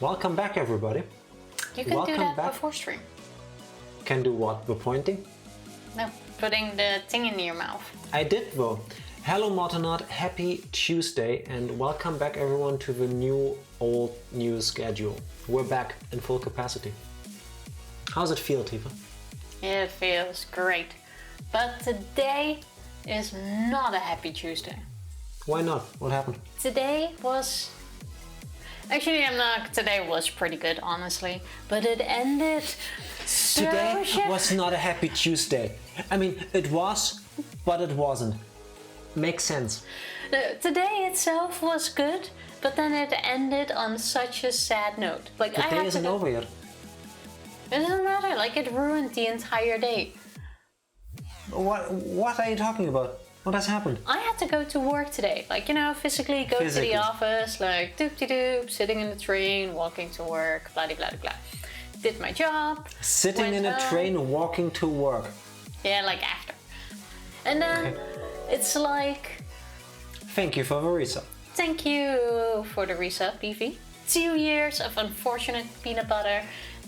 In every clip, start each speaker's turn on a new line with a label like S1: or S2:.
S1: Welcome back, everybody.
S2: You can do that before stream.
S1: Can do what? The pointing?
S2: No, putting the thing in your mouth.
S1: I did though. Hello Mortonaut, happy Tuesday and welcome back everyone to the new schedule. We're back in full capacity. How's it feel, Tifa?
S2: It feels great. But today is not a happy Tuesday.
S1: Why not? What happened?
S2: Today was... Actually, today was pretty good, honestly. But it ended so...
S1: Today was not a happy Tuesday. I mean, it was, but it wasn't. Makes sense.
S2: Today itself was good, but then it ended on such a sad note. Like,
S1: the day isn't over yet.
S2: It doesn't matter, like it ruined the entire day.
S1: What are you talking about? What has happened?
S2: I had to go to work today. Like, you know, physically go to the office, like doop-de-doop, sitting in the train, walking to work, blah-de-blah-de-blah. Did my job.
S1: Sitting in a train, walking to work.
S2: Yeah, like after. And then it's like...
S1: Thank you for the resub.
S2: Thank you for the resub, BV. 2 years of unfortunate peanut butter.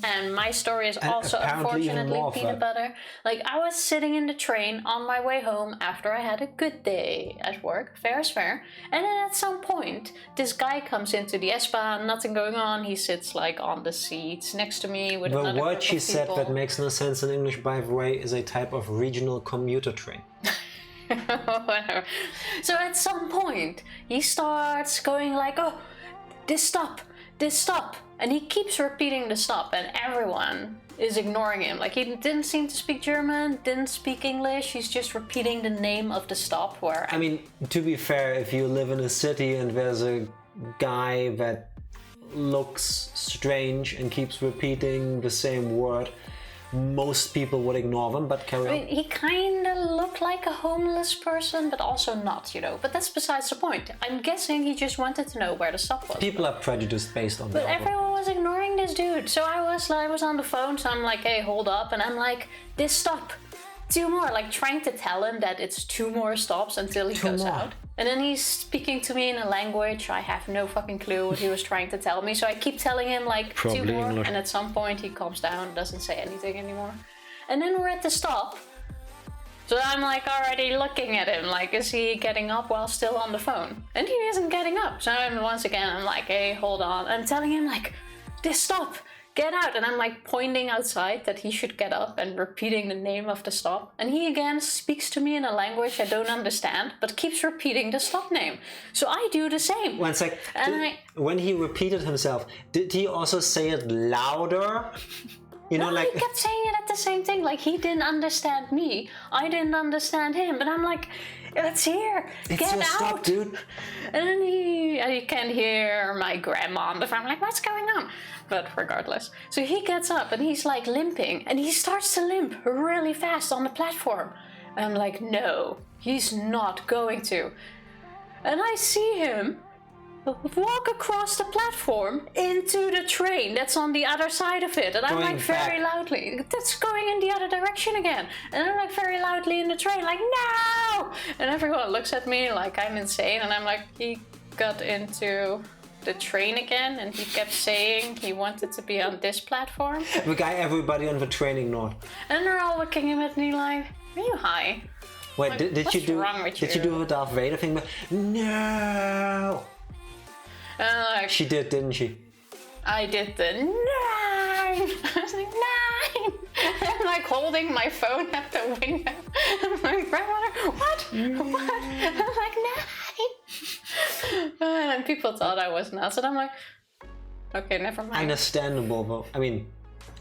S2: And my story is also unfortunately peanut butter. Like, I was sitting in the train on my way home after I had a good day at work, fair is fair. And then at some point, this guy comes into the S-Bahn, nothing going on. He sits like on the seats next to me with another group of people. The word she said that makes no sense in English, by the way, is a type of regional commuter train. Whatever. So at some point, he starts going like, oh, this stop. And he keeps repeating the stop and everyone is ignoring him. Like, he didn't seem to speak German, didn't speak English, he's just repeating the name of the stop where...
S1: I mean, to be fair, if you live in a city and there's a guy that looks strange and keeps repeating the same word, most people would ignore them, but carry on.
S2: I mean, he kind of looked like a homeless person, but also not, you know. But that's besides the point. I'm guessing he just wanted to know where the stop was.
S1: People are prejudiced based on that.
S2: But everyone was ignoring this dude. So I was on the phone, so I'm like, hey, hold up. And I'm like, this stop. 2 more. Like, trying to tell him that it's 2 more stops until he goes out. And then he's speaking to me in a language I have no fucking clue what he was trying to tell me. So I keep telling him like probably 2 more, English. And at some point he calms down, doesn't say anything anymore. And then we're at the stop. So I'm like already looking at him, like, is he getting up while still on the phone? And he isn't getting up. So once again, I'm like, hey, hold on. I'm telling him like, this stop. Get out! And I'm like pointing outside that he should get up and repeating the name of the stop. And he again speaks to me in a language I don't understand, but keeps repeating the stop name. So I do the same.
S1: One sec. When he repeated himself, did he also say it louder? You know, like...
S2: he kept saying it at the same thing. Like, he didn't understand me. I didn't understand him. But I'm like, it's here.
S1: It's
S2: get
S1: your
S2: out.
S1: Stop, dude.
S2: And then he can hear my grandma on the phone. I'm like, what's going on? But regardless. So he gets up and he's like limping. And he starts to limp really fast on the platform. And I'm like, no, he's not going to. And I see him walk across the platform into the train that's on the other side of it. And I'm like very loudly, that's going in the other direction again. And I'm like very loudly in the train, like, no! And everyone looks at me like I'm insane. And I'm like, he got into the train again and he kept saying he wanted to be on this platform.
S1: The guy everybody on the train ignored.
S2: And they're all looking at me like, are you high?
S1: Wait,
S2: like,
S1: did you do the Darth Vader thing? No! She did, didn't she?
S2: I did the 9! I was like, 9! I'm like holding my phone at the window. I'm like, grandmother, what? I'm like, 9! And people thought I was nuts. And I'm like, okay, never mind.
S1: Understandable, though. I mean,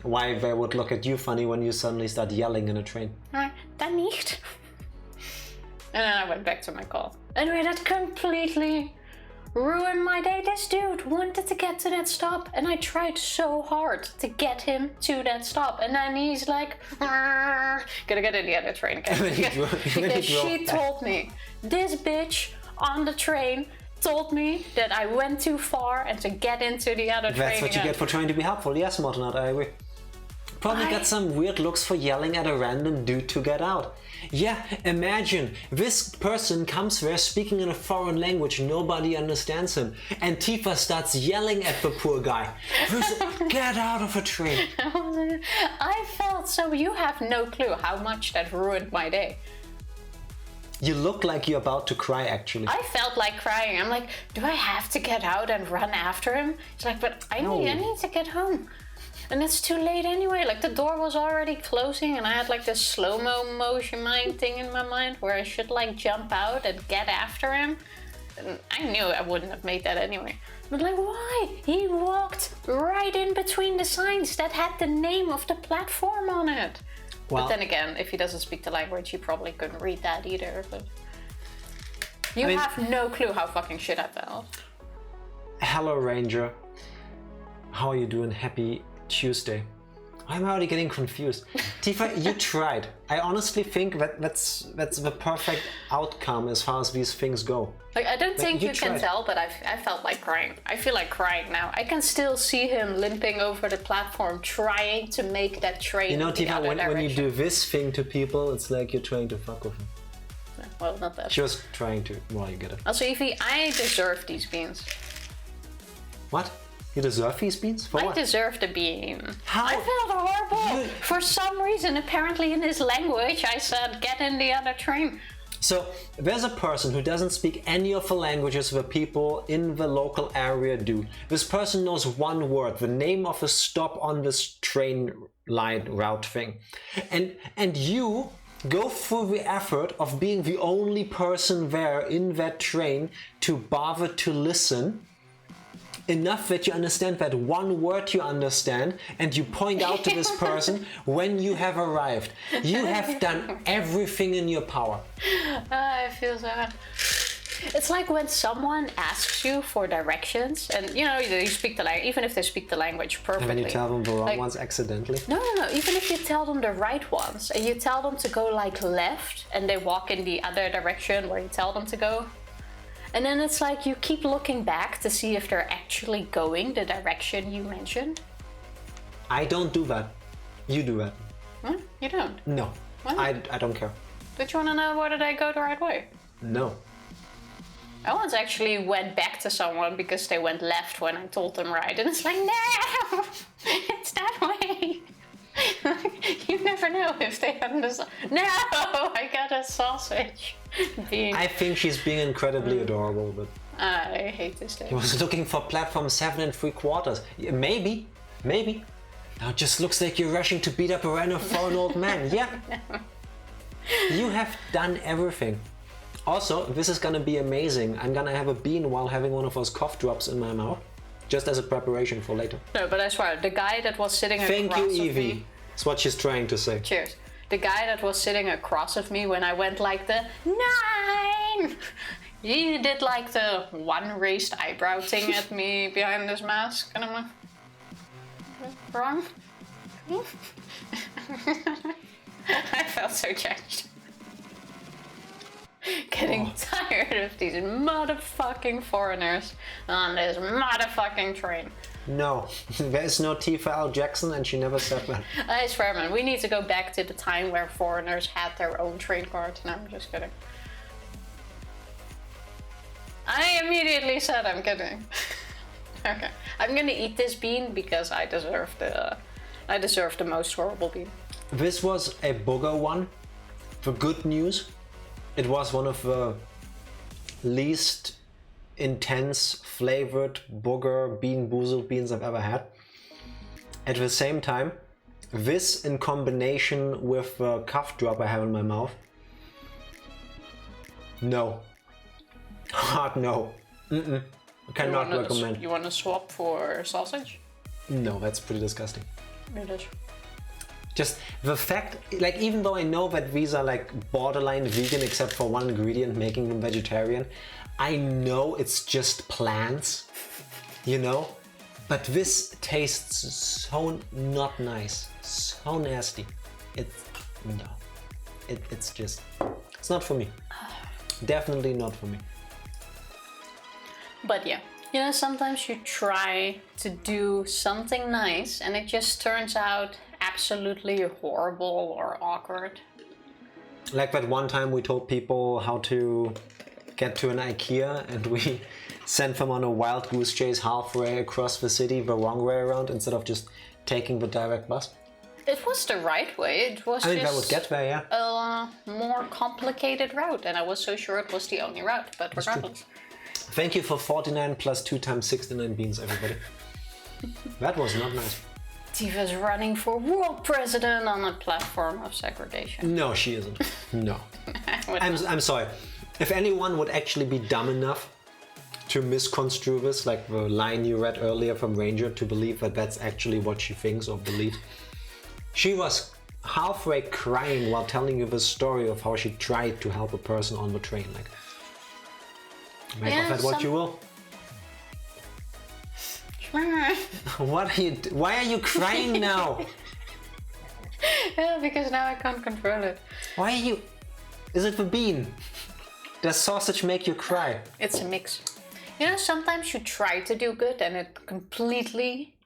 S1: why they would look at you funny when you suddenly start yelling in a train.
S2: I'm like, dann nicht. And then I went back to my call. Anyway, that completely ruined my day. This dude wanted to get to that stop and I tried so hard to get him to that stop, and then he's like, gotta get in the other train again. Because she told me, this bitch on the train told me that I went too far and to get into the other train.
S1: That's what you get for trying to be helpful. Yes, Mortonaut, I agree. Probably got some weird looks for yelling at a random dude to get out. Yeah, imagine this person comes there speaking in a foreign language, nobody understands him, and Tifa starts yelling at the poor guy. Get out of a train.
S2: I felt so. You have no clue how much that ruined my day.
S1: You look like you're about to cry, actually.
S2: I felt like crying. I'm like, do I have to get out and run after him? It's like, but I need to get home. And it's too late anyway. Like, the door was already closing and I had like this slow-mo motion mind thing in my mind where I should like jump out and get after him. And I knew I wouldn't have made that anyway. But like, why? He walked right in between the signs that had the name of the platform on it. Well, but then again, if he doesn't speak the language, he probably couldn't read that either. But you have no clue how fucking shit I felt.
S1: Hello, Ranger. How are you doing? Happy Tuesday. I'm already getting confused. Tifa, you tried. I honestly think that's the perfect outcome as far as these things go.
S2: Like, I don't think you can tell, but I felt like crying. I feel like crying now. I can still see him limping over the platform, trying to make that train. You know, Tifa,
S1: when you do this thing to people, it's like you're trying to fuck with them.
S2: Well, not that.
S1: Just trying to. Well, you get it.
S2: Also, Evie, I deserve these beans.
S1: What? You deserve these beans? For what?
S2: I deserve the bean.
S1: How?
S2: I felt horrible. For some reason, apparently in his language, I said, get in the other train.
S1: So, there's a person who doesn't speak any of the languages the people in the local area do. This person knows one word, the name of a stop on this train line route thing. And you go through the effort of being the only person there in that train to bother to listen enough that you understand that one word you understand, and you point out to this person when you have arrived. You have done everything in your power.
S2: I feel sad. It's like when someone asks you for directions, and you know, you speak the language, even if they speak the language perfectly.
S1: And then you tell them the wrong ones accidentally?
S2: No. Even if you tell them the right ones, and you tell them to go like left, and they walk in the other direction where you tell them to go. And then it's like you keep looking back to see if they're actually going the direction you mentioned.
S1: I don't do that. You do that.
S2: Hmm? You don't?
S1: No. I don't care.
S2: Did you want to know whether they go the right way?
S1: No.
S2: I once actually went back to someone because they went left when I told them right. And it's like, no! It's that way! You never know if they understand. No! I got a sausage.
S1: I think she's being incredibly adorable, but
S2: I hate this day.
S1: He was looking for platform 7 3/4. Yeah, maybe. Now it just looks like you're rushing to beat up a random foreign old man. Yeah. You have done everything. Also, this is gonna be amazing. I'm gonna have a bean while having one of those cough drops in my mouth, just as a preparation for later.
S2: No, but I swear, the guy that was sitting across
S1: Thank you, Evie.
S2: Me,
S1: that's what she's trying to say.
S2: Cheers. The guy that was sitting across of me when I went like the 9, he did like the one raised eyebrow thing at me behind this mask, and I'm like, wrong? I felt so judged. Getting tired of these motherfucking foreigners on this motherfucking train.
S1: No, there's no Tifa L. Jackson, and she never said that.
S2: I swear, man, we need to go back to the time where foreigners had their own train cards. No, I'm just kidding. I immediately said I'm kidding. Okay, I'm gonna eat this bean because I deserve the most horrible bean.
S1: This was a booger one. For good news, it was one of the least intense flavored booger bean boozled beans I've ever had. At the same time, this in combination with the cough drop I have in my mouth, no. Hard no. I cannot recommend.
S2: You want to swap for sausage?
S1: No, that's pretty disgusting.
S2: It is.
S1: Just the fact, like, even though I know that these are like borderline vegan except for one ingredient making them vegetarian, I know it's just plants, you know? But this tastes so not nice, so nasty. It's not for me. Definitely not for me.
S2: But yeah, you know, sometimes you try to do something nice and it just turns out absolutely horrible or awkward.
S1: Like that one time we told people how to get to an IKEA and we sent them on a wild goose chase halfway across the city the wrong way around instead of just taking the direct bus.
S2: It was the right way. It was
S1: I think that would get there, yeah.
S2: A more complicated route, and I was so sure it was the only route, but regardless.
S1: Thank you for 49 plus 2 times 69 beans, everybody. That was not nice.
S2: Tifa's running for world president on a platform of segregation.
S1: No, she isn't. No. I'm sorry. If anyone would actually be dumb enough to misconstrue this, like the line you read earlier from Ranger, to believe that that's actually what she thinks or believes. She was halfway crying while telling you the story of how she tried to help a person on the train. Like, make of that what you will. What are you? Why are you crying now?
S2: Yeah, because now I can't control it.
S1: Why are you? Is it the bean? Does sausage make you cry?
S2: It's a mix. You know, sometimes you try to do good and it completely...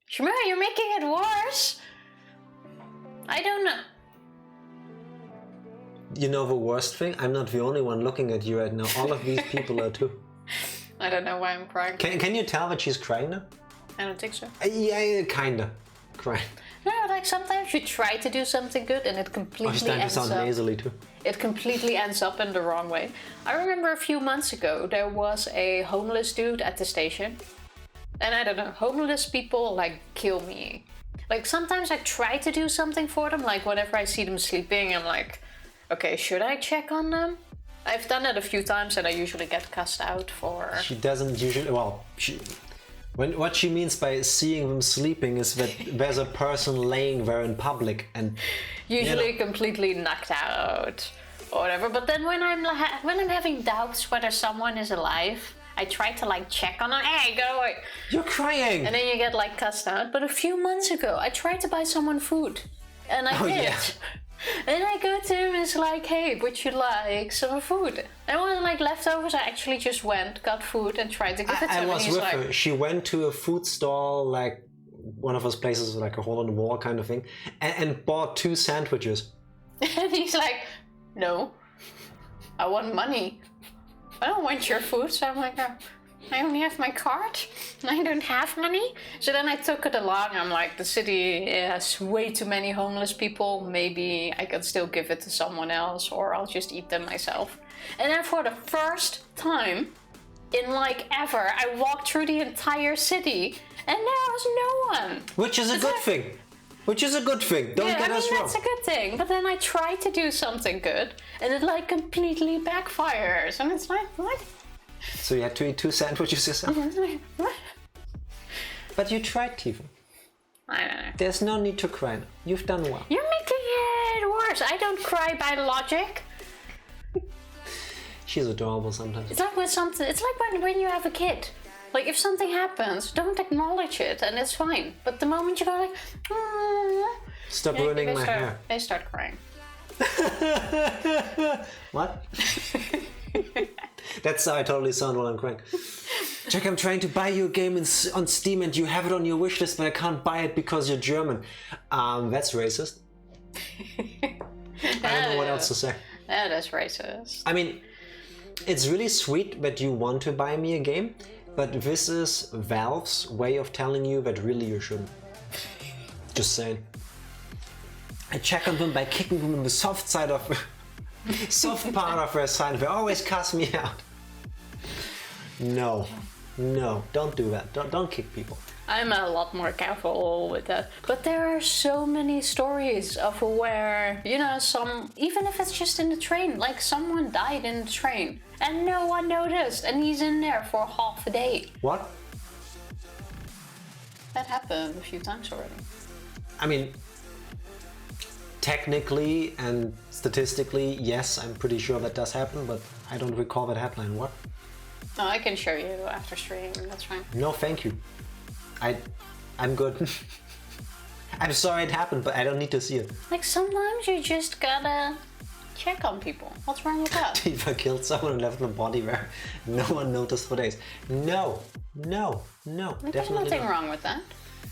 S2: Shmur, you're making it worse! I don't know.
S1: You know the worst thing? I'm not the only one looking at you right now. All of these people are too.
S2: I don't know why I'm crying.
S1: Can you tell that she's crying now?
S2: I don't think so.
S1: Yeah, kinda. Crying.
S2: No, like sometimes you try to do something good and it completely
S1: ends up... Oh, it's starting to sound nasally too.
S2: It completely ends up in the wrong way. I remember a few months ago there was a homeless dude at the station. And I don't know, homeless people like kill me. Like sometimes I try to do something for them, like whenever I see them sleeping, I'm like, okay, should I check on them? I've done it a few times and I usually get cussed out for...
S1: She doesn't usually, well, what she means by seeing them sleeping is that there's a person laying there in public and...
S2: Usually completely knocked out or whatever, but then when I'm having doubts whether someone is alive, I try to like check on them. Hey, go away!
S1: You're crying!
S2: And then you get like cussed out. But a few months ago, I tried to buy someone food, and I did. Yeah. And I go to him and it's like, hey, would you like some food? And it wasn't like leftovers. I actually just went, got food, and tried to give it to him.
S1: I was with her. She went to a food stall, like one of those places, like a hole in the wall kind of thing, and bought 2 sandwiches.
S2: And he's like, no, I want money. I don't want your food. So I'm like, oh, I only have my card and I don't have money. So then I took it along. I'm like, the city has way too many homeless people. Maybe I can still give it to someone else or I'll just eat them myself. And then for the first time in like ever, I walked through the entire city and there was no one.
S1: Which is a good thing. Which is a good thing. Don't get us wrong.
S2: That's a good thing. But then I try to do something good and it like completely backfires. And it's like, what?
S1: So you had to eat 2 sandwiches yourself?
S2: What?
S1: But you tried, Tifa.
S2: I don't know.
S1: There's no need to cry now. You've done well.
S2: You're making it worse. I don't cry by logic.
S1: She's adorable sometimes.
S2: It's like when you have a kid. Like if something happens, don't acknowledge it and it's fine. But the moment you go like,
S1: stop ruining my hair.
S2: They start crying.
S1: What? That's how I totally sound when I'm crying. Jack, I'm trying to buy you a game on Steam and you have it on your wishlist, but I can't buy it because you're German. That's racist. I don't know what else to say.
S2: That is racist.
S1: I mean, it's really sweet that you want to buy me a game, but this is Valve's way of telling you that really you shouldn't. Just saying. I check on them by kicking them in the soft part of their side. They always cuss me out. No, don't do that. Don't kick people.
S2: I'm a lot more careful with that. But there are so many stories of where, you know, even if it's just in the train, like someone died in the train and no one noticed and he's in there for half a day.
S1: What?
S2: That happened a few times already.
S1: I mean, technically and statistically, yes, I'm pretty sure that does happen, but I don't recall that happening. What?
S2: No, I can show you after stream, that's fine.
S1: No, thank you. I'm good. I'm sorry it happened, but I don't need to see it.
S2: Like sometimes you just gotta check on people. What's wrong with that?
S1: Tifa killed someone and left the body where no one noticed for days. No,
S2: There's
S1: definitely
S2: nothing
S1: not.
S2: wrong with that.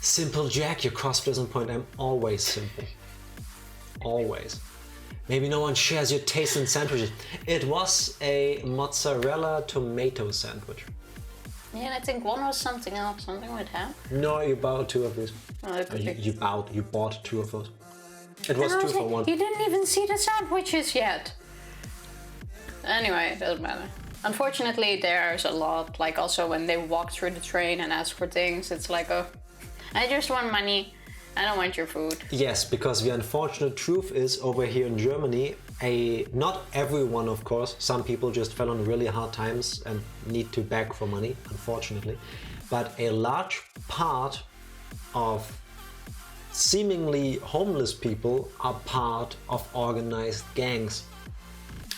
S1: Simple Jack, your cosplay is on point. I'm always simple. Always. Maybe no one shares your taste in sandwiches. It was a mozzarella tomato sandwich.
S2: Yeah, and I think one was something else, something with ham.
S1: No, you bought 2 of these.
S2: Oh,
S1: you bought 2 of those. It was 2 for 1.
S2: You didn't even see the sandwiches yet. Anyway, it doesn't matter. Unfortunately, there's a lot, like also when they walk through the train and ask for things, it's like, oh, I just want money. I don't want your food.
S1: Yes, because the unfortunate truth is over here in Germany, not everyone, of course, some people just fell on really hard times and need to beg for money, unfortunately, but a large part of seemingly homeless people are part of organized gangs.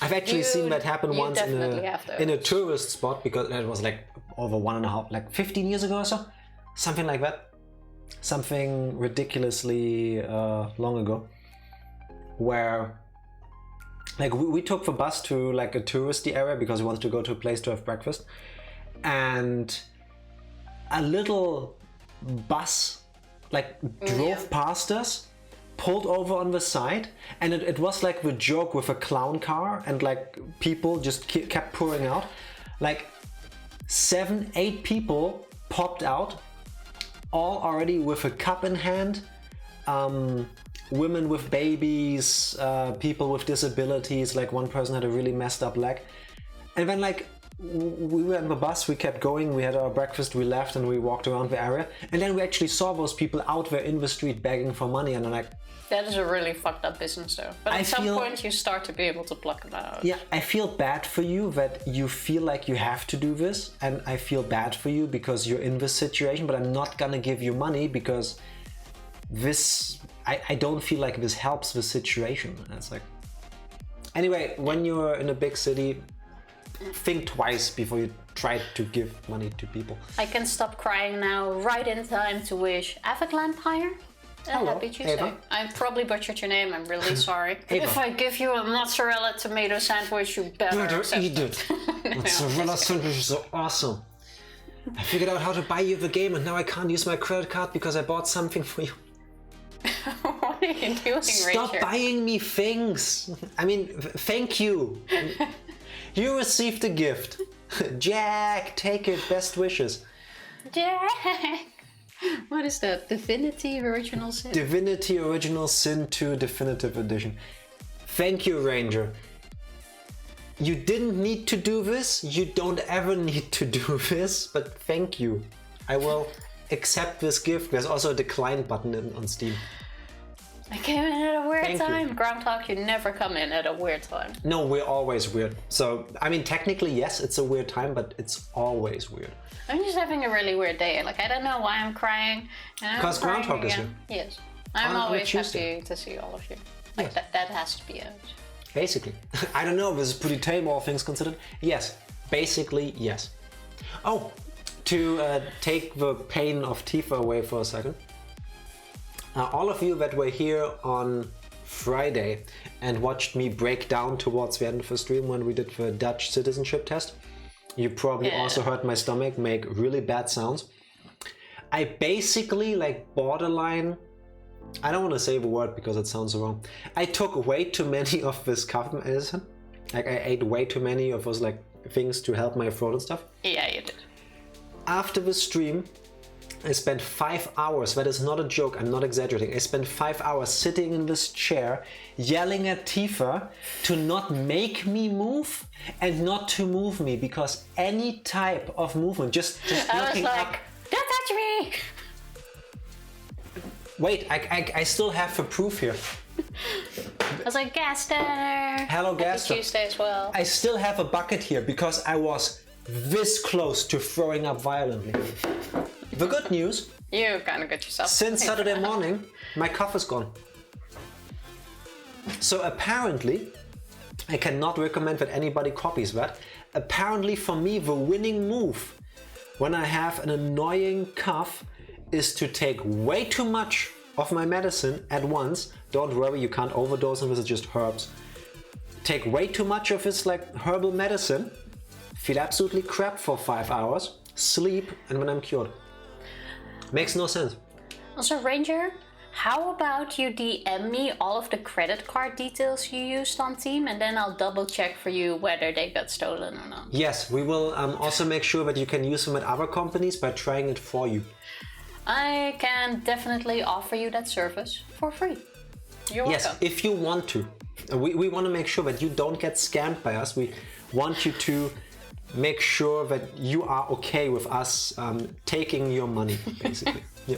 S1: I've actually seen that happen once in a tourist spot, because that was like over 15 years ago or so, something like that. Something ridiculously long ago, where like we took the bus to like a touristy area because we wanted to go to a place to have breakfast, and a little bus like drove past us, pulled over on the side, and it was like the joke with a clown car, and like people just kept pouring out. Like 7-8 people popped out, all already with a cup in hand, women with babies, people with disabilities, like one person had a really messed up leg. And then like we were in the bus, we kept going, we had our breakfast, we left, and we walked around the area, and then we actually saw those people out there in the street begging for money, and I'm like,
S2: that is a really fucked up business though. But at some point you start to be able to pluck them out.
S1: Yeah, I feel bad for you that you feel like you have to do this, and I feel bad for you because you're in this situation, but I'm not gonna give you money because this, I don't feel like this helps the situation. And it's like, anyway, when you're in a big city, think twice before you try to give money to people.
S2: I can stop crying now, right in time to wish Avik Lampire a happy Tuesday.
S1: Ava.
S2: I probably butchered your name, I'm really sorry.
S1: Ava.
S2: If I give you a mozzarella tomato sandwich, you better
S1: eat it. Mozzarella sandwiches are awesome. I figured out how to buy you the game, and now I can't use my credit card because I bought something for you.
S2: What are you doing,
S1: Stop
S2: Richard?
S1: buying me things. I mean, thank you. You received a gift. Jack, take it. Best wishes.
S2: Jack! What is that? Divinity Original Sin?
S1: Divinity Original Sin 2 Definitive Edition. Thank you, Ranger. You didn't need to do this. You don't ever need to do this, but thank you. I will accept this gift. There's also a decline button on Steam.
S2: I came in at a weird time.
S1: You.
S2: Groundhog, you never come in at a weird time.
S1: No, we're always weird. So, I mean, technically, yes, it's a weird time, but it's always weird.
S2: I'm just having a really weird day. Like, I don't know why I'm crying.
S1: Because Groundhog is here.
S2: Yes. I'm always happy to see all of you. Like,
S1: yes.
S2: that has to be it.
S1: Basically. I don't know, this is pretty tame, all things considered. Yes. Basically, yes. Oh, to take the pain of Tifa away for a second. All of you that were here on Friday and watched me break down towards the end of the stream when we did the Dutch citizenship test, you probably also heard my stomach make really bad sounds. I basically, like, borderline, I don't want to say the word because it sounds wrong. I took way too many of this cough medicine. Like, I ate way too many of those, like, things to help my throat and stuff.
S2: Yeah, you did.
S1: After the stream, I spent 5 hours, that is not a joke, I'm not exaggerating, I spent 5 hours sitting in this chair yelling at Tifa to not make me move and not to move me, because any type of movement, just
S2: I
S1: looking
S2: was like,
S1: up...
S2: don't touch me!
S1: Wait, I still have the proof here.
S2: I was like, Gaster!
S1: Hello, Gaster.
S2: Happy Tuesday as well.
S1: I still have a bucket here because I was this close to throwing up violently. The good news,
S2: you kind of got yourself.
S1: Since Saturday morning, my cough is gone. So apparently, I cannot recommend that anybody copies that. Apparently for me, the winning move when I have an annoying cough is to take way too much of my medicine at once. Don't worry, you can't overdose on this, it's just herbs. Take way too much of this like herbal medicine, feel absolutely crap for 5 hours, sleep, and then I'm cured. Makes no sense.
S2: Also, Ranger, how about you DM me all of the credit card details you used on Team, and then I'll double check for you whether they got stolen or not.
S1: Yes, we will also make sure that you can use them at other companies by trying it for you.
S2: I can definitely offer you that service for free. You're welcome.
S1: Yes, if you want to. We want to make sure that you don't get scammed by us. We want you to make sure that you are okay with us taking your money, basically. Yeah.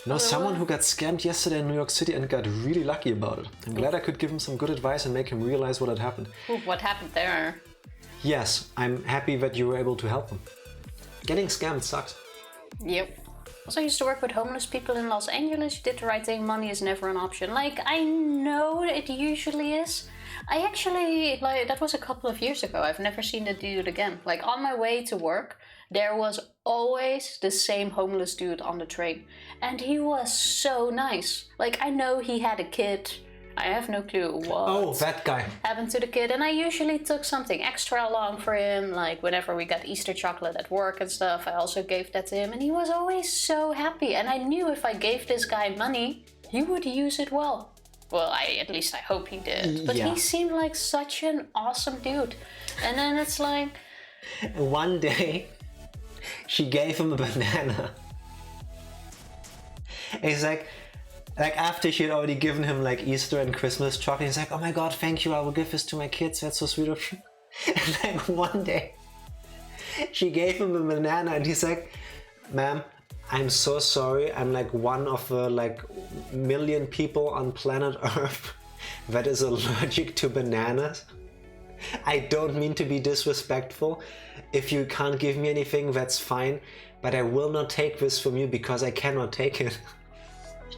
S1: No, someone who got scammed yesterday in New York City and got really lucky about it. I'm glad I could give him some good advice and make him realize what had happened.
S2: Ooh, what happened there?
S1: Yes, I'm happy that you were able to help him. Getting scammed sucks.
S2: Yep. Also, I used to work with homeless people in Los Angeles. You did the right thing. Money is never an option. Like, I know it usually is. I actually, that was a couple of years ago. I've never seen the dude again. Like, on my way to work, there was always the same homeless dude on the train. And he was so nice. Like, I know he had a kid. I have no clue what
S1: that guy
S2: happened to the kid. And I usually took something extra along for him. Like, whenever we got Easter chocolate at work and stuff, I also gave that to him. And he was always so happy. And I knew if I gave this guy money, he would use it well. Well, at least I hope he did. But he seemed like such an awesome dude. And then it's like...
S1: One day, she gave him a banana. It's like after she had already given him like Easter and Christmas chocolate, he's like, oh my god, thank you, I will give this to my kids, that's so sweet of you. And like one day, she gave him a banana and he's like, ma'am, I'm so sorry, I'm like one of the like million people on planet Earth that is allergic to bananas. I don't mean to be disrespectful. If you can't give me anything, that's fine, but I will not take this from you because I cannot take it.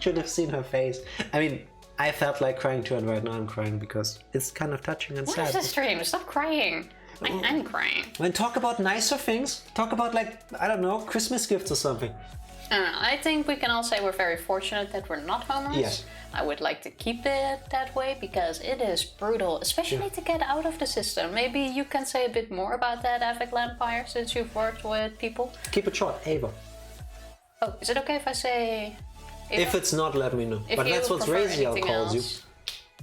S1: Should have seen her face. I mean, I felt like crying too, and right now I'm crying because it's kind of touching and sad.
S2: What is this stream? Stop crying. I'm crying.
S1: When talk about nicer things, talk about like, I don't know, Christmas gifts or something.
S2: I think we can all say we're very fortunate that we're not homeless.
S1: Yes.
S2: I would like to keep it that way because it is brutal, especially to get out of the system. Maybe you can say a bit more about that, Avik Lampire, since you've worked with people.
S1: Keep it short, Ava.
S2: Oh, is it okay if I say Ava?
S1: If it's not, let me know.
S2: If
S1: but that's what Raziel calls you.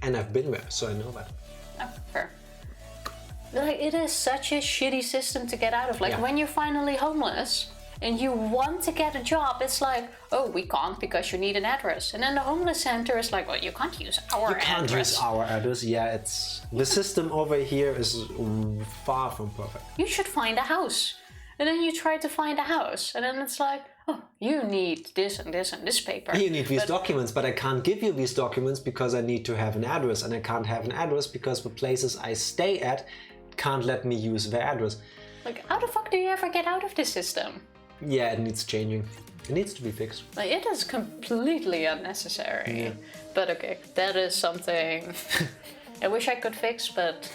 S1: And I've been there, so I know that.
S2: Oh, fair. Like, it is such a shitty system to get out of. Like, when you're finally homeless and you want to get a job, it's like, oh, we can't because you need an address. And then the homeless center is like, well, you can't use our address. You can't use
S1: our address. Yeah, it's... The system over here is far from perfect.
S2: You should find a house. And then you try to find a house. And then it's like, oh, you need this and this and this paper.
S1: You need these documents, but I can't give you these documents because I need to have an address. And I can't have an address because the places I stay at can't let me use their address.
S2: Like, how the fuck do you ever get out of this system?
S1: Yeah, it needs changing. It needs to be fixed.
S2: Like, it is completely unnecessary. Yeah. But okay, that is something I wish I could fix, but...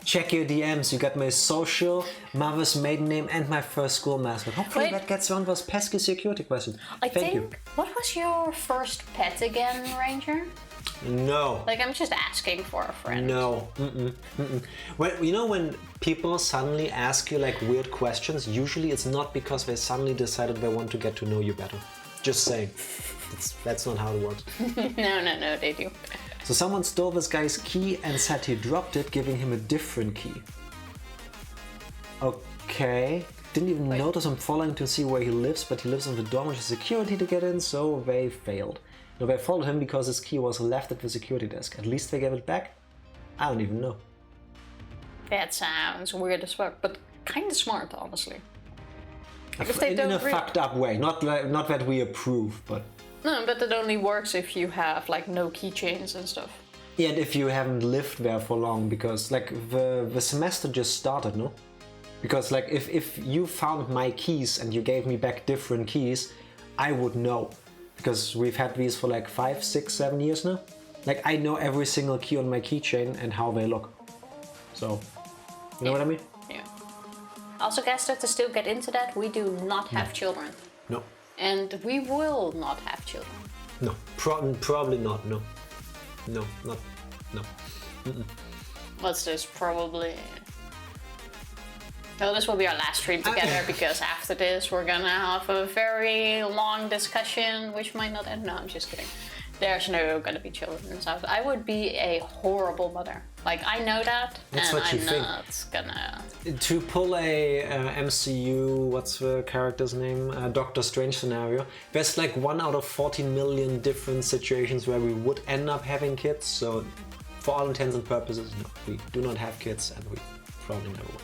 S1: Check your DMs. You got my social, mother's maiden name, and my first school mascot. Hopefully that gets around those pesky security questions. Thank you.
S2: What was your first pet again, Ranger?
S1: No.
S2: Like, I'm just asking for a friend.
S1: No. Well, you know when people suddenly ask you like weird questions, usually it's not because they suddenly decided they want to get to know you better. Just saying. That's not how it works.
S2: No, they do.
S1: So someone stole this guy's key and said he dropped it, giving him a different key. Okay. Didn't even notice him following to see where he lives, but he lives on the dorm with security to get in, so they failed. No, they followed him because his key was left at the security desk. At least they gave it back? I don't even know.
S2: That sounds weird as fuck, but kind of smart, honestly.
S1: In a fucked up way. Not that we approve, but...
S2: No, but it only works if you have like no keychains and stuff.
S1: Yeah, and if you haven't lived there for long, because like the semester just started, no? Because like if you found my keys and you gave me back different keys, I would know. Because we've had these for like 5, 6, 7 years now. Like I know every single key on my keychain and how they look. So, you know what I mean?
S2: Yeah. Also, guys, to still get into that, we do not have children.
S1: No.
S2: And we will not have children.
S1: No, probably not. No, no.
S2: What's this? Probably. Well, this will be our last stream together because after this we're gonna have a very long discussion which might not end. No, I'm just kidding. There's no gonna be children in this house. I would be a horrible mother. Like, I know that,
S1: That's
S2: and
S1: what you
S2: I'm
S1: think.
S2: not gonna...
S1: To pull a MCU, what's the character's name? Doctor Strange scenario. There's like 1 out of 14 million different situations where we would end up having kids. So, for all intents and purposes, no, we do not have kids, and we probably never will.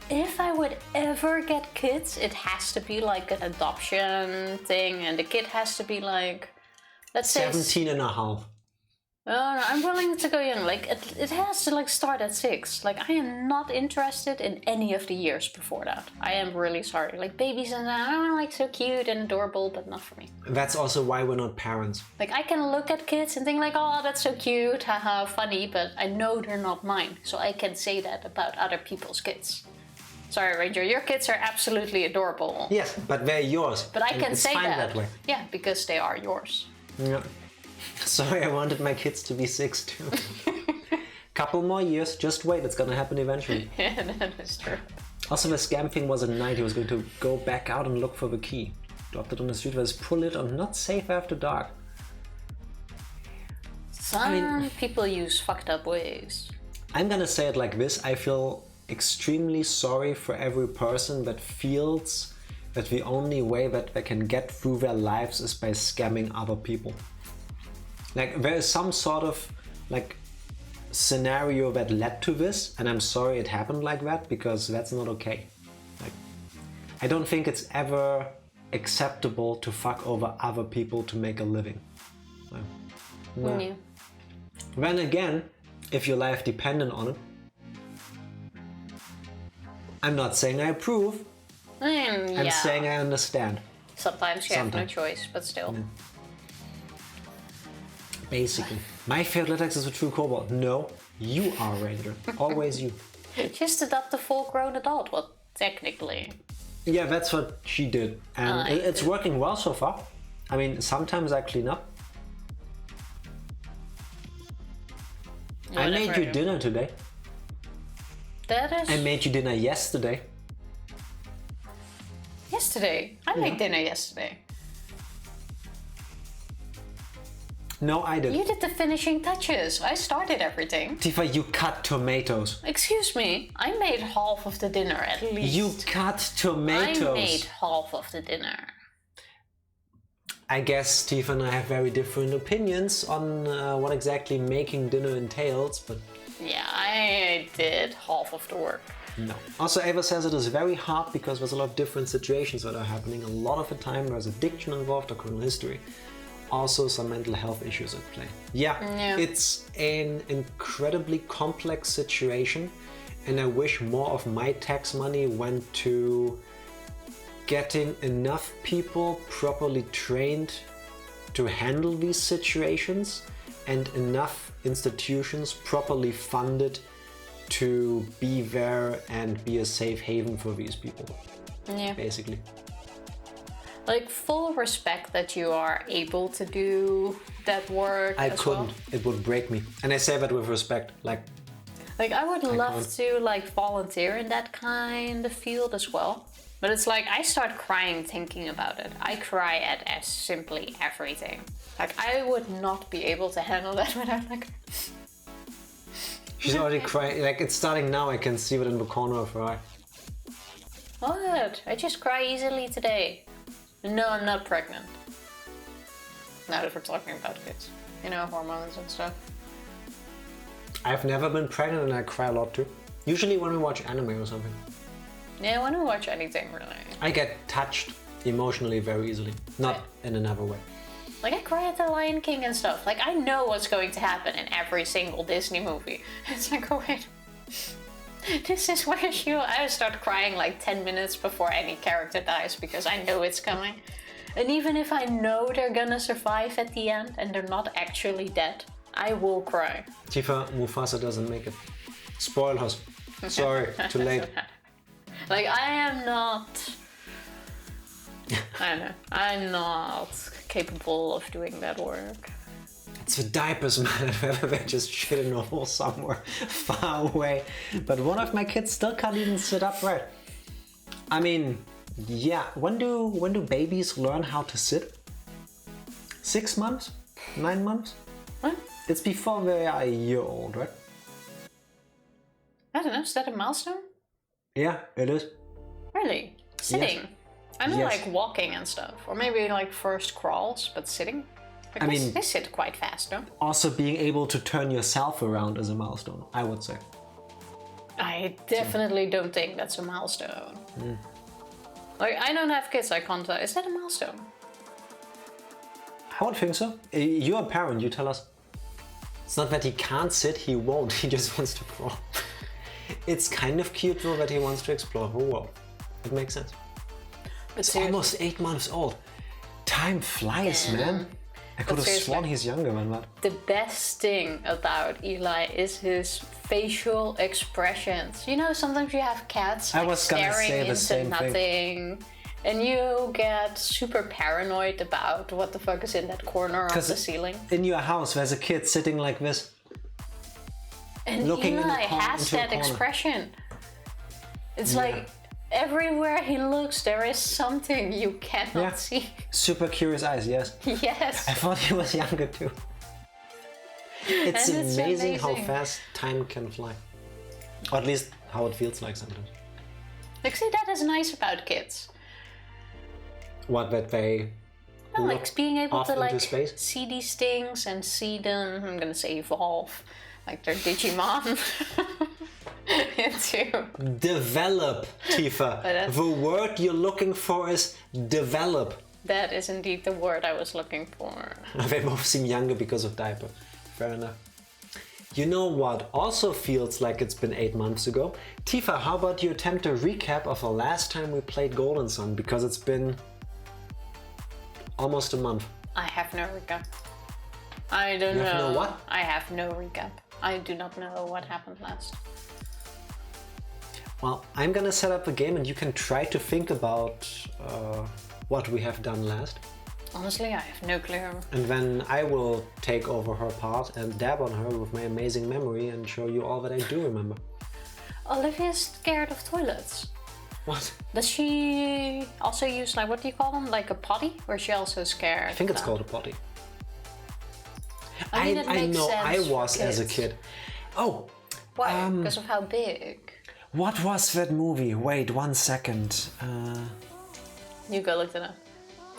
S2: If I would ever get kids, it has to be like an adoption thing, and the kid has to be like, let's say
S1: 17 and a half.
S2: No, I'm willing to go young. Like, it has to like start at 6. Like, I am not interested in any of the years before that. I am really sorry. Like, babies and that, oh, like so cute and adorable, but not for me.
S1: That's also why we're not parents.
S2: Like, I can look at kids and think like, oh, that's so cute, haha, funny, but I know they're not mine, so I can say that about other people's kids. Sorry, Ranger, your kids are absolutely adorable.
S1: Yes, but they're yours.
S2: But I can
S1: it's
S2: say
S1: fine
S2: that.
S1: way.
S2: Yeah, because they are yours.
S1: Yeah. Sorry, I wanted my kids to be 6 too. Couple more years, just wait, it's gonna happen eventually.
S2: Yeah, that is true.
S1: Also, the scam thing was at night. He was going to go back out and look for the key. Dropped it on the street, was pull it on not safe after dark.
S2: Some people use fucked up ways.
S1: I'm gonna say it like this. I feel extremely sorry for every person that feels that the only way that they can get through their lives is by scamming other people. Like, there is some sort of like scenario that led to this, and I'm sorry it happened like that, because that's not okay. Like, I don't think it's ever acceptable to fuck over other people to make a living. No.
S2: Yeah.
S1: Then again, if your life depended on it, I'm not saying I approve. I'm saying I understand.
S2: Sometimes you have no choice, but still.
S1: Yeah. Basically. My favorite Linux is a true cobalt. No, you are, Ranger. Always you.
S2: Just adopt a full-grown adult. Well, technically.
S1: Yeah, that's what she did. And it's working well so far. I mean, sometimes I clean up. I made you dinner today.
S2: That is...
S1: I made you dinner yesterday.
S2: Yesterday? I made dinner yesterday.
S1: No, I did.
S2: You did the finishing touches. I started everything.
S1: Tifa, you cut tomatoes.
S2: Excuse me. I made half of the dinner at least.
S1: You cut tomatoes.
S2: I made half of the dinner.
S1: I guess Tifa and I have very different opinions on what exactly making dinner entails, but...
S2: Yeah, I did half of the work.
S1: No. Also, Ava says it is very hard because there's a lot of different situations that are happening. A lot of the time there's addiction involved or criminal history. Also some mental health issues at play. Yeah, it's an incredibly complex situation, and I wish more of my tax money went to getting enough people properly trained to handle these situations and enough institutions properly funded to be there and be a safe haven for these people.
S2: Yeah.
S1: Basically.
S2: Like, full respect that you are able to do that work.
S1: I couldn't.
S2: Well.
S1: It would break me. And I say that with respect. Like
S2: I would love to like volunteer in that kind of field as well. But it's like, I start crying thinking about it. I cry at simply everything. Like, I would not be able to handle that without like...
S1: She's already crying. Like, it's starting now. I can see it in the corner of her eye.
S2: What? I just cry easily today. No, I'm not pregnant. Now that we're talking about kids. You know, hormones and stuff.
S1: I've never been pregnant and I cry a lot too. Usually when we watch anime or something.
S2: Yeah, when we watch anything, really.
S1: I get touched emotionally very easily. Not in another way.
S2: Like, I cry at the Lion King and stuff. Like, I know what's going to happen in every single Disney movie. It's like, oh wait. This is where I start crying like 10 minutes before any character dies because I know it's coming. And even if I know they're gonna survive at the end and they're not actually dead, I will cry.
S1: Tifa, Mufasa doesn't make it. Spoilers. Sorry, too late.
S2: Like, I am not... I don't know. I'm not capable of doing that work.
S1: It's the diapers, man. They're just shit in a hole somewhere far away. But one of my kids still can't even sit upright. I mean, yeah. When do babies learn how to sit? 6 months? 9 months?
S2: What?
S1: It's before they are a year old, right?
S2: I don't know. Is that a milestone?
S1: Yeah, it is.
S2: Really? Sitting?
S1: Yes.
S2: I know,
S1: Yes.
S2: like walking and stuff, or maybe like first crawls, but sitting. Because
S1: I mean,
S2: they sit quite fast, no?
S1: Also, being able to turn yourself around is a milestone, I would say.
S2: I definitely don't think that's a milestone. Like, I don't have kids, I can't tell. Is that a milestone?
S1: I would think so. You're a parent, you tell us. It's not that he can't sit, he won't, he just wants to crawl. It's kind of cute though that he wants to explore the world. It makes sense.
S2: But
S1: It's
S2: seriously,
S1: almost 8 months old. Time flies, man. I could have sworn he's younger than that.
S2: the best thing about Eli is his facial expressions. You know, sometimes you have cats
S1: I
S2: like,
S1: was gonna
S2: staring
S1: say the
S2: into
S1: same
S2: nothing.
S1: thing.
S2: And you get super paranoid about what the fuck is in that corner of the ceiling.
S1: In your house, there's a kid sitting like this.
S2: And
S1: looking in the
S2: Eli has
S1: into a
S2: that
S1: corner.
S2: expression. It's like everywhere he looks, there is something you cannot see.
S1: Super curious eyes, yes.
S2: Yes.
S1: I thought he was younger too. It's
S2: And it's
S1: amazing how
S2: amazing.
S1: fast time can fly. Or at least how it feels like sometimes.
S2: Like, see, that is nice about kids.
S1: What, that they
S2: Well,
S1: look
S2: like being able
S1: off
S2: to
S1: into
S2: like
S1: space?
S2: see these things and see them. I'm gonna say evolve, like their Digimon into.
S1: Develop, Tifa.
S2: that's-
S1: The word you're looking for is develop.
S2: That is indeed the word I was looking for.
S1: They both seem younger because of diaper. Fair enough. You know what also feels like it's been 8 months ago? Tifa, how about you attempt a recap of the last time we played Golden Sun? Because it's been almost a month.
S2: I have no recap. I don't know.
S1: You have no what?
S2: I have no recap. I do not know what happened last.
S1: Well, I'm gonna set up a game and you can try to think about what we have done last.
S2: Honestly, I have no clue.
S1: And then I will take over her part and dab on her with my amazing memory and show you all that I do remember.
S2: Olivia's scared of toilets.
S1: What?
S2: Does she also use, like, what do you call them? Like a potty? Or is she also scared?
S1: I think it's called a potty.
S2: I mean, it makes
S1: know
S2: sense
S1: I
S2: for
S1: was as a
S2: kids.
S1: kid. Oh,
S2: Why? Because of how big.
S1: what was that movie? Wait 1 second.
S2: You go look it up.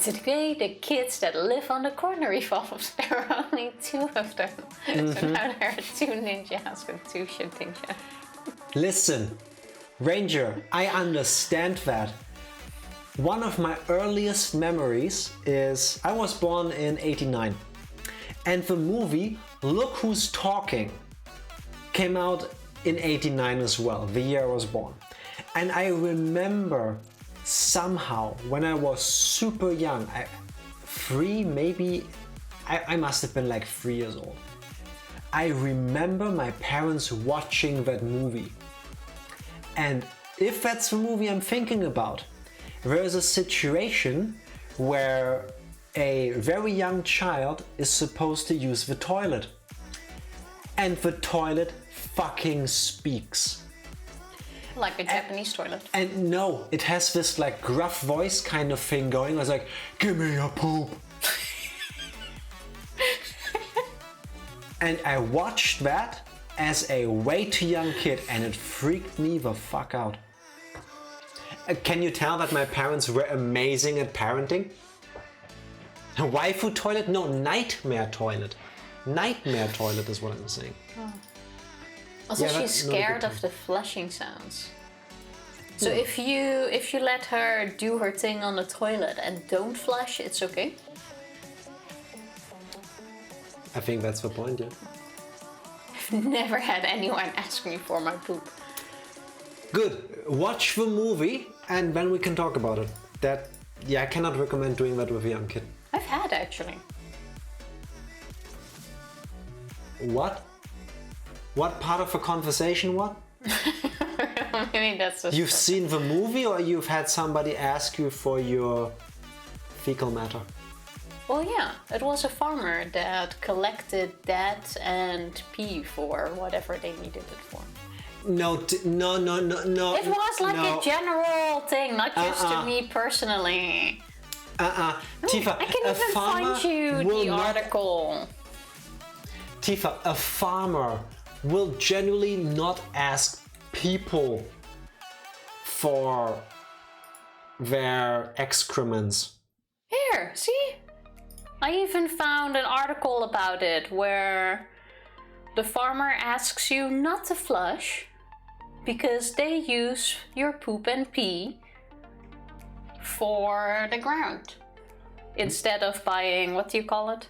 S2: Today, the kids that live on the corner evolves. There are only 2 of them. So now there are 2 ninjas and 2 ninjas.
S1: Listen, Ranger, I understand that. One of my earliest memories is I was born in '89. And the movie Look Who's Talking came out in '89 as well, the year I was born. And I remember somehow when I was super young, 3 maybe, I must have been like 3 years old. I remember my parents watching that movie. And if that's the movie I'm thinking about, there is a situation where a very young child is supposed to use the toilet. And the toilet fucking speaks.
S2: Like a Japanese toilet.
S1: And no, it has this like gruff voice kind of thing going. It's like, give me a poop. And I watched that as a way too young kid and it freaked me the fuck out. Can you tell that my parents were amazing at parenting? A waifu toilet? No, nightmare toilet. Nightmare toilet is what I'm saying.
S2: Also,
S1: Yeah,
S2: she's
S1: that's not a good
S2: scared of
S1: time.
S2: the flushing sounds. So if you let her do her thing on the toilet and don't flush, it's okay.
S1: I think that's the point, yeah.
S2: I've never had anyone ask me for my poop.
S1: Good. Watch the movie and then we can talk about it. I cannot recommend doing that with a young kid.
S2: I've had actually.
S1: What? What part of a conversation, what?
S2: Maybe that's just.
S1: You've seen the movie or you've had somebody ask you for your fecal matter?
S2: Well, yeah, it was a farmer that collected that and pee for whatever they needed it for.
S1: No.
S2: It was like a general thing, not just to me personally.
S1: Tifa,
S2: I can even find you the article.
S1: Tifa, a farmer will genuinely not ask people for their excrements.
S2: Here, see? I even found an article about it where the farmer asks you not to flush because they use your poop and pee for the ground instead of buying, what do you call it?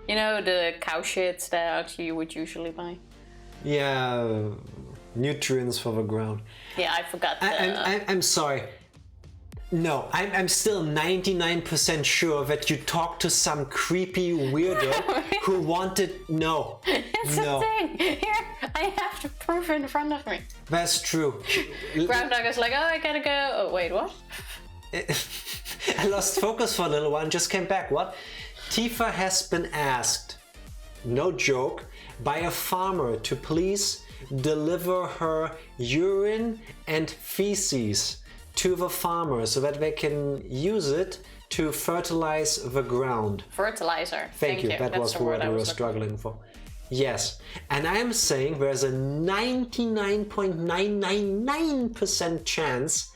S2: You know, the cow shit that you would usually buy.
S1: Yeah, nutrients for the ground.
S2: Yeah, I forgot.
S1: I'm sorry. No, I'm still 99% sure that you talked to some creepy weirdo who wanted. No.
S2: It's a thing. Here, I have the proof in front of me.
S1: That's true.
S2: Groundhog is like, oh, I gotta go. Oh, wait, what?
S1: I lost focus for a little while and just came back. What? Tifa has been asked, no joke, by a farmer to please deliver her urine and feces to the farmer so that they can use it to fertilize the ground.
S2: Fertilizer.
S1: Thank you. That was the word we were struggling for. Yes. And I am saying there's a 99.999% chance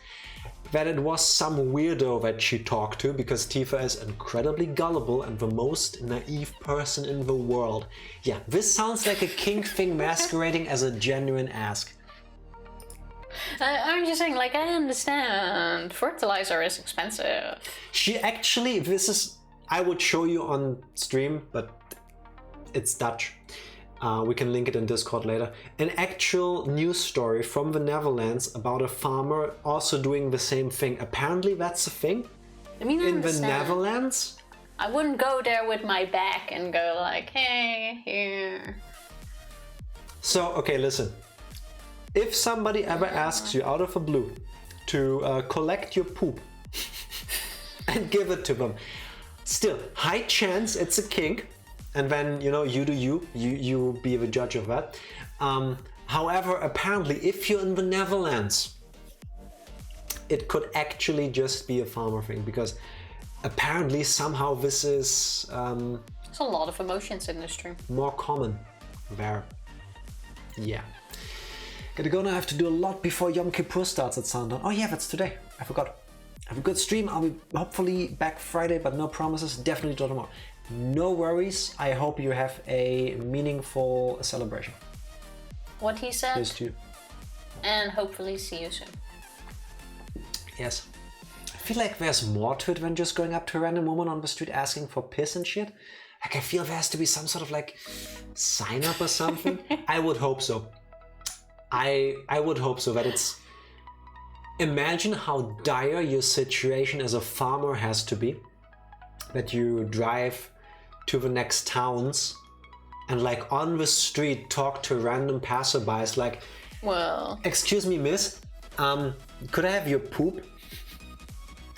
S1: that it was some weirdo that she talked to, because Tifa is incredibly gullible and the most naive person in the world. Yeah, this sounds like a kink thing masquerading as a genuine ask.
S2: I'm just saying, like, I understand. Fertilizer is expensive.
S1: She actually, I would show you on stream, but it's Dutch. We can link it in Discord later. An actual news story from the Netherlands about a farmer also doing the same thing. Apparently that's a thing.
S2: I mean,
S1: in the Netherlands.
S2: I wouldn't go there with my back and go like, hey, here.
S1: So, okay, listen. If somebody ever asks you out of the blue to collect your poop and give it to them, still, high chance it's a kink, and then, you know, you do you be the judge of that. However, apparently, if you're in the Netherlands, it could actually just be a farmer thing, because apparently somehow this is...
S2: There's a lot of emotions in this stream.
S1: More common there. Yeah. Gonna have to do a lot before Yom Kippur starts at sundown. Oh yeah, that's today. I forgot. Have a good stream. I'll be hopefully back Friday, but no promises. Definitely do tomorrow. No worries. I hope you have a meaningful celebration.
S2: What he said.
S1: Here's to you.
S2: And hopefully see you soon.
S1: Yes. I feel like there's more to it than just going up to a random woman on the street asking for piss and shit. Like, I feel there has to be some sort of like sign up or something. I would hope so. I would hope so, that it's... Imagine how dire your situation as a farmer has to be. That you drive to the next towns and like on the street talk to random passerbys like,
S2: well,
S1: excuse me, miss, could I have your poop?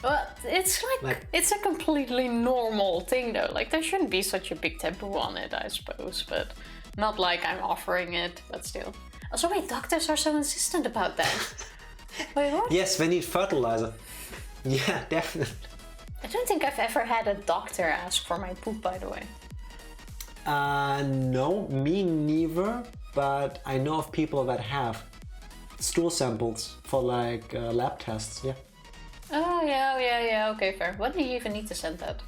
S2: Well, it's like it's a completely normal thing though. Like, there shouldn't be such a big taboo on it, I suppose, but not like I'm offering it, but still. Also, wait, doctors are so insistent about that. Wait, what?
S1: Yes, they need fertilizer. Yeah, definitely.
S2: I don't think I've ever had a doctor ask for my poop, by the way.
S1: No, me neither, but I know of people that have stool samples for like lab tests, yeah.
S2: Oh, yeah, okay, fair. What do you even need to send that?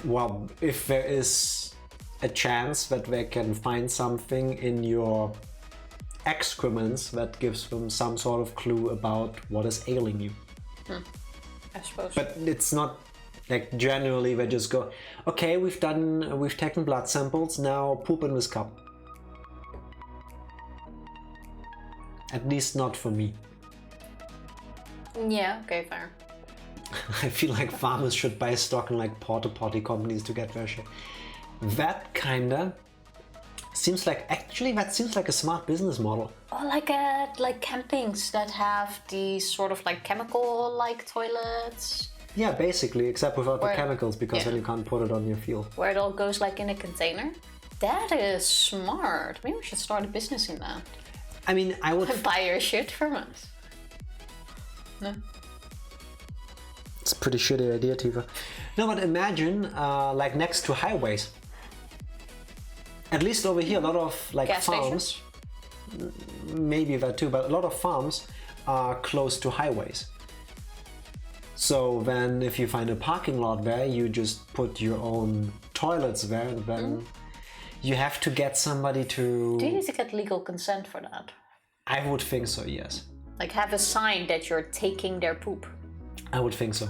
S1: Well, if there is a chance that they can find something in your excrements that gives them some sort of clue about what is ailing you.
S2: I suppose.
S1: But it's not like generally they just go, okay, we've taken blood samples, now poop in this cup. At least not for me.
S2: Yeah, okay, fair.
S1: I feel like farmers should buy stock in like porta potty companies to get their shit. That kinda seems like, actually that seems like a smart business model.
S2: Or like campings that have these sort of like chemical like toilets.
S1: Yeah, basically, except without the chemicals, because then you can't put it on your field.
S2: Where it all goes like in a container. That is smart. Maybe we should start a business in that.
S1: I mean, I would
S2: buy your shit from us. No?
S1: It's a pretty shitty idea, Tifa. No, but imagine, like next to highways. At least over here, a lot of like
S2: gas
S1: farms.
S2: Stations?
S1: Maybe that too, but a lot of farms are close to highways. So then, if you find a parking lot there, you just put your own toilets there, and then you have to get somebody to.
S2: Do you need to get legal consent for that?
S1: I would think so, yes.
S2: Like have a sign that you're taking their poop.
S1: I would think so.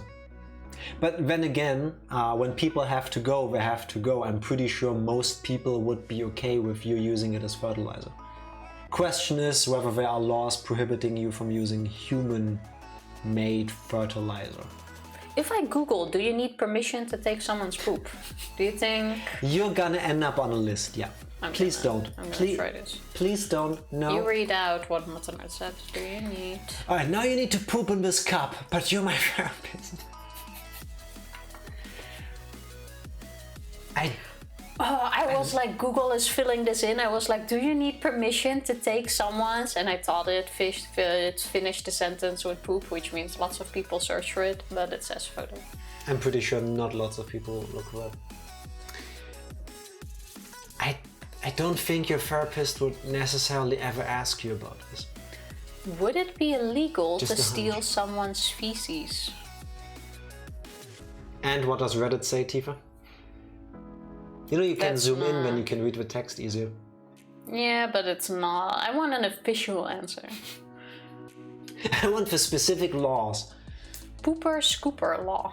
S1: But then again, when people have to go, they have to go. I'm pretty sure most people would be okay with you using it as fertilizer. Question is whether there are laws prohibiting you from using human-made fertilizer.
S2: If I Google, do you need permission to take someone's poop? Do you think...
S1: You're gonna end up on a list, yeah. Please don't.
S2: I'm gonna try this.
S1: Please don't, no.
S2: You read out what Matana said. Do you need...
S1: Alright, now you need to poop in this cup, but you're my therapist.
S2: I was like, Google is filling this in. I was like, do you need permission to take someone's? And I thought it finished the sentence with poop, which means lots of people search for it, but it says photo.
S1: I'm pretty sure not lots of people look for that. I don't think your therapist would necessarily ever ask you about this.
S2: Would it be illegal
S1: Just
S2: to steal someone's feces?
S1: And what does Reddit say, Tifa? You know you can zoom in when you can read the text easier.
S2: Yeah, but it's not. I want an official answer.
S1: I want the specific laws.
S2: Pooper scooper law.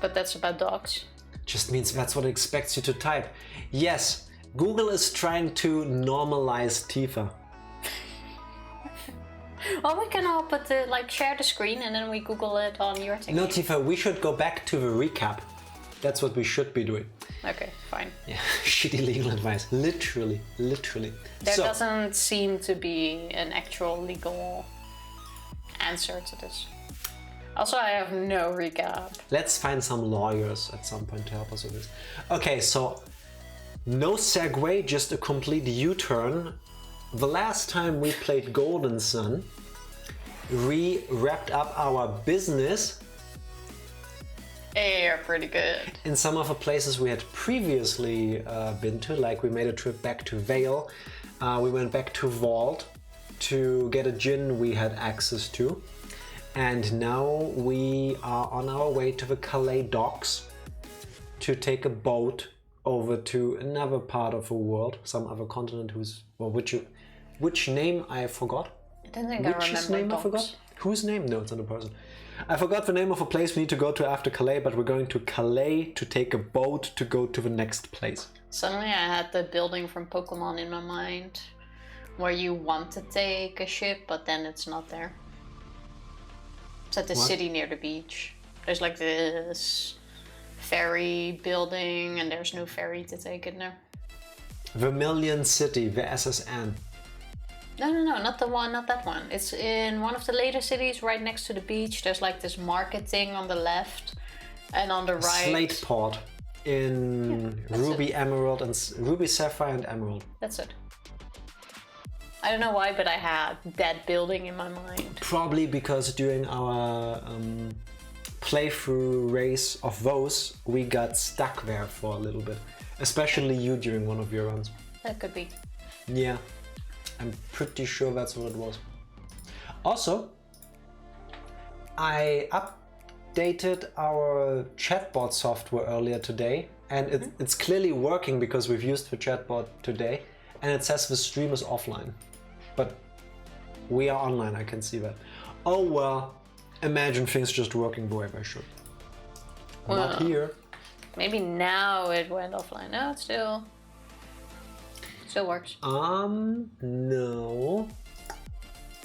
S2: But that's about dogs.
S1: Just means that's what it expects you to type. Yes, Google is trying to normalize Tifa.
S2: Well, we can all put share the screen and then we Google it on your thing.
S1: No, Tifa, we should go back to the recap. That's what we should be doing.
S2: Okay, fine.
S1: Yeah, shitty legal advice. Literally.
S2: There doesn't seem to be an actual legal answer to this. Also, I have no recap.
S1: Let's find some lawyers at some point to help us with this. Okay, so no segue, just a complete U-turn. The last time we played Golden Sun, we wrapped up our business.
S2: They're pretty good.
S1: In some of the places we had previously been to, like we made a trip back to Vale, we went back to Vault to get a gin we had access to, and now we are on our way to the Kalay Docks to take a boat over to another part of the world, some other continent which name I forgot.
S2: I don't think I remember.
S1: I forgot? Whose name? No, it's not a person. I forgot the name of a place we need to go to after Kalay, but we're going to Kalay to take a boat to go to the next place.
S2: Suddenly I had the building from Pokemon in my mind, where you want to take a ship, but then it's not there. It's at the city near the beach. There's like this ferry building, and there's no ferry to take in there.
S1: Vermilion City, the SSN.
S2: No, not that one. It's in one of the later cities right next to the beach. There's like this market thing on the left, and on the right...
S1: Slate Port in Ruby, Emerald, and Ruby, Sapphire, and Emerald.
S2: That's it. I don't know why, but I had that building in my mind.
S1: Probably because during our playthrough race of those, we got stuck there for a little bit. Especially you during one of your runs.
S2: That could be.
S1: Yeah. I'm pretty sure that's what it was. Also, I updated our chatbot software earlier today, and it's clearly working because we've used the chatbot today, and it says the stream is offline. But we are online, I can see that. Oh well, imagine things just working the way they should. Well, not here.
S2: Maybe now it went offline. No, it still works.
S1: No.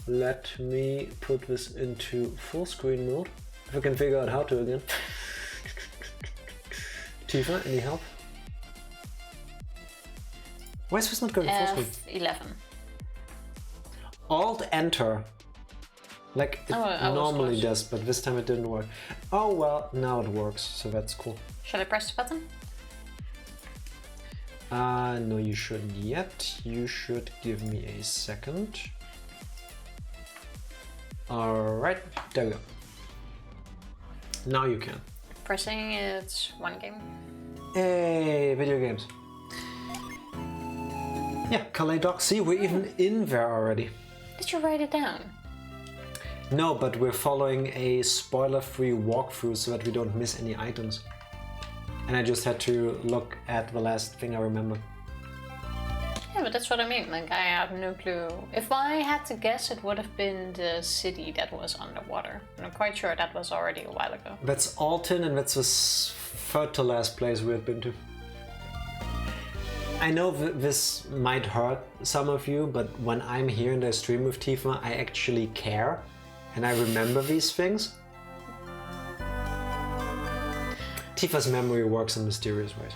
S1: Let me put this into full screen mode. If I can figure out how to again. Tifa, any help? Why is this not going full screen?
S2: F11.
S1: Alt Enter. Like it normally does, but this time it didn't work. Oh well, now it works, so that's cool.
S2: Shall I press the button?
S1: No, you shouldn't yet. You should give me a second. Alright, there we go. Now you can.
S2: Pressing, it's one game.
S1: Hey, video games. Yeah, Kalay Docks. See, we're even in there already.
S2: Did you write it down?
S1: No, but we're following a spoiler-free walkthrough so that we don't miss any items. And I just had to look at the last thing I remember.
S2: Yeah, but that's what I mean. Like, I have no clue. If I had to guess, it would have been the city that was underwater. And I'm quite sure that was already a while ago.
S1: That's Alton, and that's the third to last place we have been to. I know this might hurt some of you, but when I'm here and I stream with Tifa, I actually care. And I remember these things. Tifa's memory works in mysterious ways.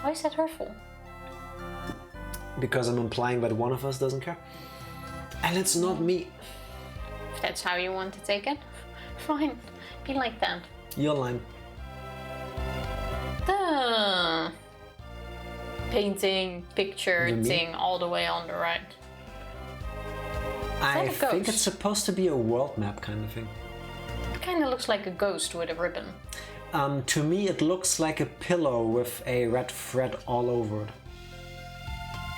S2: Why is that hurtful?
S1: Because I'm implying that one of us doesn't care. And it's not me.
S2: If that's how you want to take it, fine. Be like that.
S1: Your line.
S2: The painting, picture thing all the way on the right.
S1: I think it's supposed to be a world map kind of thing.
S2: It kind of looks like a ghost with a ribbon.
S1: To me it looks like a pillow with a red thread all over it.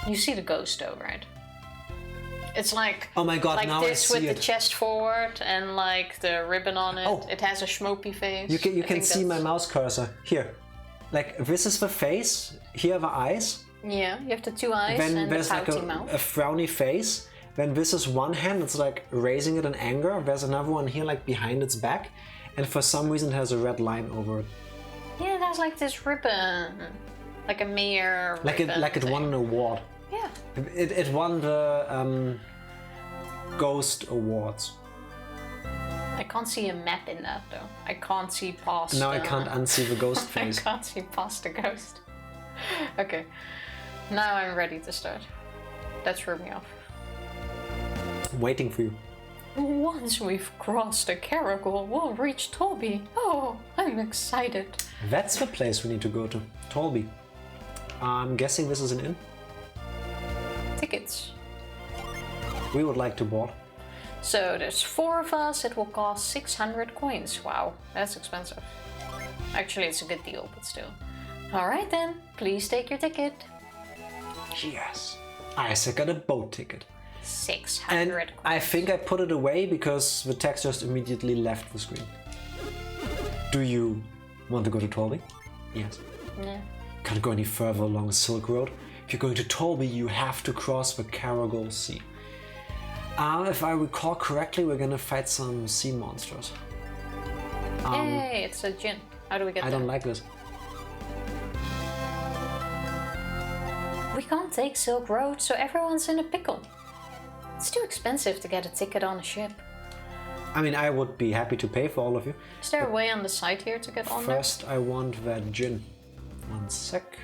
S2: You see the ghost though, right? It's like,
S1: oh my god,
S2: like
S1: now
S2: this
S1: I see
S2: with the chest forward and like the ribbon on it.
S1: Oh.
S2: It has a schmopey face.
S1: You can see my mouse cursor here. Like this is the face. Here are the eyes.
S2: Yeah, you have the two eyes
S1: then
S2: and
S1: there's
S2: the
S1: like
S2: pouty mouth.
S1: a frowny face. Then this is one hand. It's like raising it in anger. There's another one here, like behind its back, and for some reason it has a red line over it.
S2: Yeah, that's like this ribbon, like a mayor.
S1: Like it won an award.
S2: Yeah.
S1: It won the Ghost Awards.
S2: I can't see a map in that though. I can't see past.
S1: Now I can't unsee the ghost face.
S2: I can't see past the ghost. Okay. Now I'm ready to start. That threw me off.
S1: I'm waiting for you.
S2: Once we've crossed the Karagol, we'll reach Tolbi. Oh, I'm excited.
S1: That's the place we need to go to. Tolbi. I'm guessing this is an inn.
S2: Tickets.
S1: We would like to board.
S2: So there's 4 of us, it will cost 600 coins. Wow, that's expensive. Actually, it's a good deal, but still. Alright then, please take your ticket.
S1: Yes. Isaac got a boat ticket.
S2: 600
S1: And
S2: coins.
S1: I think I put it away because the text just immediately left the screen. Do you want to go to Tolbi? Yes.
S2: No.
S1: Can't go any further along the Silk Road. If you're going to Tolbi, you have to cross the Karagol Sea. If I recall correctly, we're gonna fight some sea monsters.
S2: Hey, it's a gin. How do we get there?
S1: I don't like this.
S2: We can't take Silk Road, so everyone's in a pickle. It's too expensive to get a ticket on a ship.
S1: I mean, I would be happy to pay for all of you.
S2: Is there a way on the side here to get on there?
S1: First, I want that gin. One sec.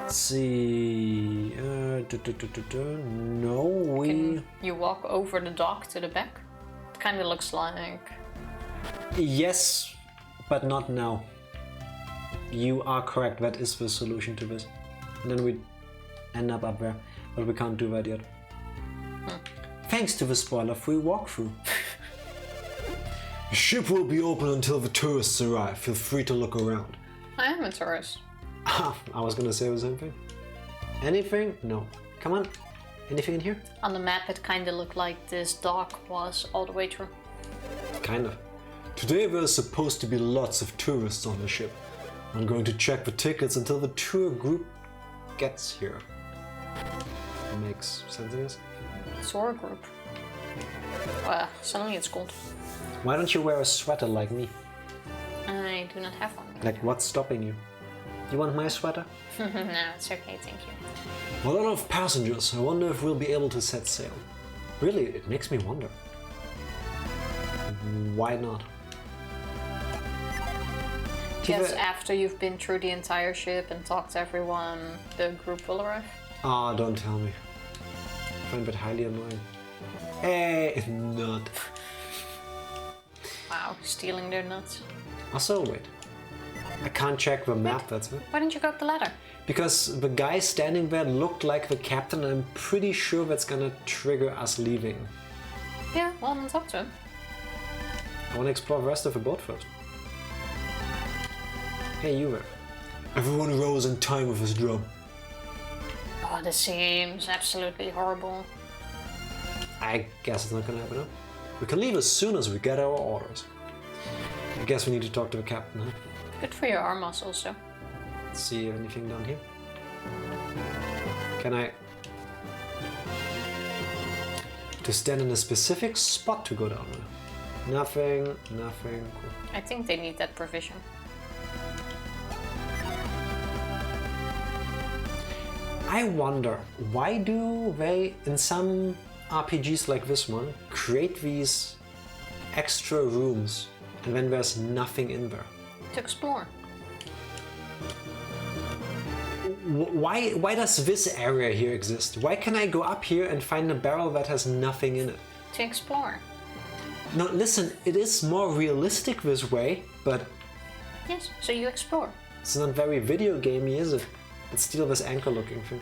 S1: Let's see. No, we.
S2: Can you walk over the dock to the back? It kind of looks like.
S1: Yes, but not now. You are correct. That is the solution to this. And then we end up there, but we can't do that yet. Thanks to the spoiler-free walkthrough. The ship will be open until the tourists arrive. Feel free to look around.
S2: I am a tourist.
S1: I was gonna say the same thing. Anything? No. Come on. Anything in here?
S2: On the map it kind of looked like this dock was all the way through.
S1: Kind of. Today there's supposed to be lots of tourists on the ship. I'm going to check the tickets until the tour group gets here. Makes sense, I guess.
S2: Tour group. Suddenly it's cold.
S1: Why don't you wear a sweater like me?
S2: I do not have one.
S1: Like, what's stopping you? You want my sweater?
S2: No, it's okay, thank you.
S1: A lot of passengers. I wonder if we'll be able to set sail. Really, it makes me wonder. Why not?
S2: Because after you've been through the entire ship and talked to everyone, the group will arrive?
S1: Ah, don't tell me. I find that highly annoying. Hey, nut.
S2: Wow, stealing their nuts.
S1: Also, wait. I can't check the map, that's it.
S2: Why didn't you go up the ladder?
S1: Because the guy standing there looked like the captain, and I'm pretty sure that's gonna trigger us leaving.
S2: Yeah, well, then talk to him.
S1: I want to explore the rest of the boat first. Hey, you there. Everyone rose in time with his drum.
S2: Oh, this seems absolutely horrible.
S1: I guess it's not gonna happen, huh? We can leave as soon as we get our orders. I guess we need to talk to the captain, huh?
S2: Good for your arm muscles, so.
S1: Let's see if anything down here. Can I... To stand in a specific spot to go down there. Nothing, nothing, cool.
S2: I think they need that provision.
S1: I wonder, why do they, in some RPGs like this one, create these extra rooms and then there's nothing in there?
S2: To explore.
S1: Why does this area here exist? Why can I go up here and find a barrel that has nothing in it?
S2: To explore.
S1: No, listen, it is more realistic this way, but...
S2: Yes, so you explore.
S1: It's not very video gamey, is it? It's still this anchor looking thing.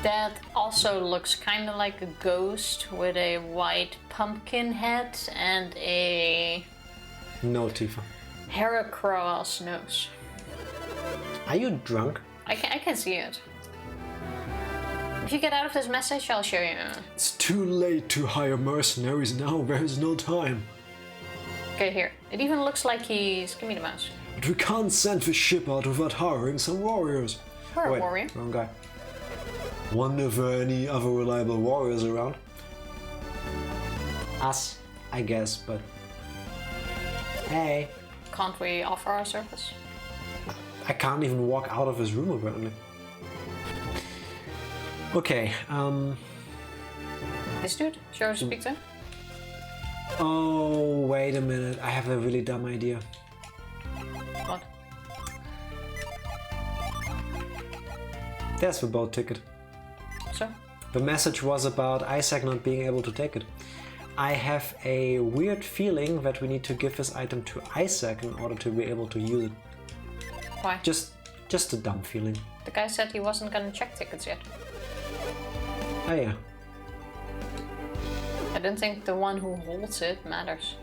S2: That also looks kind of like a ghost with a white pumpkin head and a...
S1: No, Tifa.
S2: Heracross nose.
S1: Are you drunk?
S2: I can see it. If you get out of this message, I'll show you.
S1: It's too late to hire mercenaries now, there's no time.
S2: Okay, here. It even looks like he's... Give me the mouse.
S1: But we can't send the ship out without hiring some warriors.
S2: You're a warrior.
S1: Wrong guy. Wonder if there are any other reliable warriors around. Us, I guess, but... Hey.
S2: Can't we offer our service?
S1: I can't even walk out of his room, apparently. Okay,
S2: This dude? Sure, speak to him?
S1: Oh, wait a minute. I have a really dumb idea.
S2: What?
S1: There's the boat ticket.
S2: So?
S1: The message was about Isaac not being able to take it. I have a weird feeling that we need to give this item to Isaac in order to be able to use it.
S2: Why?
S1: Just a dumb feeling.
S2: The guy said he wasn't gonna check tickets yet.
S1: Oh yeah.
S2: I don't think the one who holds it matters.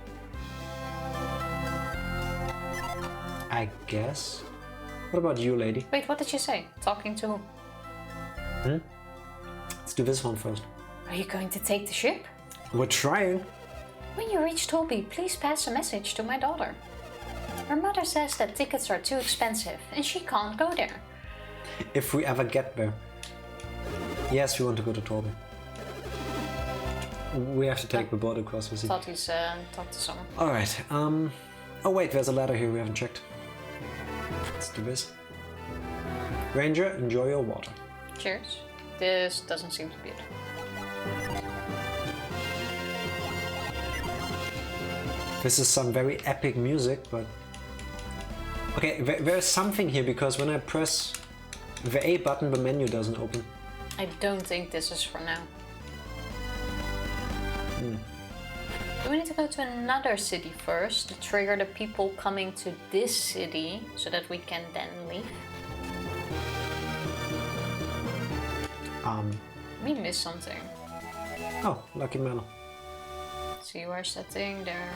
S1: I guess. What about you, lady?
S2: Wait, what did you say? Talking to who?
S1: Let's do this one first.
S2: Are you going to take the ship?
S1: We're trying.
S2: When you reach Tolbi, please pass a message to my daughter. Her mother says that tickets are too expensive and she can't go there.
S1: If we ever get there. Yes, we want to go to Tolbi. We have to take the boat across the sea.
S2: Thought he's talked to someone.
S1: Alright, oh wait, there's a ladder here we haven't checked. Let's do this. Ranger, enjoy your water.
S2: Cheers. This doesn't seem to be it.
S1: This is some very epic music, but... Okay, there's something here, because when I press the A button, the menu doesn't open.
S2: I don't think this is for now. Do we need to go to another city first to trigger the people coming to this city so that we can then leave? We missed something.
S1: Oh, lucky medal.
S2: See, where's that thing there?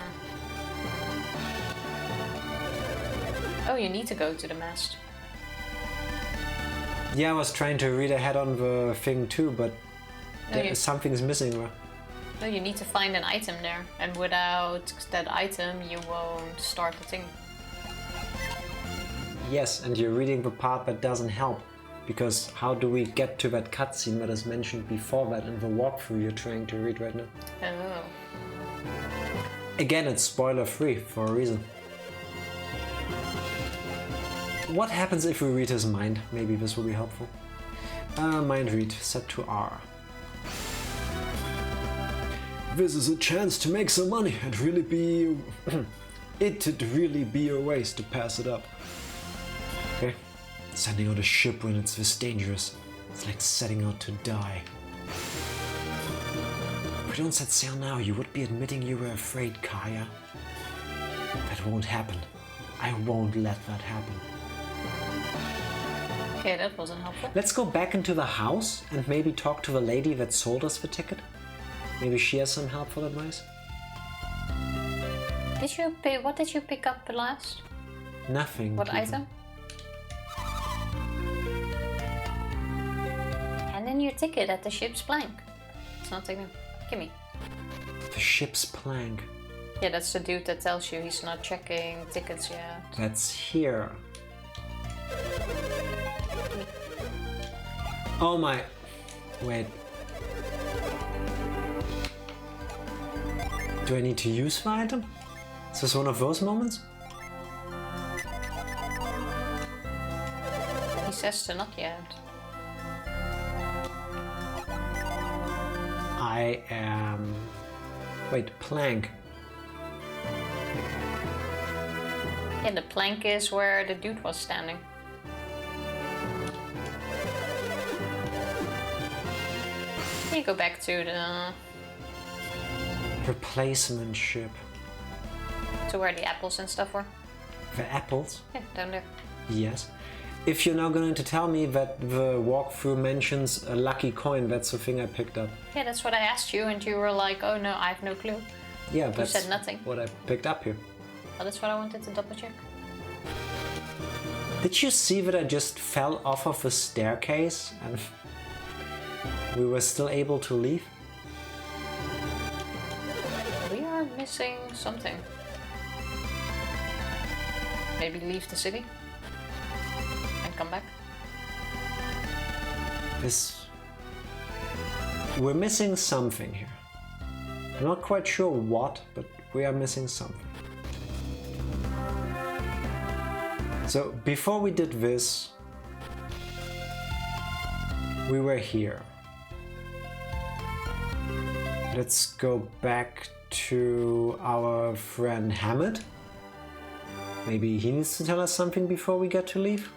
S2: Oh, you need to go to the mast.
S1: Yeah, I was trying to read ahead on the thing too, but something's missing there.
S2: No, you need to find an item there, and without that item you won't start the thing.
S1: Yes, and you're reading the part that doesn't help, because how do we get to that cutscene that is mentioned before that in the walkthrough you're trying to read right now?
S2: Oh.
S1: Again, it's spoiler free for a reason. What happens if we read his mind? Maybe this will be helpful. Mind read, set to R. This is a chance to make some money and really be... It'd really be a waste to pass it up. Okay. Sending out a ship when it's this dangerous. It's like setting out to die. If we don't set sail now, you would be admitting you were afraid, Kaya. That won't happen. I won't let that happen.
S2: Okay, that wasn't helpful.
S1: Let's go back into the house and maybe talk to the lady that sold us the ticket. Maybe she has some helpful advice.
S2: What did you pick up last?
S1: Nothing.
S2: What item? And then your ticket at the ship's plank. It's not taking. Give me.
S1: The ship's plank.
S2: Yeah, that's the dude that tells you he's not checking tickets yet.
S1: That's here. Oh my... Wait. Do I need to use the item? Is this one of those moments?
S2: He says to not yet.
S1: I am... Wait, plank.
S2: Yeah, the plank is where the dude was standing. You go back to the...
S1: Replacement ship.
S2: To where the apples and stuff were.
S1: The apples?
S2: Yeah, down there.
S1: Yes. If you're now going to tell me that the walkthrough mentions a lucky coin, that's the thing I picked up.
S2: Yeah, that's what I asked you, and you were like, oh no, I have no clue.
S1: Yeah, that's
S2: said nothing.
S1: what I picked up here.
S2: Well, that's what I wanted to double check.
S1: Did you see that I just fell off of the staircase and we were still able to leave?
S2: We are missing something. Maybe leave the city and come back.
S1: We're missing something here. I'm not quite sure what, but we are missing something. So before we did this, we were here. Let's go back to our friend Hammett. Maybe he needs to tell us something before we get to leave.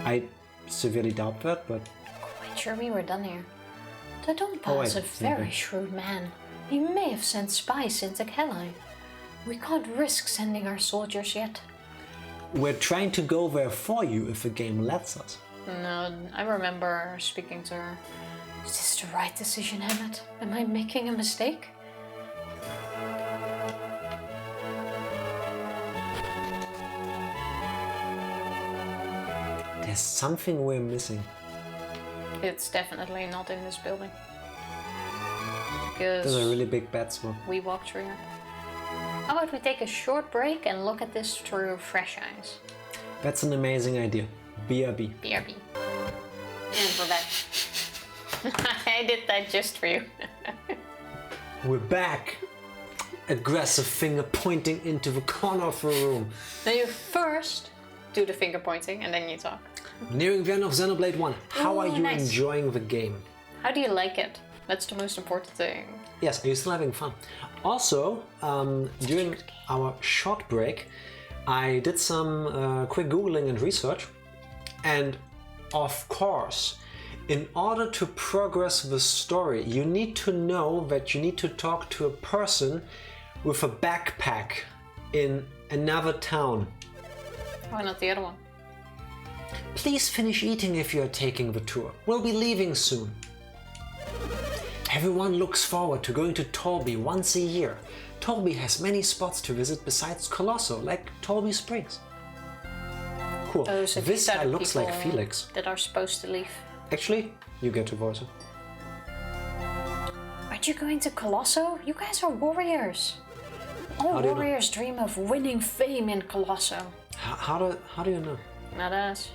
S1: I severely doubt that, but...
S2: Quite sure we were done here. The Donpa is a very shrewd man. He may have sent spies into Kalay. We can't risk sending our soldiers yet.
S1: We're trying to go there for you if the game lets us.
S2: No, I remember speaking to her. Is this the right decision, Hammett? Am I making a mistake?
S1: There's something we're missing.
S2: It's definitely not in this building. Because
S1: there's a really big bat smoke.
S2: We walked through here. How about we take a short break and look at this through fresh eyes?
S1: That's an amazing idea. BRB.
S2: BRB. And we're back. I did that just for you.
S1: We're back. Aggressive finger pointing into the corner of the room.
S2: Now you first do the finger pointing and then you talk.
S1: Nearing the end of Xenoblade 1. How are you enjoying the game?
S2: How do you like it? That's the most important thing.
S1: Yes, are you still having fun? Also, during our short break, I did some quick Googling and research. And of course, in order to progress the story, you need to know that you need to talk to a person with a backpack in another town.
S2: Why not the other one?
S1: Please finish eating if you are taking the tour. We'll be leaving soon. Everyone looks forward to going to Tolbi once a year. Tolbi has many spots to visit besides Colosso, like Tolbi Springs. Cool.
S2: Oh, so
S1: this guy looks like Felix.
S2: That are supposed to leave.
S1: Actually, you get to voice it.
S2: Aren't you going to Colosso? You guys are warriors. All warriors dream of winning fame in Colosso.
S1: How do you know?
S2: Not us.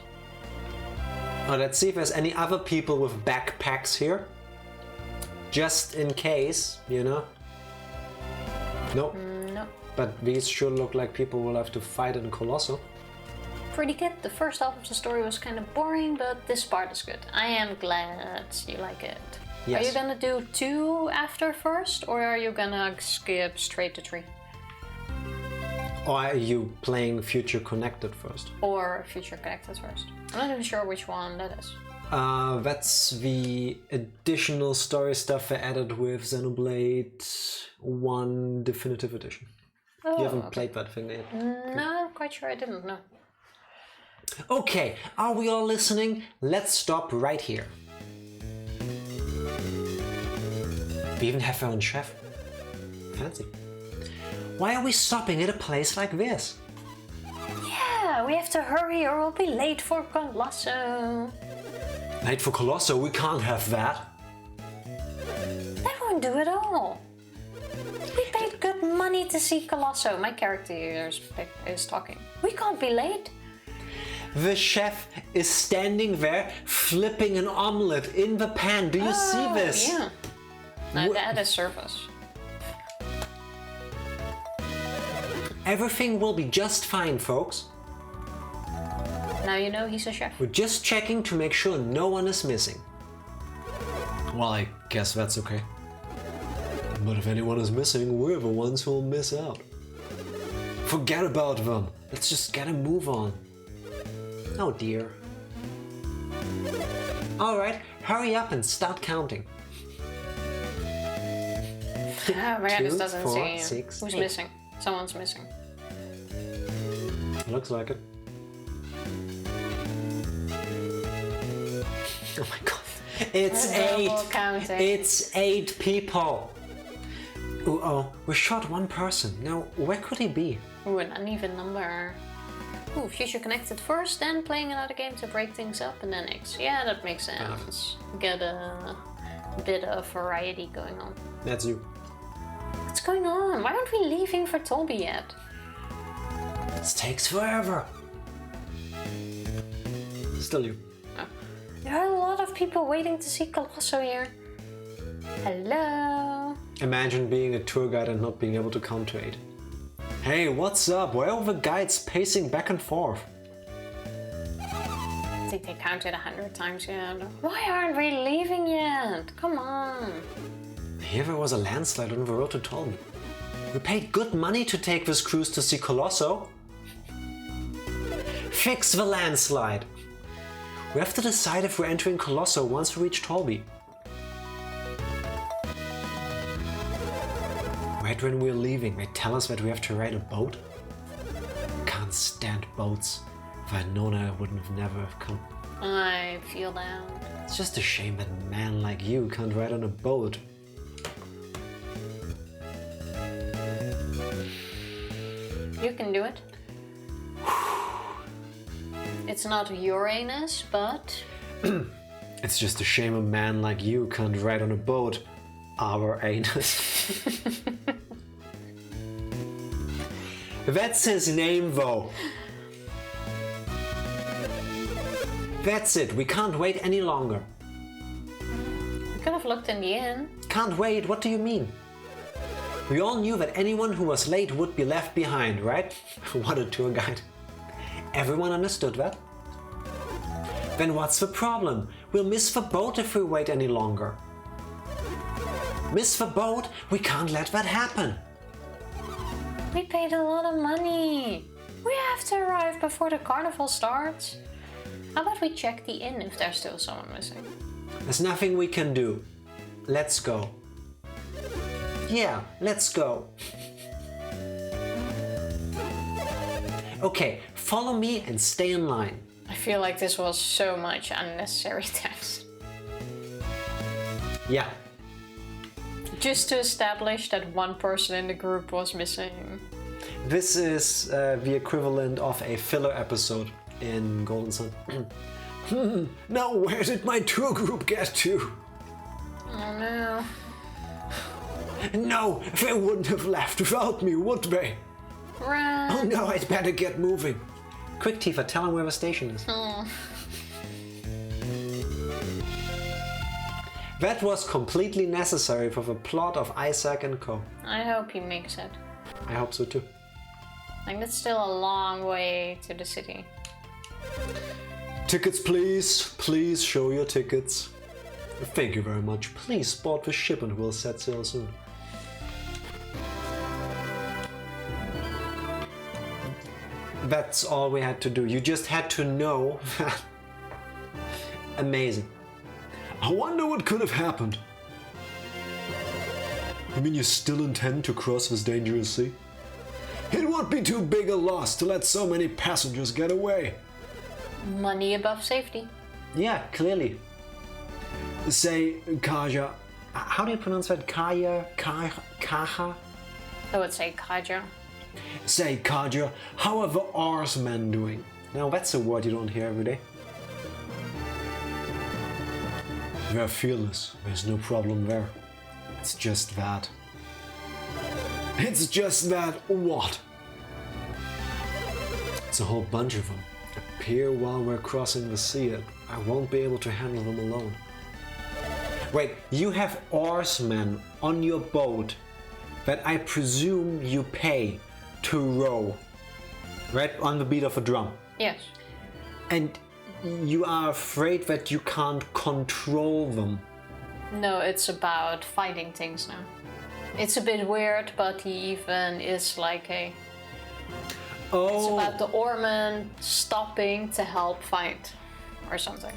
S1: Oh, let's see if there's any other people with backpacks here. Just in case, you know? Nope.
S2: No.
S1: But these sure look like people will have to fight in Colosso.
S2: Pretty good. The first half of the story was kind of boring, but this part is good. I am glad you like it. Yes. Are you gonna do 2 after first, or are you gonna skip straight to 3?
S1: Or are you playing Future Connected first?
S2: Or Future Connected first. I'm not even sure which one that is.
S1: That's the additional story stuff I added with Xenoblade 1 Definitive Edition.
S2: Oh,
S1: you haven't played that thing yet.
S2: No, I'm quite sure I didn't know.
S1: Okay, are we all listening? Let's stop right here. We even have our own chef. Fancy. Why are we stopping at a place like this?
S2: Yeah, we have to hurry or we'll be late for Colosso.
S1: Late for Colosso? We can't have that.
S2: That won't do at all. We paid good money to see Colosso. My character is talking. We can't be late.
S1: The chef is standing there flipping an omelette in the pan. Do you see this?
S2: Yeah. Now that is service.
S1: Everything will be just fine, folks.
S2: Now you know he's a chef.
S1: We're just checking to make sure no one is missing. Well, I guess that's okay. But if anyone is missing, we're the ones who'll miss out. Forget about them. Let's just get a move on. Oh dear. Alright, hurry up and start counting.
S2: Oh my god, this doesn't
S1: 4,
S2: seem...
S1: 6,
S2: Who's
S1: 8.
S2: missing? Someone's missing.
S1: Looks like it. Oh my god. It's 8!
S2: Counting.
S1: It's 8 people! Ooh, oh, we shot one person. Now, where could he be?
S2: Ooh, an uneven number. Ooh, future connected first, then playing another game to break things up, and then X. Yeah, that makes sense. Get a bit of variety going on.
S1: That's you.
S2: What's going on? Why aren't we leaving for Tolbi yet?
S1: This takes forever. Still you.
S2: Oh. There are a lot of people waiting to see Colosso here. Hello?
S1: Imagine being a tour guide and not being able to count to 8. Hey, what's up? Why are the guides pacing back and forth?
S2: I think they counted 100 times yet. Why aren't we leaving yet? Come on.
S1: Here there was a landslide on the road to Tolbi. We paid good money to take this cruise to see Colosso. Fix the landslide. We have to decide if we're entering Colosso once we reach Tolbi. Right when we're leaving, they tell us that we have to ride a boat. Can't stand boats. If I'd known I wouldn't have never have come.
S2: I feel that.
S1: It's just a shame that a man like you can't ride on a boat.
S2: You can do it. It's not your anus, but...
S1: It's just a shame a man like you can't ride on a boat. Our anus. That's his name, though. That's it. We can't wait any longer.
S2: We could have looked in the inn.
S1: Can't wait? What do you mean? We all knew that anyone who was late would be left behind, right? What a tour guide. Everyone understood that? Then what's the problem? We'll miss the boat if we wait any longer. Miss the boat? We can't let that happen.
S2: We paid a lot of money. We have to arrive before the carnival starts. How about we check the inn if there's still someone missing?
S1: There's nothing we can do. Let's go. Yeah, let's go. Okay, follow me and stay in line.
S2: I feel like this was so much unnecessary text.
S1: Yeah.
S2: Just to establish that one person in the group was missing.
S1: This is the equivalent of a filler episode in Golden Sun. Now where did my tour group get to?
S2: Oh no.
S1: No, they wouldn't have left without me, would they?
S2: Run.
S1: Oh no, I'd better get moving. Quick, Tifa, tell him where the station is.
S2: Oh.
S1: That was completely necessary for the plot of Isaac and Co.
S2: I hope he makes it.
S1: I hope so too.
S2: Like, that's still a long way to the city.
S1: Tickets, please. Please show your tickets. Thank you very much. Please board the ship and we'll set sail soon. That's all we had to do. You just had to know that. Amazing. I wonder what could have happened. You mean you still intend to cross this dangerous sea?
S3: It would be too big a loss to let so many passengers get away.
S2: Money above safety.
S1: Yeah, clearly.
S3: Say, Kaja.
S1: How do you pronounce that? Kaja?
S2: I would say Kaja.
S3: Say, Kaja, how are the oarsmen doing?
S1: Now that's a word you don't hear every day.
S3: They're fearless. There's no problem there. It's just that. It's just that what?
S1: It's a whole bunch of them.
S3: Appear while we're crossing the sea. I won't be able to handle them alone.
S1: Wait, you have oarsmen on your boat that I presume you pay to row, right? On the beat of a drum.
S2: Yes.
S1: And you are afraid that you can't control them.
S2: No, it's about fighting things now. It's a bit weird, but he even is like a...
S1: Oh.
S2: It's about the oarmen stopping to help fight, or something.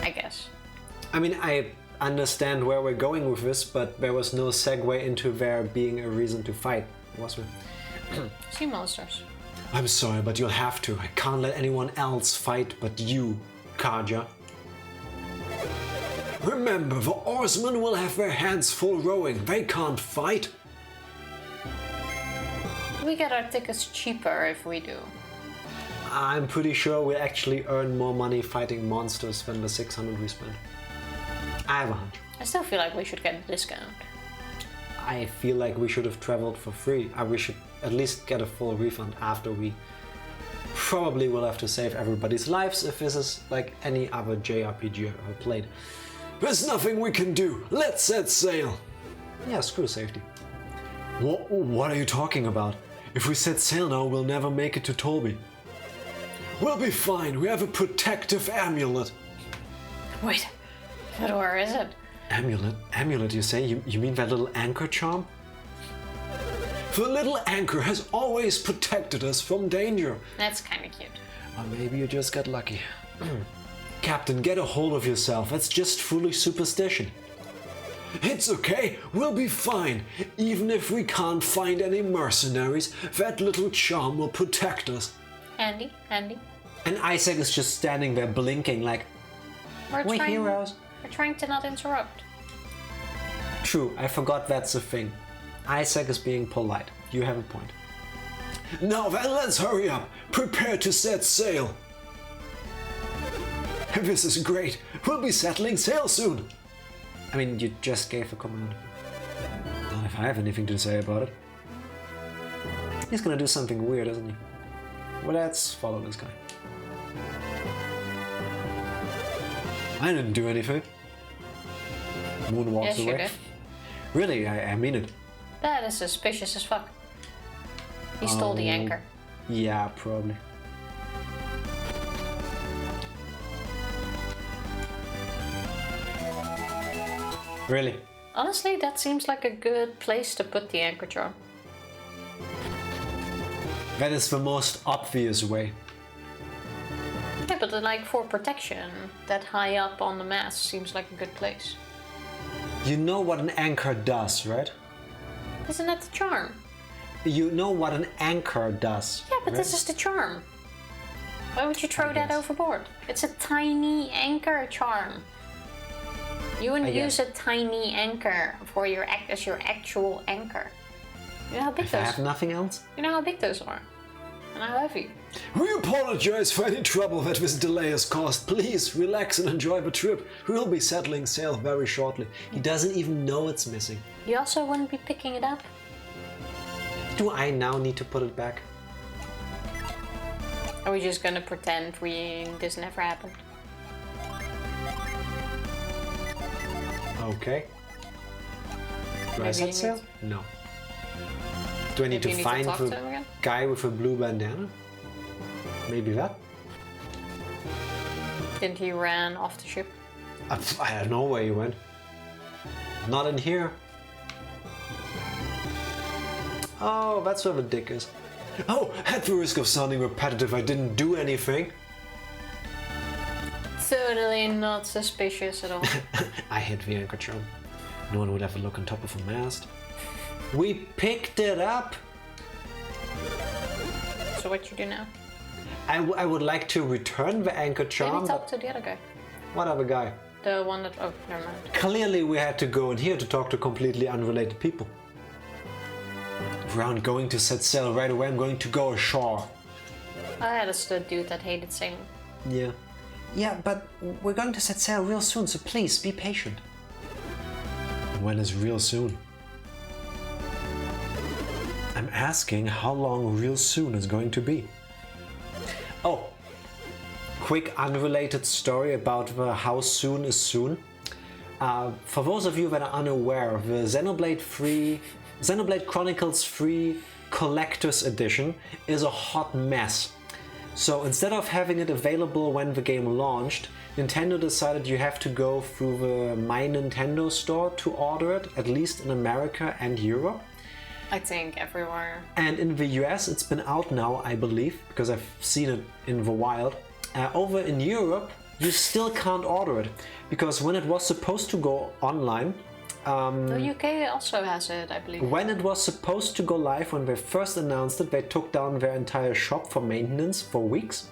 S2: I guess.
S1: I mean, I understand where we're going with this, but there was no segue into there being a reason to fight, was there?
S2: Sea monsters.
S3: I'm sorry, but you'll have to. I can't let anyone else fight but you, Kaja. Remember, the oarsmen will have their hands full rowing. They can't fight.
S2: We get our tickets cheaper if we do.
S1: I'm pretty sure we'll actually earn more money fighting monsters than the 600 we spent. I have a hunch.
S2: I still feel like we should get a discount.
S1: I feel like we should have traveled for free. We should at least get a full refund after we probably will have to save everybody's lives if this is like any other JRPG I've ever played.
S3: There's nothing we can do. Let's set sail.
S1: Yeah, screw safety.
S3: What are you talking about? If we set sail now, we'll never make it to Tolbi. We'll be fine. We have a protective amulet.
S2: Wait, but where is it?
S1: Amulet? Amulet, you say? You mean that little anchor charm?
S3: The little anchor has always protected us from danger.
S2: That's kind of cute.
S1: Or maybe you just got lucky.
S3: Captain, get a hold of yourself. That's just foolish superstition. It's okay. We'll be fine. Even if we can't find any mercenaries, that little charm will protect us.
S2: Handy, handy.
S1: And Isaac is just standing there blinking like, we're heroes.
S2: We're trying to not interrupt.
S1: True, I forgot that's a thing. Isaac is being polite. You have a point.
S3: Now then, let's hurry up. Prepare to set sail. This is great. We'll be settling sail soon.
S1: I mean, you just gave a command. Not if I have anything to say about it. He's gonna do something weird, isn't he? Well, let's follow this guy. I didn't do anything. Moon walks
S2: yes,
S1: away.
S2: You did.
S1: Really, I mean it.
S2: That is suspicious as fuck. He stole the anchor.
S1: Yeah, probably. Really?
S2: Honestly, that seems like a good place to put the anchor charm.
S1: That is the most obvious way.
S2: Yeah, but like for protection, that high up on the mast seems like a good place.
S1: You know what an anchor does, right?
S2: Isn't that the charm?
S1: You know what an anchor does.
S2: Yeah, but
S1: right?
S2: this is the charm. Why would you throw that overboard? It's a tiny anchor charm. You wouldn't use a tiny anchor for your as your actual anchor. You know how big
S1: if
S2: those
S1: I have nothing else?
S2: You know how big those are. And how heavy.
S3: We apologize for any trouble that this delay has caused. Please relax and enjoy the trip. We'll be settling sail very shortly.
S1: He doesn't even know it's missing.
S2: You also wouldn't be picking it up?
S1: Do I now need to put it back?
S2: Are we just gonna pretend this never happened?
S1: Okay. Do I set sail? No. Do I need to find the guy with a blue bandana? Maybe that?
S2: Didn't he run off the ship?
S1: I don't know where he went. Not in here. Oh, that's where the dick is.
S3: Oh, at the risk of sounding repetitive, I didn't do anything.
S2: Totally not suspicious at all.
S1: I hit the anchor charm. No one would ever look on top of a mast. We picked it up.
S2: So what you do now?
S1: I would like to return the anchor charm.
S2: Maybe talk to the other guy.
S1: What other guy?
S2: The one that... Oh, never mind.
S1: Clearly we had to go in here to talk to completely unrelated people. If we aren't going to set sail right away, I'm going to go ashore.
S2: That's the dude that hated sailing.
S1: Yeah. Yeah, but we're going to set sail real soon, so please, be patient. When is real soon? I'm asking how long real soon is going to be. Oh, quick unrelated story about how soon is soon. For those of you that are unaware, the Xenoblade Chronicles 3 Collector's Edition is a hot mess. So instead of having it available when the game launched, Nintendo decided you have to go through the My Nintendo store to order it, at least in America and Europe.
S2: I think everywhere.
S1: And in the US it's been out now, I believe, because I've seen it in the wild. Over in Europe, you still can't order it, because when it was supposed to go online...
S2: the UK also has it, I believe.
S1: When it was supposed to go live, when they first announced it, they took down their entire shop for maintenance for weeks.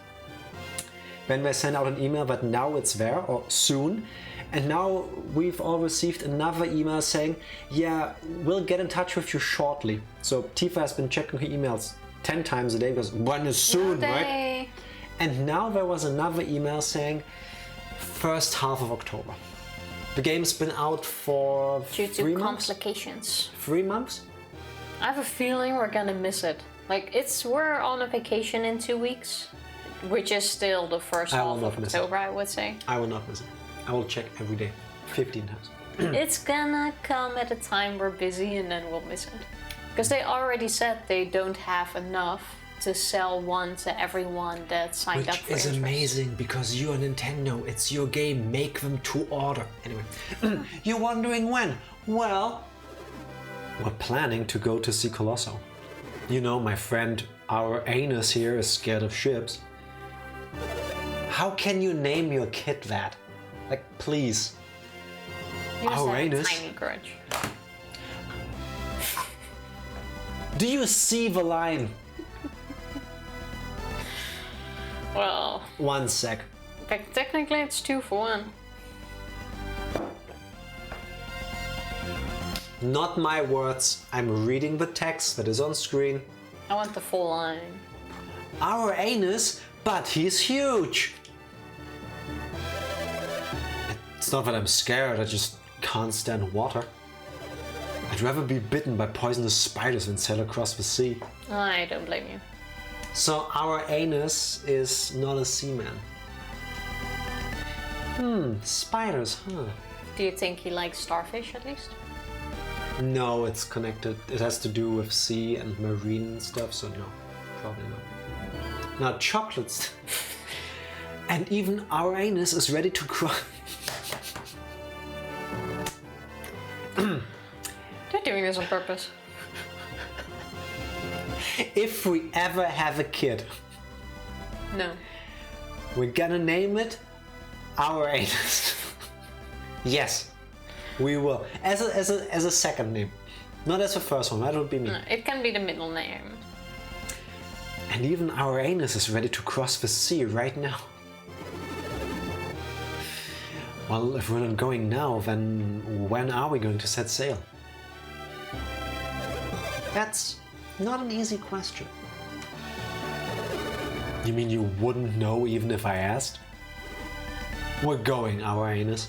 S1: Then they sent out an email that now it's there, or soon. And now we've all received another email saying, yeah, we'll get in touch with you shortly. So Tifa has been checking her emails 10 times a day because when is soon, right? And now there was another email saying first half of October. The game's been out for
S2: due to
S1: 3 months?
S2: complications.
S1: 3 months?
S2: I have a feeling we're gonna miss it. Like, we're on a vacation in 2 weeks, which is still the first half of October, I would say.
S1: I will not miss it. I will check every day, 15 times.
S2: It's gonna come at a time we're busy and then we'll miss it. Because they already said they don't have enough to sell one to everyone that signed up for it.
S1: Which is amazing, because you're Nintendo, it's your game, make them to order. Anyway, you're wondering when? Well, we're planning to go to see Colosso. You know, my friend, our anus here is scared of ships. How can you name your kid that? Like, please.
S2: You just have a
S1: anus?
S2: tiny grudge.
S1: Do you see the line?
S2: Well...
S1: 1 sec.
S2: Technically it's 2 for 1.
S1: Not my words. I'm reading the text that is on screen.
S2: I want the full line.
S1: Our anus, but he's huge. It's not that I'm scared, I just can't stand water. I'd rather be bitten by poisonous spiders than sail across the sea.
S2: I don't blame you.
S1: So our anus is not a seaman. Spiders, huh?
S2: Do you think he likes starfish at least?
S1: No, it's connected. It has to do with sea and marine stuff, so no, probably not. Now chocolates. And even our anus is ready to cry.
S2: They're doing this on purpose.
S1: If we ever have a kid,
S2: No.
S1: we're gonna name it our anus. Yes, we will. As a second name, not as a first one. That would be me.
S2: No, it can be the middle name.
S1: And even our anus is ready to cross the sea right now. Well, if we're not going now, then when are we going to set sail? That's not an easy question. You mean you wouldn't know even if I asked? We're going, our anus.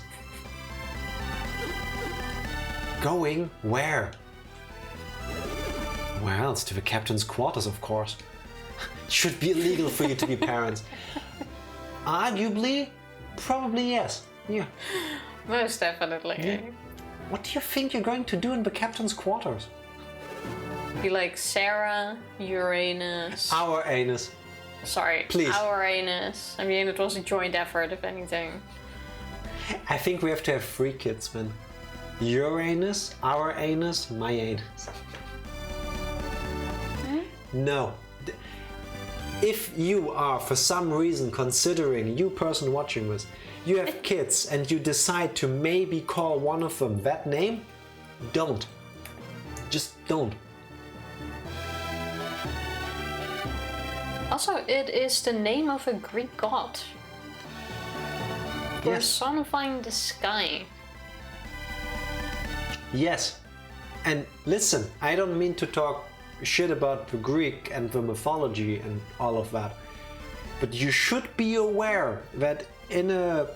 S1: Going where? Where else? To the captain's quarters, of course. It should be illegal for you to be parents. Arguably, probably yes. Yeah.
S2: Most definitely.
S1: Yeah. What do you think you're going to do in the captain's quarters?
S2: Be like Sarah, Uranus.
S1: Our anus.
S2: Sorry,
S1: Please.
S2: Our anus. I mean, it was a joint effort, if anything.
S1: I think we have to have 3 kids, man. Your anus, our anus, my anus. No. If you are, for some reason, considering, you person watching this, you have kids and you decide to maybe call one of them that name, don't. Just don't.
S2: Also, it is the name of a Greek god. Personifying the sky.
S1: Yes. And listen, I don't mean to talk shit about the Greek and the mythology and all of that. But you should be aware that in a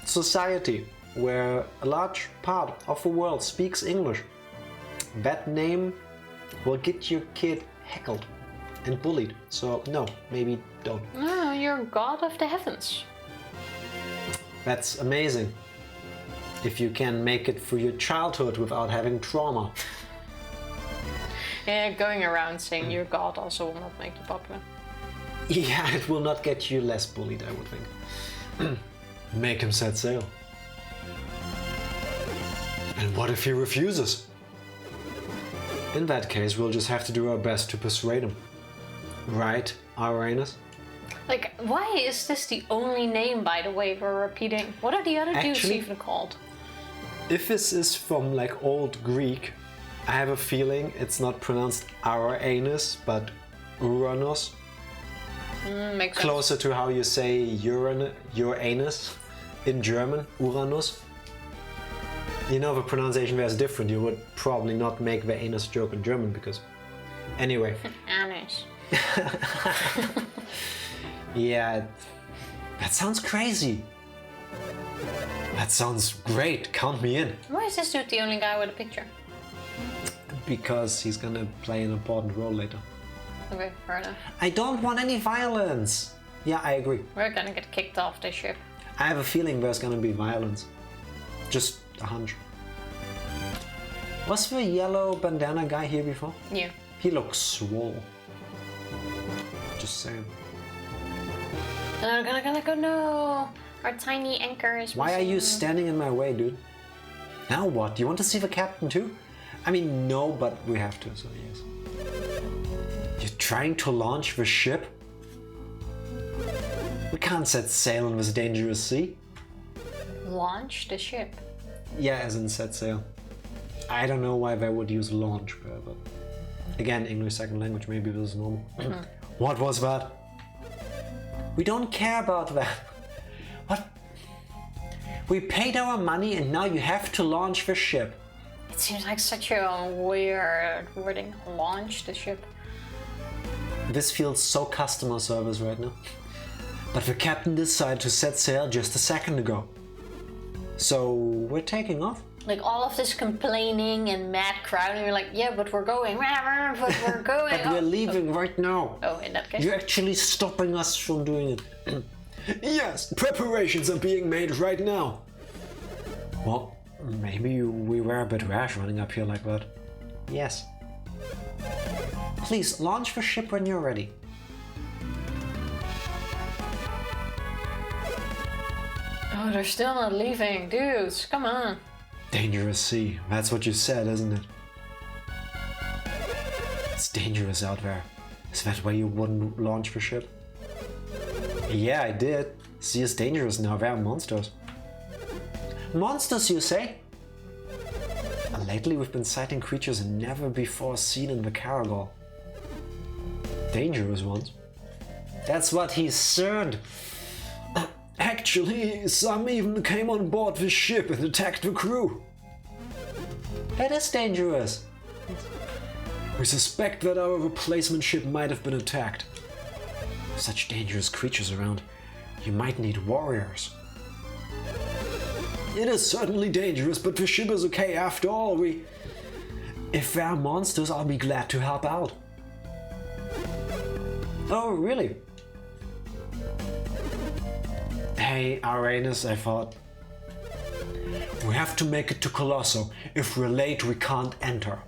S1: society where a large part of the world speaks English, that name will get your kid heckled and bullied. So no, maybe don't.
S2: No, you're god of the heavens.
S1: That's amazing. If you can make it through your childhood without having trauma.
S2: Yeah, going around saying you're god also will not make you popular.
S1: Yeah, it will not get you less bullied, I would think.
S3: Make him set sail. And what if he refuses? In that case, we'll just have to do our best to persuade him. Right, Uranus?
S2: Like, why is this the only name, by the way, we're repeating? What are the other dudes even called?
S1: If this is from like Old Greek, I have a feeling it's not pronounced Uranus, but Uranus.
S2: Makes
S1: Closer
S2: sense.
S1: to how you say Uranus in German, Uranus. You know, the pronunciation there is different. You would probably not make the anus joke in German because... Anyway.
S2: Anus.
S1: Yeah, that sounds crazy. That sounds great. Count me in.
S2: Why is this dude the only guy with a picture?
S1: Because he's gonna play an important role later.
S2: Okay, fair enough.
S1: I don't want any violence. Yeah, I agree.
S2: We're gonna get kicked off this ship.
S1: I have a feeling there's gonna be violence. Just a hunch. Was the yellow bandana guy here before?
S2: Yeah.
S1: He looks swole. Just saying.
S2: No! Our tiny anchor is
S1: Why are you
S2: missing.
S1: standing in my way, dude? Now what? Do you want to see the captain too? I mean, no, but we have to, so yes. You're trying to launch the ship? We can't set sail in this dangerous sea.
S2: Launch the ship.
S1: Yeah, as in set sail. I don't know why they would use launch, but again, English second language, maybe this is normal. What was that? We don't care about that. What? We paid our money and now you have to launch the ship.
S2: It seems like such a weird wording. Launch the ship.
S1: This feels so customer service right now. But the captain decided to set sail just a second ago. So we're taking off.
S2: Like all of this complaining and mad crowd, and you're like, yeah, but we're going. But we're going.
S1: But we're leaving right now.
S2: Oh, in that case.
S1: You're actually stopping us from doing it.
S3: Yes, preparations are being made right now.
S1: Well, maybe we were a bit rash running up here like that. Yes. Please, launch the ship when you're ready.
S2: Oh, they're still not leaving. Dudes, come on.
S3: Dangerous sea. That's what you said, isn't it?
S1: It's dangerous out there. Is that why you wouldn't launch the ship? Yeah, I did. Sea is dangerous now. There are monsters. Monsters, you say? Lately we've been sighting creatures never before seen in the Karagol. Dangerous ones. That's what he said.
S3: Actually, some even came on board the ship and attacked the crew.
S1: That is dangerous.
S3: We suspect that our replacement ship might have been attacked.
S1: Such dangerous creatures around. You might need warriors.
S3: It is certainly dangerous, but the ship is okay after all.
S1: If there are monsters, I'll be glad to help out. Oh, really? Hey, Uranus, I thought.
S3: We have to make it to Colosso. If we're late, we can't enter.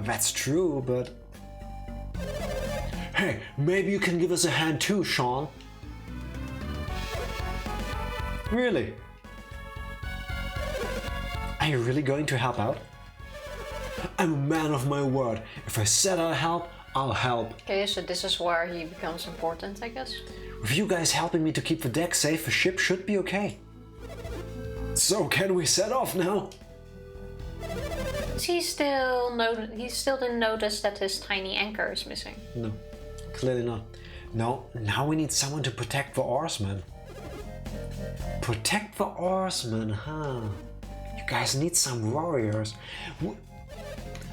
S1: That's true, but...
S3: Hey, maybe you can give us a hand too, Sean.
S1: Really? Are you really going to help out?
S3: I'm a man of my word. If I said I'll help, I'll help.
S2: Okay, so this is where he becomes important, I guess.
S1: With you guys helping me to keep the deck safe, the ship should be okay.
S3: So can we set off now?
S2: He still didn't notice that his tiny anchor is missing.
S1: No. Clearly not. No, now we need someone to protect the oarsmen. Protect the oarsmen, huh? You guys need some warriors.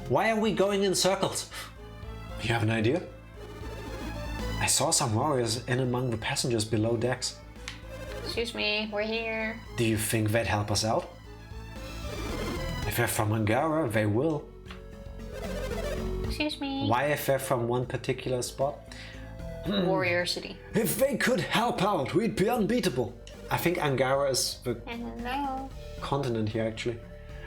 S1: Why are we going in circles? You have an idea? I saw some warriors in among the passengers below decks.
S2: Excuse me, we're here.
S1: Do you think they'd help us out? If they're from Angara, they will.
S2: Excuse me.
S1: Why if they're from one particular spot?
S2: Warrior City.
S3: If they could help out, we'd be unbeatable.
S1: I think Angara is the
S2: No.
S1: continent here, actually.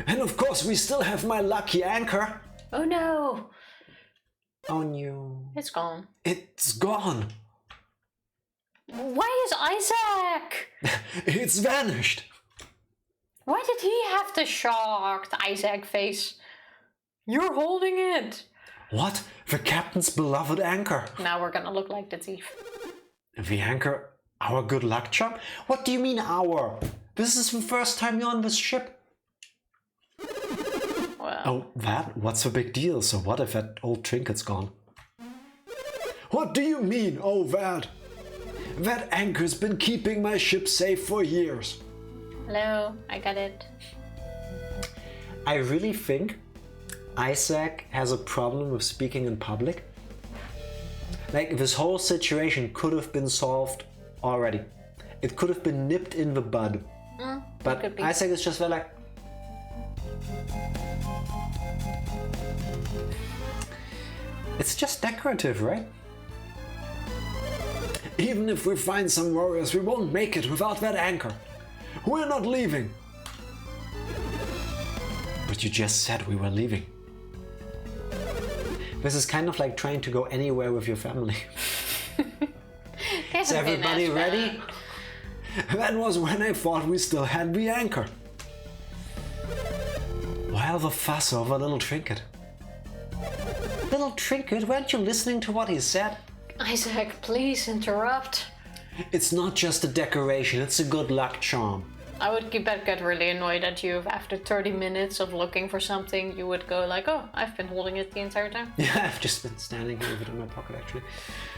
S3: And of course, we still have my lucky anchor.
S2: Oh no!
S1: Oh no.
S2: It's gone.
S3: It's gone.
S2: Why is Isaac?
S3: It's vanished.
S2: Why did he have the shocked Isaac face? You're holding it.
S1: What? The captain's beloved anchor.
S2: Now we're gonna look like the thief.
S1: The anchor? Our good luck charm? What do you mean our? This is the first time you're on this ship.
S2: Well,
S1: Oh, that? What's the big deal? So what if that old trinket's gone?
S3: What do you mean, oh that? That anchor's been keeping my ship safe for years.
S2: hello, I got it.
S1: I really think Isaac has a problem with speaking in public. Like, this whole situation could have been solved already. It could have been nipped in the bud. But
S2: could be.
S1: Isaac is just very like... It's just decorative, right?
S3: Even if we find some warriors, we won't make it without that anchor. We're not leaving.
S1: But you just said we were leaving. This is kind of like trying to go anywhere with your family. Is everybody ready?
S3: That was when I thought we still had the anchor.
S1: Why all the fuss over a little trinket? Little trinket? Weren't you listening to what he said?
S2: Isaac, please interrupt.
S1: It's not just a decoration, it's a good luck charm.
S2: I would get really annoyed at you if after 30 minutes of looking for something you would go like, oh, I've been holding it the entire time.
S1: Yeah, I've just been standing here with it in my pocket actually.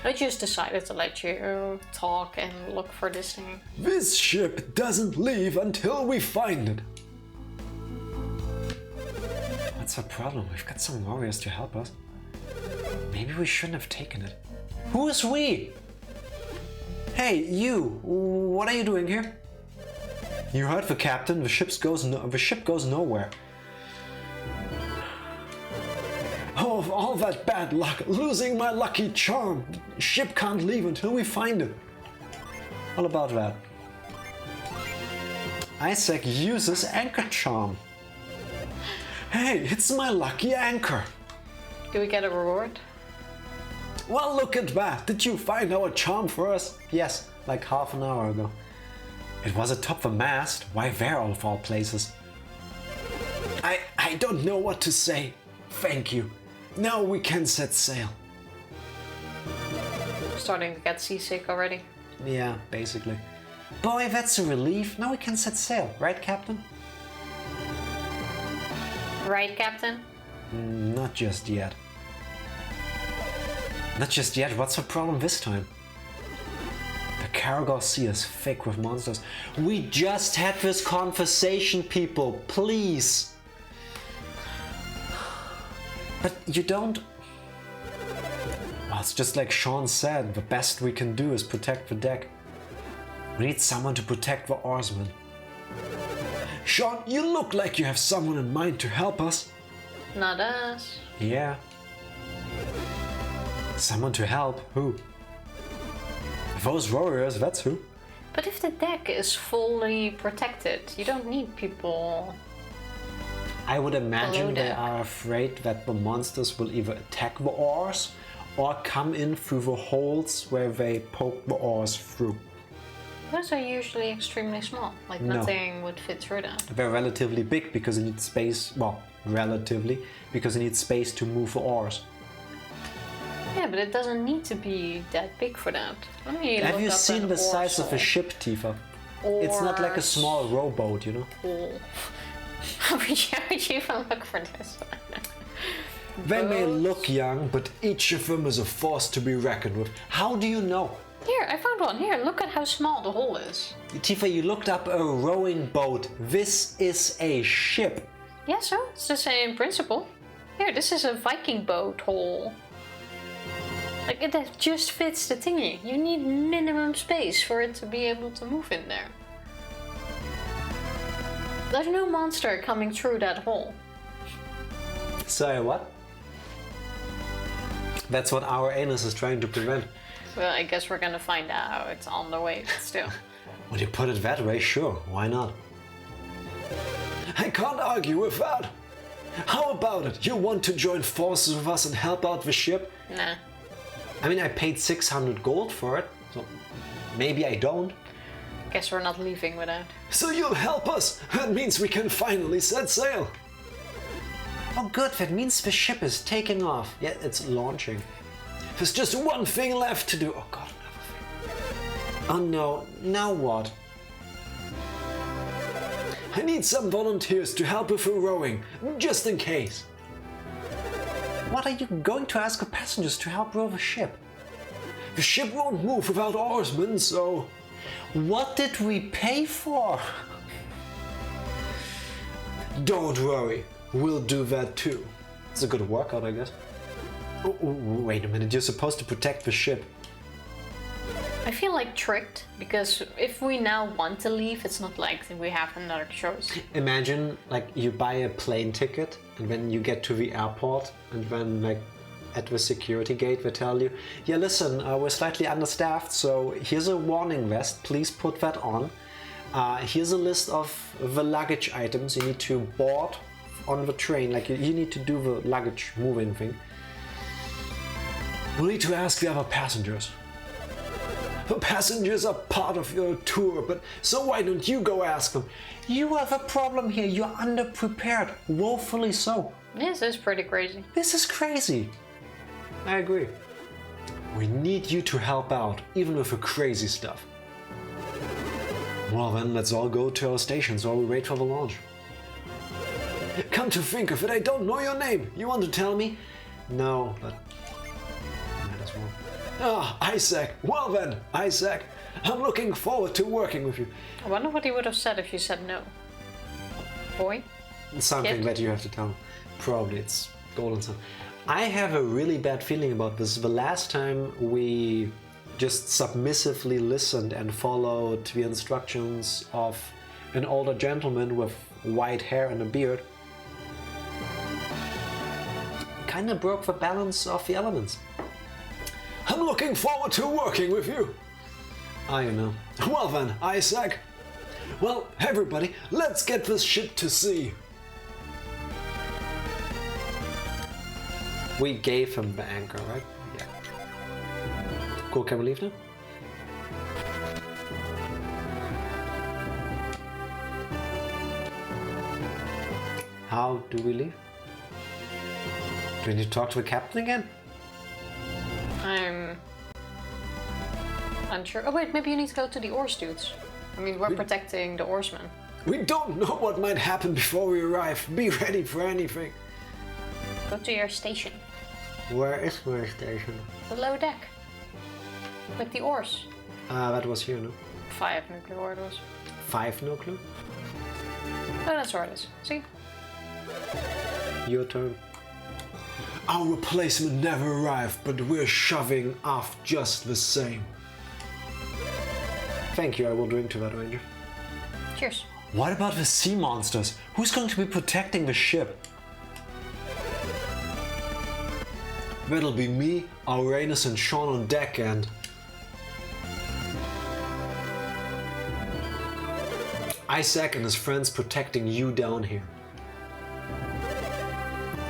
S2: I just decided to let you talk and look for this thing.
S3: This ship doesn't leave until we find it.
S1: What's the problem? We've got some warriors to help us. Maybe we shouldn't have taken it. Who is we? Hey, you! What are you doing here? You heard the captain. The ship goes nowhere.
S3: Oh, all that bad luck, losing my lucky charm. The ship can't leave until we find it.
S1: All about that. Isaac uses anchor charm.
S3: Hey, it's my lucky anchor.
S2: Do we get a reward?
S3: Well, look at that. Did you find our charm for us?
S1: Yes, like half an hour ago. It was atop the mast. Why there of all places?
S3: I don't know what to say. Thank you. Now we can set sail.
S2: Starting to get seasick already.
S1: Yeah, basically. Boy, that's a relief. Now we can set sail, right, Captain?
S2: Right, Captain?
S1: Not just yet. Not just yet. What's the problem this time? The Karagol Sea is thick with monsters. We just had this conversation, people. Please. But you don't... Well, it's just like Sean said. The best we can do is protect the deck. We need someone to protect the oarsmen.
S3: Sean, you look like you have someone in mind to help us.
S2: Not us.
S1: Yeah. Someone to help? Who? Those warriors, that's who.
S2: But if the deck is fully protected, you don't need people.
S1: I would imagine they
S2: deck.
S1: are afraid that the monsters will either attack the oars or come in through the holes where they poke the oars through.
S2: Those are usually extremely small. Like
S1: No.
S2: nothing would fit through them.
S1: They're relatively big because you need space. Well, relatively, because you need space to move the oars.
S2: Yeah, but it doesn't need to be that big for that. Let me
S1: Have
S2: look
S1: you
S2: up
S1: seen
S2: an
S1: the size of a
S2: oarsel.
S1: ship, Tifa? It's not like a small rowboat, you know?
S2: Cool. How would you even look for this?
S3: They may
S2: boats.
S3: look young, but each of them is a force to be reckoned with. How do you know?
S2: Here, I found one. Here, look at how small the hole is.
S1: Tifa, you looked up a rowing boat. This is a ship.
S2: Yeah, so it's the same principle. Here, this is a Viking boat hole. Like, it just fits the thingy. You need minimum space for it to be able to move in there. There's no monster coming through that hole.
S1: Sorry, what? That's what our anus is trying to prevent.
S2: Well, I guess we're gonna find out. It's on the way, but still.
S1: When you put it that way, sure, why not?
S3: I can't argue with that. How about it? You want to join forces with us and help out the ship?
S2: Nah.
S1: I mean, I paid 600 gold for it, so maybe I don't.
S2: Guess we're not leaving without.
S3: So you'll help us? That means we can finally set sail.
S1: Oh good, that means the ship is taking off. Yeah, it's launching.
S3: There's just one thing left to do. Oh god, another thing.
S1: Oh no, now what?
S3: I need some volunteers to help with the rowing, just in case.
S1: What are you going to ask the passengers to help row the ship?
S3: The ship won't move without oarsmen, so...
S1: What did we pay for?
S3: Don't worry, we'll do that too.
S1: It's a good workout, I guess. Oh, wait a minute, you're supposed to protect the ship.
S2: I feel like tricked, because if we now want to leave, it's not like we have another choice.
S1: Imagine, like, you buy a plane ticket, and when you get to the airport, and then, like, at the security gate, they tell you, yeah, listen, we're slightly understaffed, so here's a warning vest, please put that on. Here's a list of the luggage items you need to board on the train, like, you need to do the luggage moving thing.
S3: We'll need to ask the other passengers. The passengers are part of your tour, but so why don't you go ask them?
S1: You have a problem here, you're underprepared, woefully so.
S2: This is pretty crazy.
S1: This is crazy. I agree.
S3: We need you to help out, even with the crazy stuff.
S1: Well then, let's all go to our stations while we wait for the launch.
S3: Come to think of it, I don't know your name. You want to tell me?
S1: No, but might as well.
S3: Ah, Isaac. Well then, Isaac, I'm looking forward to working with you.
S2: I wonder what he would have said if you said no. Boy?
S1: Something
S2: Kid?
S1: that you have to tell. Probably it's golden sun. I have a really bad feeling about this. The last time we just submissively listened and followed the instructions of an older gentleman with white hair and a beard kind of broke the balance of the elements.
S3: I'm looking forward to working with you.
S1: I know.
S3: Well then, Isaac. Well, everybody, let's get this ship to sea.
S1: We gave him the anchor, right? Yeah. Cool, can we leave now? How do we leave? Do we need to talk to the captain again?
S2: I'm unsure. Oh wait, maybe you need to go to the oars dudes. I mean, we're protecting the oarsmen.
S3: We don't know what might happen before we arrive. Be ready for anything.
S2: Go to your station.
S1: Where is my station?
S2: Below deck. With the oars.
S1: That was here, no?
S2: 5 nuclear orders.
S1: 5, no clue?
S2: Oh, that's where it is. See?
S1: Your turn.
S3: Our replacement never arrived, but we're shoving off just the same.
S1: Thank you, I will drink to that, Ranger.
S2: Cheers.
S1: What about the sea monsters? Who's going to be protecting the ship?
S3: That'll be me, Auranus, and Sean on deck, and...
S1: Isaac and his friends protecting you down here.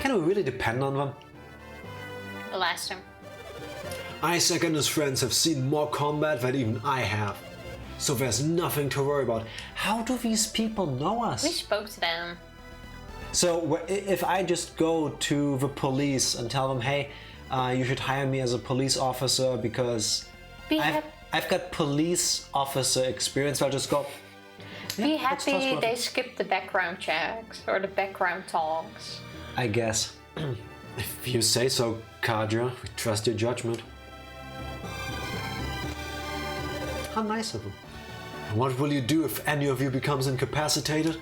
S1: Can we really depend on them?
S2: The last time.
S3: Isaac and his friends have seen more combat than even I have. So there's nothing to worry about.
S1: How do these people know us?
S2: We spoke to them.
S1: So if I just go to the police and tell them, hey, you should hire me as a police officer because I've got police officer experience, I'll just go...
S2: Be happy they skipped the background checks or the background talks.
S1: I guess.
S3: If you say so, Kadra, we trust your judgment.
S1: How nice of him.
S3: And what will you do if any of you becomes incapacitated?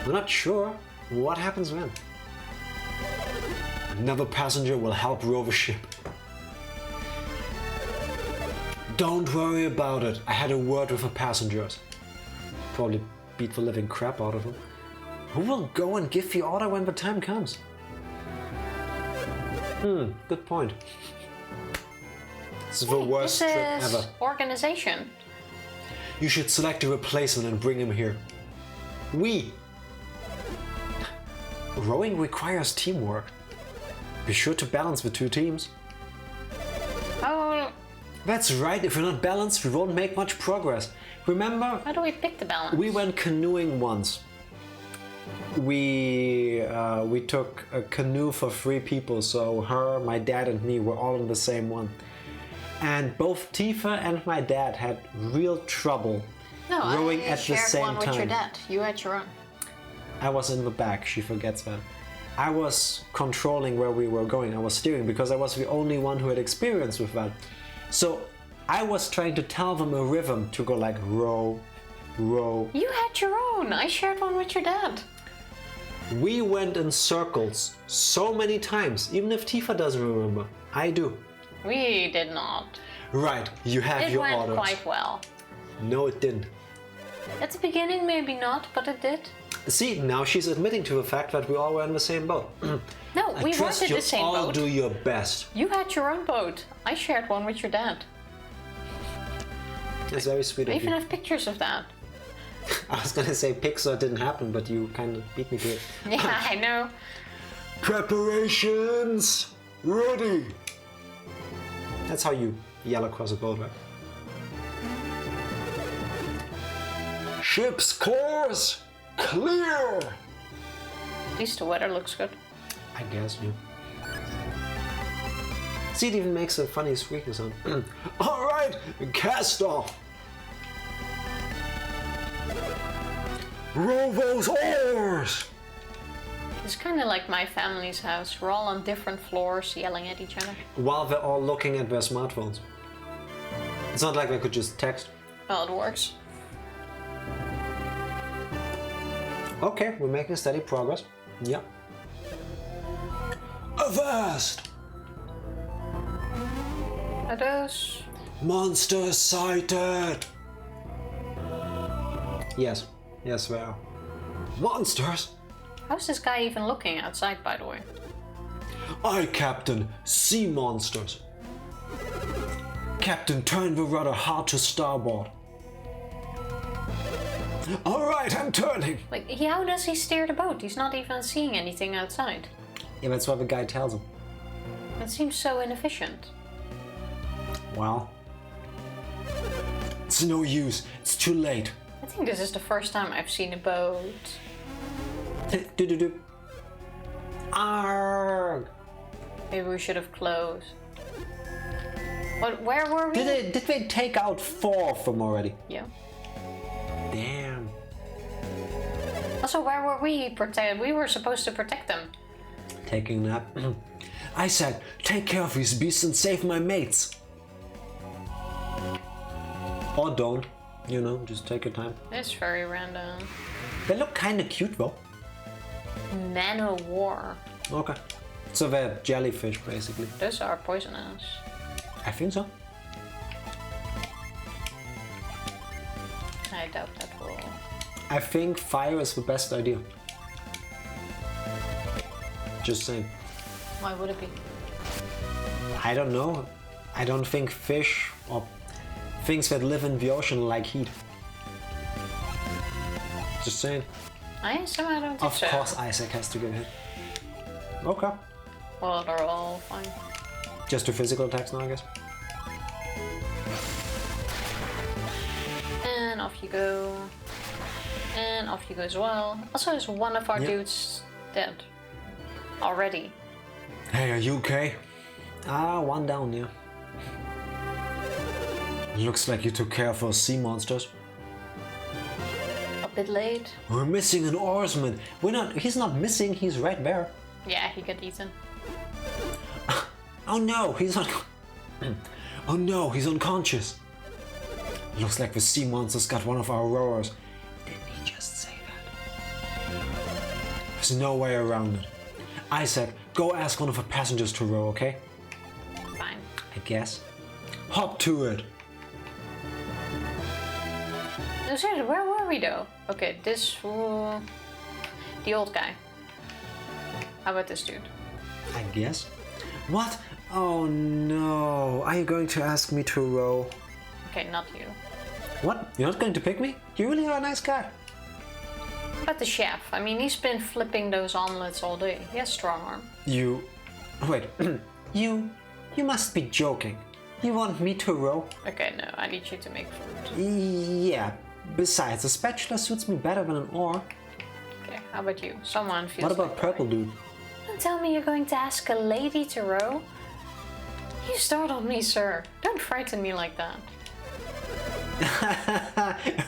S1: We're not sure. What happens then?
S3: Another passenger will help row the ship. Don't worry about it. I had a word with the passengers.
S1: Probably beat the living crap out of them. Who will go and give the order when the time comes? Good point.
S3: This is the worst trip ever.
S2: Organization.
S3: You should select a replacement and bring him here.
S1: We. Rowing requires teamwork. Be sure to balance the two teams.
S2: Oh,
S1: That's right, if we're not balanced, we won't make much progress. Remember?
S2: how do we pick the balance?
S1: We went canoeing once. We took a canoe for 3 people, so her, my dad, and me were all in the same one. And both Tifa and my dad had real trouble rowing at the same
S2: one with
S1: time.
S2: your dad. You had your own.
S1: I was in the back, she forgets that. I was controlling where we were going, I was steering because I was the only one who had experience with that. So I was trying to tell them a rhythm to go like row, row.
S2: You had your own. I shared one with your dad.
S1: We went in circles so many times, even if Tifa doesn't remember. I do.
S2: We did not.
S3: Right, you have your orders.
S2: It went quite well.
S1: No, it didn't.
S2: At the beginning, maybe not, but it did.
S1: See, now she's admitting to the fact that we all were in the same boat.
S2: No, we weren't in the same
S3: all
S2: boat.
S3: do your best.
S2: You had your own boat. I shared one with your dad.
S1: That's very sweet
S2: I
S1: of
S2: even
S1: you.
S2: have pictures of that.
S1: I was gonna say Pixar didn't happen, but you kind of beat me to it.
S2: Yeah, I know.
S3: Preparations ready.
S1: That's how you yell across a boat, right?
S3: Ship's course clear.
S2: At least the weather looks good.
S1: I guess, yeah. See, it even makes a funny squeaking sound.
S3: All right, cast off. Row those oars.
S2: It's kind of like my family's house. We're all on different floors yelling at each other.
S1: While they're all looking at their smartphones. It's not like they could just text.
S2: Well, it works.
S1: Okay, we're making steady progress. Yeah.
S3: Avast.
S2: Are those...
S3: Monsters sighted.
S1: Yes. Yes, they are.
S3: Monsters?
S2: How's this guy even looking outside, by the way?
S3: Aye, Captain. Sea monsters. Captain, turn the rudder hard to starboard. All right, I'm turning.
S2: Like, how does he steer the boat? He's not even seeing anything outside.
S1: Yeah, that's what the guy tells him.
S2: That seems so inefficient.
S1: Well,
S3: It's no use. It's too late.
S2: I think this is the first time I've seen a boat.
S1: do. Arrgh!
S2: Maybe we should have closed. But where were we?
S1: Did they take out 4 of them already?
S2: Yeah.
S1: Damn.
S2: Also, where were we? We were supposed to protect them.
S1: Taking a nap.
S3: I said, take care of these beasts and save my mates.
S1: Or don't. You know, just take your time.
S2: It's very random.
S1: They look kind of cute though.
S2: Man o' War.
S1: Okay. So they're jellyfish basically.
S2: Those are poisonous.
S1: I think so.
S2: I doubt that will.
S1: I think fire is the best idea. Just saying.
S2: Why would it be?
S1: I don't know. I don't think fish or things that live in the ocean like heat. Just saying.
S2: I somehow don't think
S1: Of
S2: so.
S1: course Isaac has to get hit. Okay.
S2: Well, they're all fine.
S1: Just 2 physical attacks now, I guess.
S2: And off you go. And off you go as well. Also, is one of our dudes dead already?
S3: Hey, are you okay?
S1: 1 down, yeah.
S3: Looks like you took care of those sea monsters.
S2: A bit late.
S3: We're missing an oarsman.
S1: He's not missing, he's right there.
S2: Yeah, he got eaten.
S3: Oh no, he's oh no, he's unconscious. Looks like the sea monster's got one of our rowers. Didn't he just say that? There's no way around it. Isaac, go ask one of the passengers to row, okay?
S2: Fine.
S3: I guess. Hop to it.
S2: No, seriously, where were we though? Okay, this... the old guy. How about this dude?
S3: I guess. What? Oh no. Are you going to ask me to row?
S2: Okay, not you.
S3: What? You're not going to pick me? You really are a nice guy.
S2: How about the chef? I mean, he's been flipping those omelets all day. He has strong arm.
S3: You... Wait. You must be joking. You want me to row?
S2: Okay, no, I need you to make food.
S3: Yeah. Besides, a spatula suits me better than an oar.
S2: Okay, how about you? Someone feels
S3: What about
S2: like
S3: purple
S2: rowing.
S3: dude?
S2: Don't tell me you're going to ask a lady to row. You startled me, sir. Don't frighten me like that.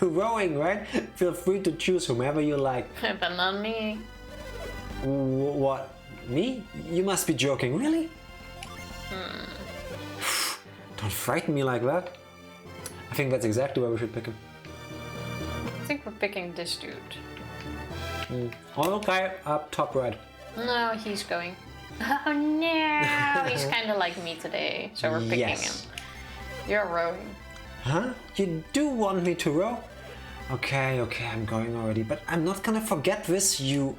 S3: Rowing, right? Feel free to choose whomever you like.
S2: But not me.
S3: What? Me? You must be joking, really? Don't frighten me like that. I think that's exactly where we should pick him.
S2: I think we're picking this dude.
S3: Oh, okay, up top right.
S2: No, he's going. Oh no! He's kind of like me today, so we're picking him. You're rowing.
S3: Huh? You do want me to row? Okay, I'm going already, but I'm not gonna forget this, you...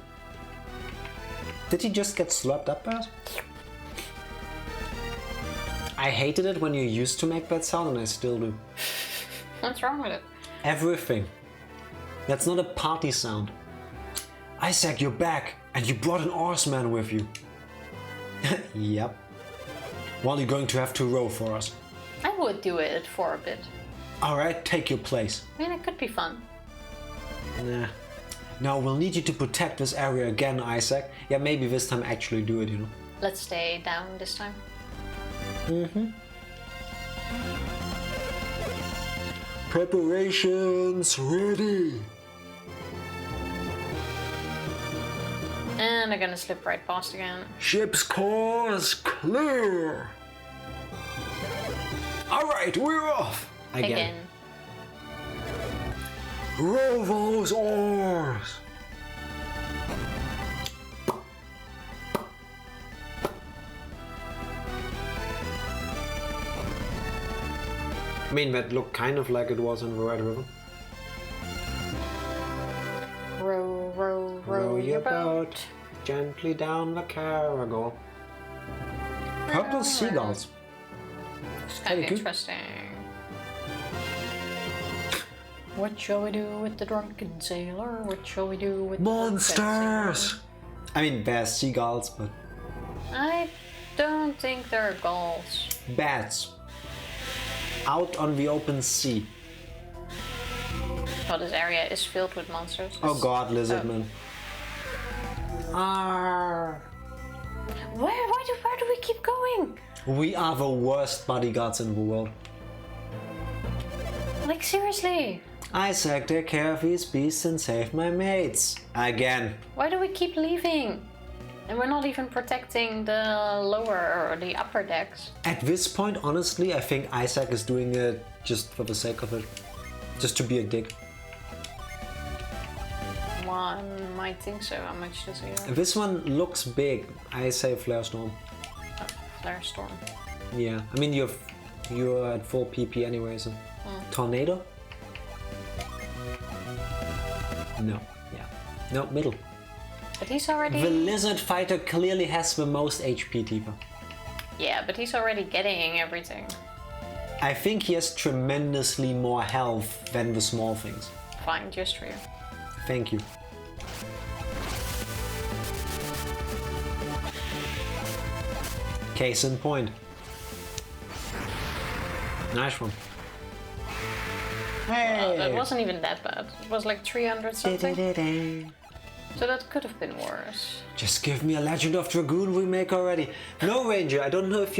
S3: Did he just get slurped up by us? I hated it when you used to make that sound, and I still do.
S2: What's wrong with it?
S3: Everything. That's not a party sound. Isaac, you're back, and you brought an oarsman with you. Yep. Well, you're going to have to row for us.
S2: I would do it for a bit.
S3: Alright, take your place.
S2: I mean, it could be fun.
S3: Nah. Now, we'll need you to protect this area again, Isaac. Yeah, maybe this time actually do it, you know.
S2: Let's stay down this time.
S3: Preparations ready.
S2: And they're gonna slip right past again.
S3: Ship's course clear. Alright, we're off. Again. Row those oars. I mean, that looked kind of like it was in the Red River.
S2: Row, row, row your boat.
S1: Gently down the Karagol. Purple seagulls.
S2: It's kind of interesting. What shall we do with the drunken sailor? What shall we do with
S3: monsters?
S1: I mean, they're seagulls, but...
S2: I don't think they're gulls.
S1: Bats. Out on the open sea.
S2: Well, this area is filled with monsters.
S1: Oh god, lizardmen. Arr.
S2: Where do we keep going?
S1: We are the worst bodyguards in the world.
S2: Like, seriously?
S1: Isaac, take care of these beasts and save my mates. Again.
S2: Why do we keep leaving? And we're not even protecting the lower or the upper decks.
S1: At this point, honestly, I think Isaac is doing it just for the sake of it. Just to be a dick.
S2: One might think so. How much does he have?
S1: This one looks big. I say Flare Storm.
S2: Oh, Flare Storm.
S1: Yeah, I mean you're at full PP anyway, so... Tornado? No, yeah. No, middle.
S2: But he's already...
S1: The lizard fighter clearly has the most HP, Tifa.
S2: Yeah, but he's already getting everything.
S1: I think he has tremendously more health than the small things.
S2: Fine, just for you.
S1: Thank you. Case in point. Nice one. Hey!
S2: That wasn't even that bad. It was like 300 something. So that could have been worse.
S1: Just give me a Legend of Dragoon remake already. No, Ranger, I don't know if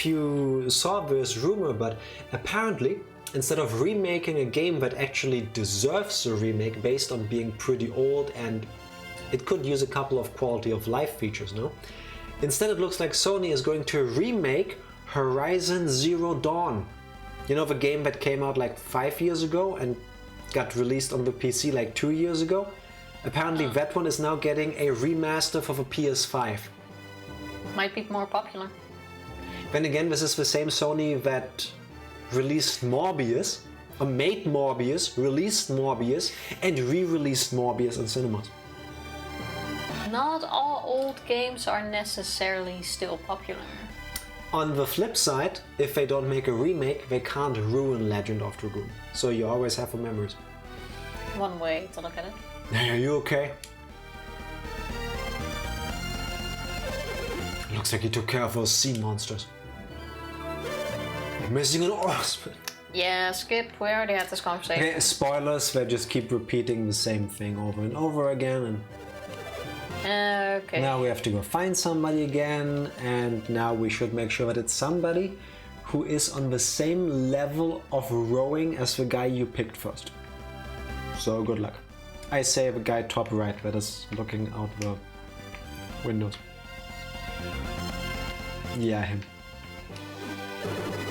S1: you saw this rumor, but apparently, instead of remaking a game that actually deserves a remake based on being pretty old and it could use a couple of quality of life features, no? Instead, it looks like Sony is going to remake Horizon Zero Dawn. You know, the game that came out like 5 years ago and got released on the PC like 2 years ago? Apparently that one is now getting a remaster for the PS5.
S2: Might be more popular.
S1: Then again, this is the same Sony that released Morbius, or made Morbius, released Morbius, and re-released Morbius in cinemas.
S2: Not all old games are necessarily still popular.
S1: On the flip side, if they don't make a remake, they can't ruin Legend of Dragoon. So you always have the memories.
S2: One way to look at it.
S1: Hey, are you okay? Looks like you took care of those sea monsters. Missing an oarsman.
S2: Yeah, skip. We already had this conversation.
S1: Okay, spoilers, they just keep repeating the same thing over and over again. And
S2: okay.
S1: now we have to go find somebody again, and now we should make sure that it's somebody who is on the same level of rowing as the guy you picked first. So good luck. I say the guy top right that is looking out the windows. Yeah, him.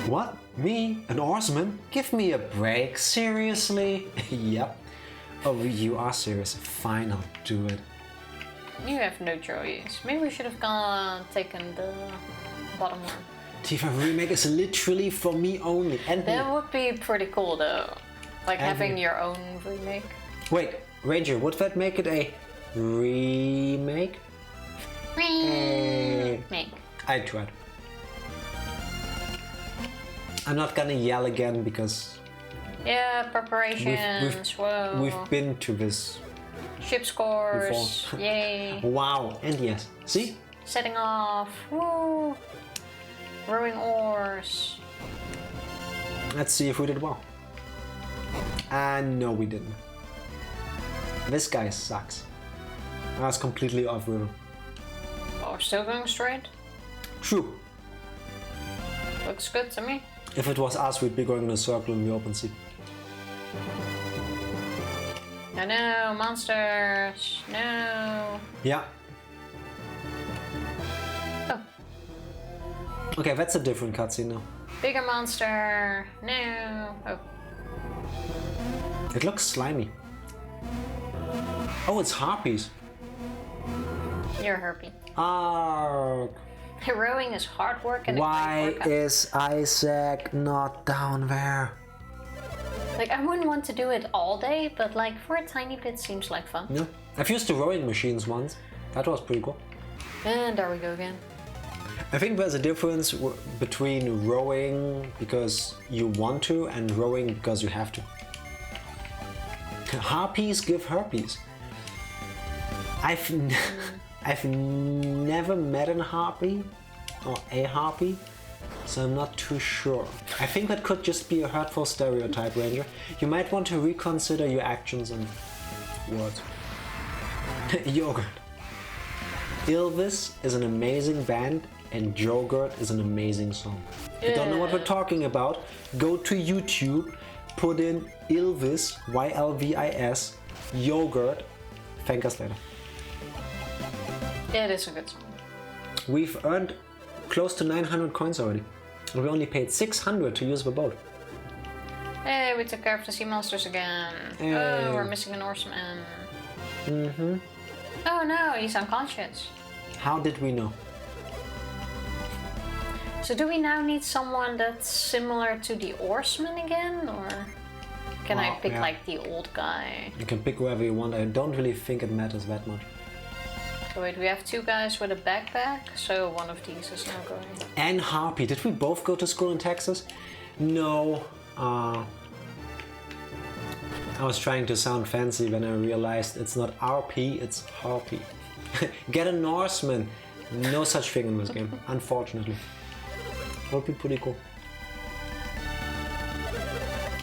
S1: What? Me? An oarsman? Give me a break, seriously? Yep. Oh, you are serious. Fine, I'll do it.
S2: You have no choice. Maybe we should have taken the bottom one.
S1: Tifa remake is literally for me only. And
S2: that would be pretty cool though. Like having your own remake.
S1: Wait, Ranger, would that make it a remake?
S2: Remake.
S1: I tried. I'm not gonna yell again because...
S2: Yeah, preparations. Whoa.
S1: We've been to this.
S2: Ship scores.
S1: Before.
S2: Yay.
S1: Wow, and yes. See?
S2: Setting off. Woo. Rowing oars.
S1: Let's see if we did well. No, we didn't. This guy sucks. I was completely off river.
S2: Oh, still going straight?
S1: True.
S2: Looks good to me.
S1: If it was us, we'd be going in a circle in the open sea.
S2: I know, monsters. No.
S1: Yeah.
S2: Oh.
S1: Okay, that's a different cutscene now.
S2: Bigger monster. No. Oh.
S1: It looks slimy. Oh, it's harpies.
S2: You're a harpy.
S1: Arrgh.
S2: Rowing is hard work and
S1: Why is Isaac not down there?
S2: Like, I wouldn't want to do it all day, but like for a tiny bit seems like fun.
S1: Yeah. I've used the rowing machines once. That was pretty cool.
S2: And there we go again.
S1: I think there's a difference between rowing because you want to and rowing because you have to. Harpies give herpes. I've never met a harpy or a harpy, so I'm not too sure. I think that could just be a hurtful stereotype, Ranger. You might want to reconsider your actions and words. Yogurt. Ylvis is an amazing band and Yogurt is an amazing song. If you don't know what we're talking about, go to YouTube, put in Ylvis, Y-L-V-I-S, Yogurt, thank us later.
S2: Yeah, it is a good song.
S1: We've earned close to 900 coins already. And we only paid 600 to use the boat.
S2: Hey, we took care of the sea monsters again.
S1: Hey.
S2: Oh, we're missing an oarsman.
S1: Mm-hmm.
S2: Oh no, he's unconscious.
S1: How did we know?
S2: So do we now need someone that's similar to the oarsman again, or can I pick like the old guy?
S1: You can pick whoever you want. I don't really think it matters that much.
S2: So wait, we have two guys with a backpack, so one of these is now going.
S1: And Harpy. Did we both go to school in Texas? No. I was trying to sound fancy when I realized it's not RP, it's Harpy. Get a Norseman. No such thing in this game, unfortunately. Would be pretty cool.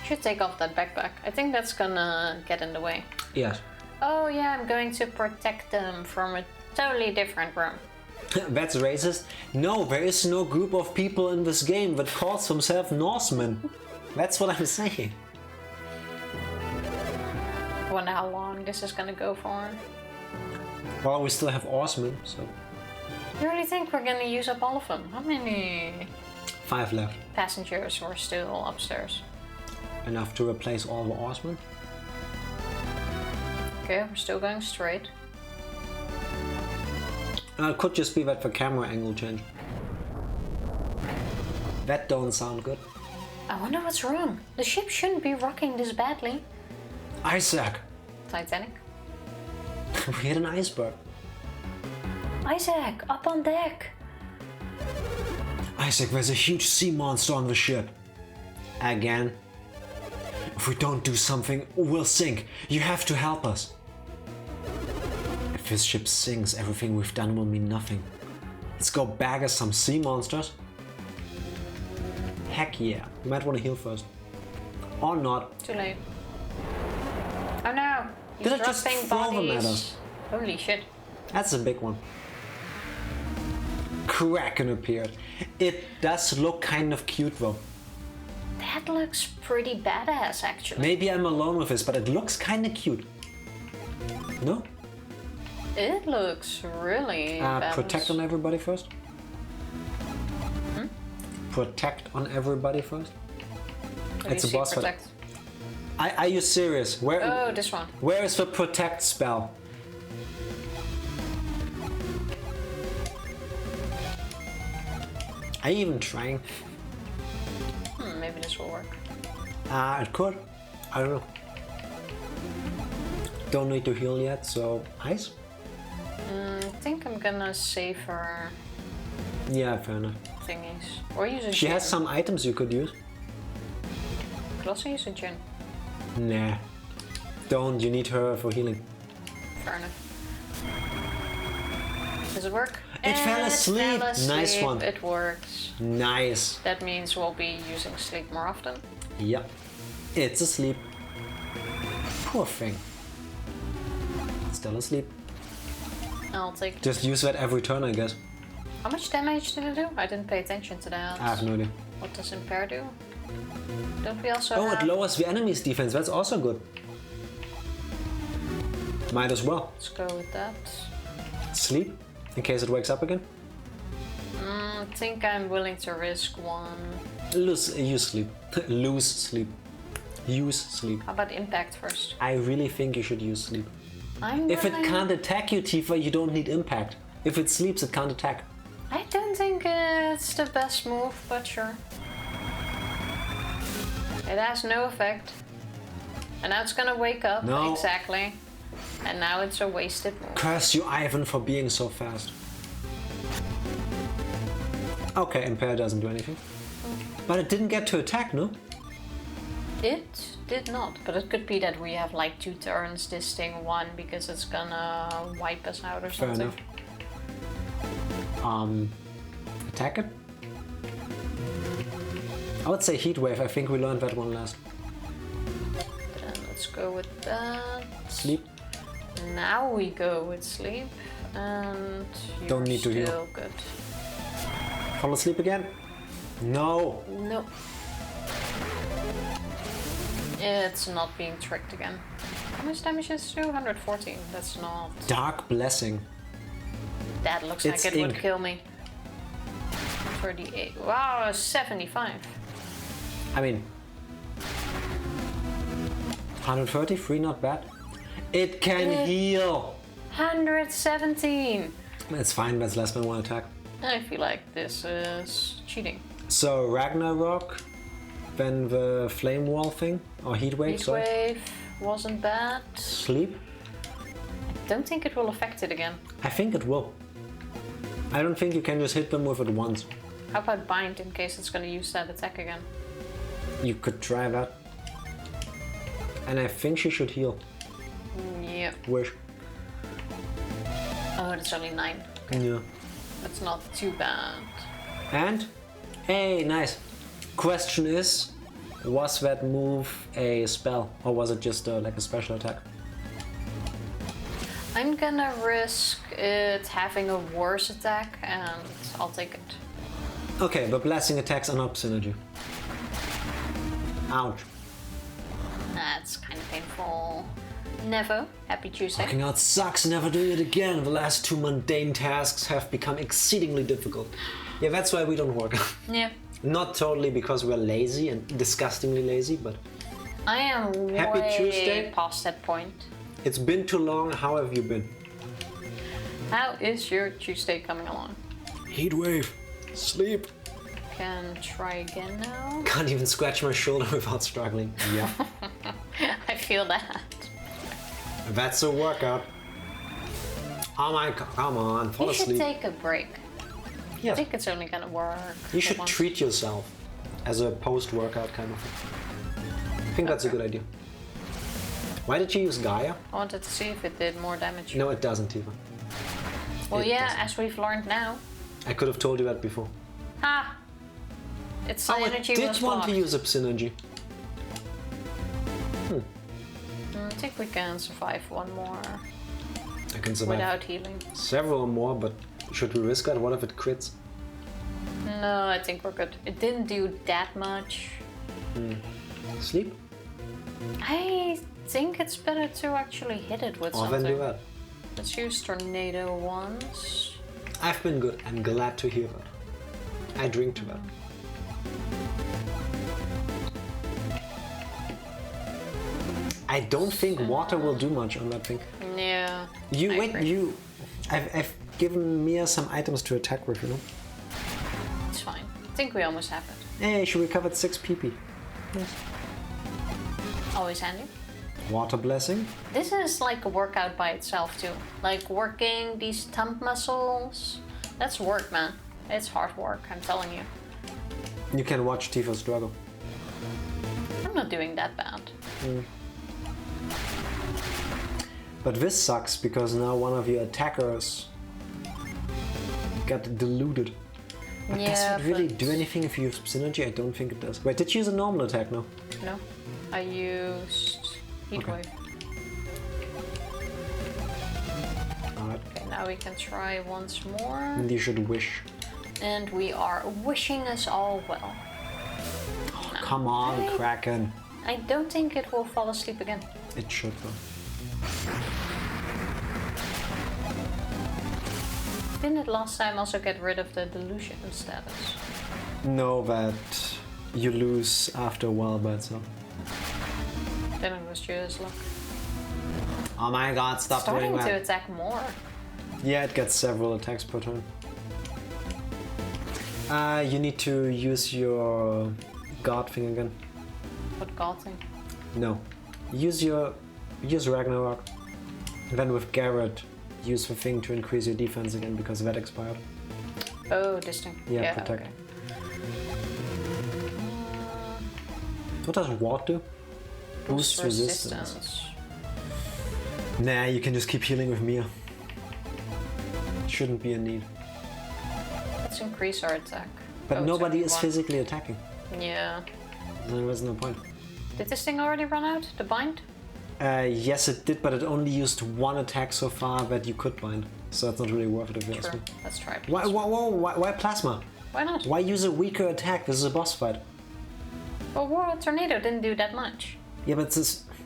S2: Should take off that backpack. I think that's gonna get in the way.
S1: Yes.
S2: Oh yeah, I'm going to protect them from a totally different room.
S1: That's racist. No, there is no group of people in this game that calls themselves Norsemen. That's what I'm saying.
S2: I wonder how long this is gonna go for.
S1: Well, we still have Oarsmen, so...
S2: You really think we're gonna use up all of them? How many
S1: 5 left.
S2: passengers were still upstairs?
S1: Enough to replace all the Oarsmen.
S2: Okay, we're still going straight.
S1: It could just be that the camera angle changed. That don't sound good.
S2: I wonder what's wrong. The ship shouldn't be rocking this badly.
S1: Isaac!
S2: Titanic.
S1: We hit an iceberg.
S2: Isaac, up on deck.
S3: Isaac, there's a huge sea monster on the ship.
S1: Again.
S3: If we don't do something, we'll sink. You have to help us.
S1: If this ship sinks, everything we've done will mean nothing. Let's go bag us some sea monsters. Heck yeah. You might want to heal first. Or not.
S2: Too late. Oh no! He's
S1: Did I just
S2: dropping
S1: throw them at
S2: bodies.
S1: us?
S2: Holy shit.
S1: That's a big one. Kraken appeared. It does look kind of cute though.
S2: That looks pretty badass actually.
S1: Maybe I'm alone with this, but it looks kind of cute. No?
S2: It looks really badass.
S1: Protect on everybody first? Protect on everybody first? It's a boss fight.
S2: Protect.
S1: Are you serious? Where?
S2: Oh, this one.
S1: Where is the protect spell? Are you even trying?
S2: Maybe this will work.
S1: It could. I don't know. Don't need to heal yet, so ice?
S2: I think I'm gonna save her
S1: Yeah, fair enough.
S2: thingies. Or use a
S1: She
S2: gin.
S1: has some items you could use.
S2: Could also use a gin.
S1: Nah. Don't, you need her for healing.
S2: Fair enough. Does it work?
S1: It fell asleep. Nice one.
S2: It works.
S1: Nice.
S2: That means we'll be using sleep more often.
S1: Yep. It's asleep. Poor thing. Still asleep.
S2: I'll take.
S1: Just use that every turn, I guess.
S2: How much damage did it do? I didn't pay attention to that.
S1: I have no idea.
S2: What does impair do? Don't we also
S1: Oh,
S2: have...
S1: it lowers the enemy's defense. That's also good. Might as well.
S2: Let's go with that.
S1: Sleep, in case it wakes up again.
S2: I think I'm willing to risk one.
S1: Use sleep. Lose sleep. Use sleep.
S2: How about impact first?
S1: I really think you should use sleep. If it
S2: willing-
S1: can't attack you, Tifa, you don't need impact. If it sleeps, it can't attack.
S2: I don't think it's the best move, but sure. It has no effect. And now it's gonna wake up.
S1: No.
S2: Exactly. And now it's a wasted move.
S1: Curse you, Ivan, for being so fast. Okay, impair doesn't do anything. But it didn't get to attack, no?
S2: It did not, but it could be that we have like 2 turns, this thing 1, because it's gonna wipe us out or
S1: Fair
S2: something.
S1: enough. Attack it? I would say heat wave. I think we learned that one last.
S2: Then let's go with that.
S1: Sleep.
S2: Now we go with sleep, and you're
S1: Don't need to heal.
S2: still good.
S1: Fall asleep again? No.
S2: No. It's not being tricked again. How much damage is it? 114. That's not...
S1: Dark blessing.
S2: That looks
S1: It's
S2: like it would
S1: ink.
S2: kill me. 38. Wow, 75.
S1: I mean, 133, not bad. It can heal.
S2: 117.
S1: It's fine. That's less than 1 attack.
S2: I feel like this is cheating.
S1: So Ragnarok, then the flame wall thing, or heat wave.
S2: Heat
S1: sorry.
S2: wave wasn't bad.
S1: Sleep.
S2: Don't think it will affect it again.
S1: I think it will. I don't think you can just hit them with it once.
S2: How about bind in case it's going to use that attack again?
S1: You could try that. And I think she should heal.
S2: Yeah.
S1: Wish.
S2: Oh, it's only 9.
S1: Yeah.
S2: That's not too bad.
S1: And, hey, nice. Question is, was that move a spell or was it just like a special attack?
S2: I'm gonna risk it having a worse attack and I'll take it.
S1: Okay, but blessing attacks are not synergy. Ouch.
S2: That's kind of painful. Never. Happy Tuesday.
S3: Working out sucks, never doing it again. The last 2 mundane tasks have become exceedingly difficult.
S1: Yeah, that's why we don't work out.
S2: Yeah.
S1: Not totally because we're lazy and disgustingly lazy, but...
S2: I am
S1: Happy
S2: way
S1: Tuesday.
S2: past that point.
S1: It's been too long. How have you been?
S2: How is your Tuesday coming along?
S3: Heatwave. Sleep.
S2: Can try again now.
S1: Can't even scratch my shoulder without struggling. Yeah.
S2: I feel that.
S1: That's a workout. Oh my god, come on, fall
S2: You
S1: asleep.
S2: should take a break. I
S1: Yes.
S2: think it's only gonna work.
S1: You should
S2: for once.
S1: treat yourself as a post-workout kind of thing. I think that's a good idea. Why did you use Gaia?
S2: I wanted to see if it did more damage.
S1: No, it doesn't, Tifa.
S2: Well,
S1: it
S2: yeah,
S1: doesn't.
S2: as we've learned now.
S1: I could have told you that before.
S2: Ah! Its
S1: Oh, it
S2: energy
S1: did
S2: was
S1: want
S2: blocked.
S1: to use a synergy.
S2: I think we can survive one more
S1: I can survive
S2: without healing.
S1: several more, but should we risk that? What if it crits?
S2: No, I think we're good. It didn't do that much.
S1: Sleep?
S2: I think it's better to actually hit it with
S1: Or
S2: something.
S1: then do that.
S2: Let's use tornado once.
S1: I've been good. I'm glad to hear that. I drink to that. I don't think water will do much on that thing.
S2: Yeah.
S1: You
S2: I
S1: wait.
S2: agree.
S1: You. I've given Mia some items to attack with. You know.
S2: It's fine. I think we almost have it.
S1: Hey, she recovered 6 PP.
S2: Always handy.
S1: Water blessing.
S2: This is like a workout by itself too. Like working these thumb muscles. That's work, man. It's hard work, I'm telling you.
S1: You can watch Tifa struggle.
S2: I'm not doing that bad.
S1: But this sucks because now one of your attackers got diluted. But does it really do anything if you use synergy? I don't think it does. Wait, did you use a normal attack now?
S2: No. I used Heatwave.
S1: Alright.
S2: Okay, now we can try once more.
S1: And you should wish.
S2: And we are wishing us all well.
S1: Oh, come on, Kraken.
S2: I don't think it will fall asleep again.
S1: It should though.
S2: Didn't it last time also get rid of the delusion status?
S1: No, that you lose after a while by itself.
S2: Then it was just luck.
S1: Oh my god, stop
S2: Starting
S1: doing
S2: to
S1: that.
S2: attack more.
S1: Yeah, it gets several attacks per turn. You need to use your god thing again.
S2: What god thing?
S1: No. Use Ragnarok. And then with Garrett, use the thing to increase your defense again because that expired.
S2: Oh, this thing.
S1: Yeah, protect.
S2: Okay.
S1: What does Ward do? Boost resistance. Nah, you can just keep healing with Mia. Shouldn't be a need.
S2: Let's increase our attack.
S1: But
S2: Oh,
S1: nobody is
S2: 71.
S1: physically attacking.
S2: Yeah.
S1: There was no point.
S2: Did this thing already run out? The bind?
S1: Yes, it did, but it only used one attack so far that you could bind. So that's not really worth it if you ask
S2: Sure.
S1: me.
S2: Let's try it.
S1: Why plasma?
S2: Why not?
S1: Why use a weaker attack? This is a boss fight.
S2: Well, War Tornado didn't do that much.
S1: Yeah, but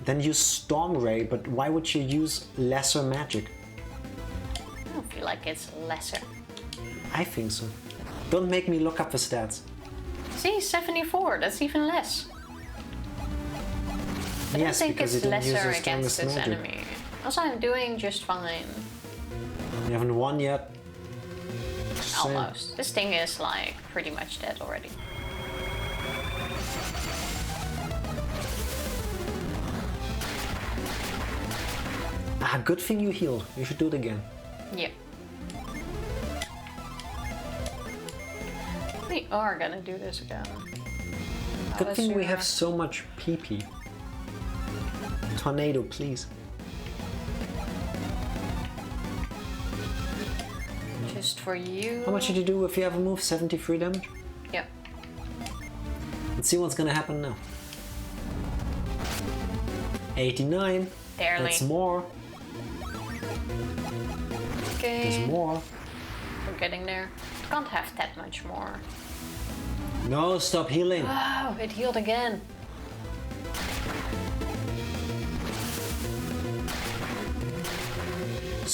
S1: then use Storm Ray, but why would you use lesser magic?
S2: I don't feel like it's lesser.
S1: I think so. Don't make me look up the stats.
S2: See, 74, that's even less. I
S1: Yes,
S2: don't think
S1: because
S2: it's
S1: you didn't use
S2: lesser
S1: your
S2: against
S1: strongest
S2: this
S1: magic.
S2: enemy. Also, I'm doing just fine.
S1: You haven't won yet. Just saying.
S2: Almost. This thing is like pretty much dead already.
S1: Ah, good thing you healed. You should do it again.
S2: Yep. We are gonna do this again.
S1: Good thing we
S2: sooner.
S1: have so much PP. Tornado, please.
S2: Just for you.
S1: How much did you do if you have a move? 73 damage?
S2: Yep.
S1: Let's see what's gonna happen now. 89.
S2: Barely.
S1: That's more.
S2: Okay.
S1: There's more.
S2: We're getting there. Can't have that much more.
S1: No, stop healing.
S2: Wow, it healed again.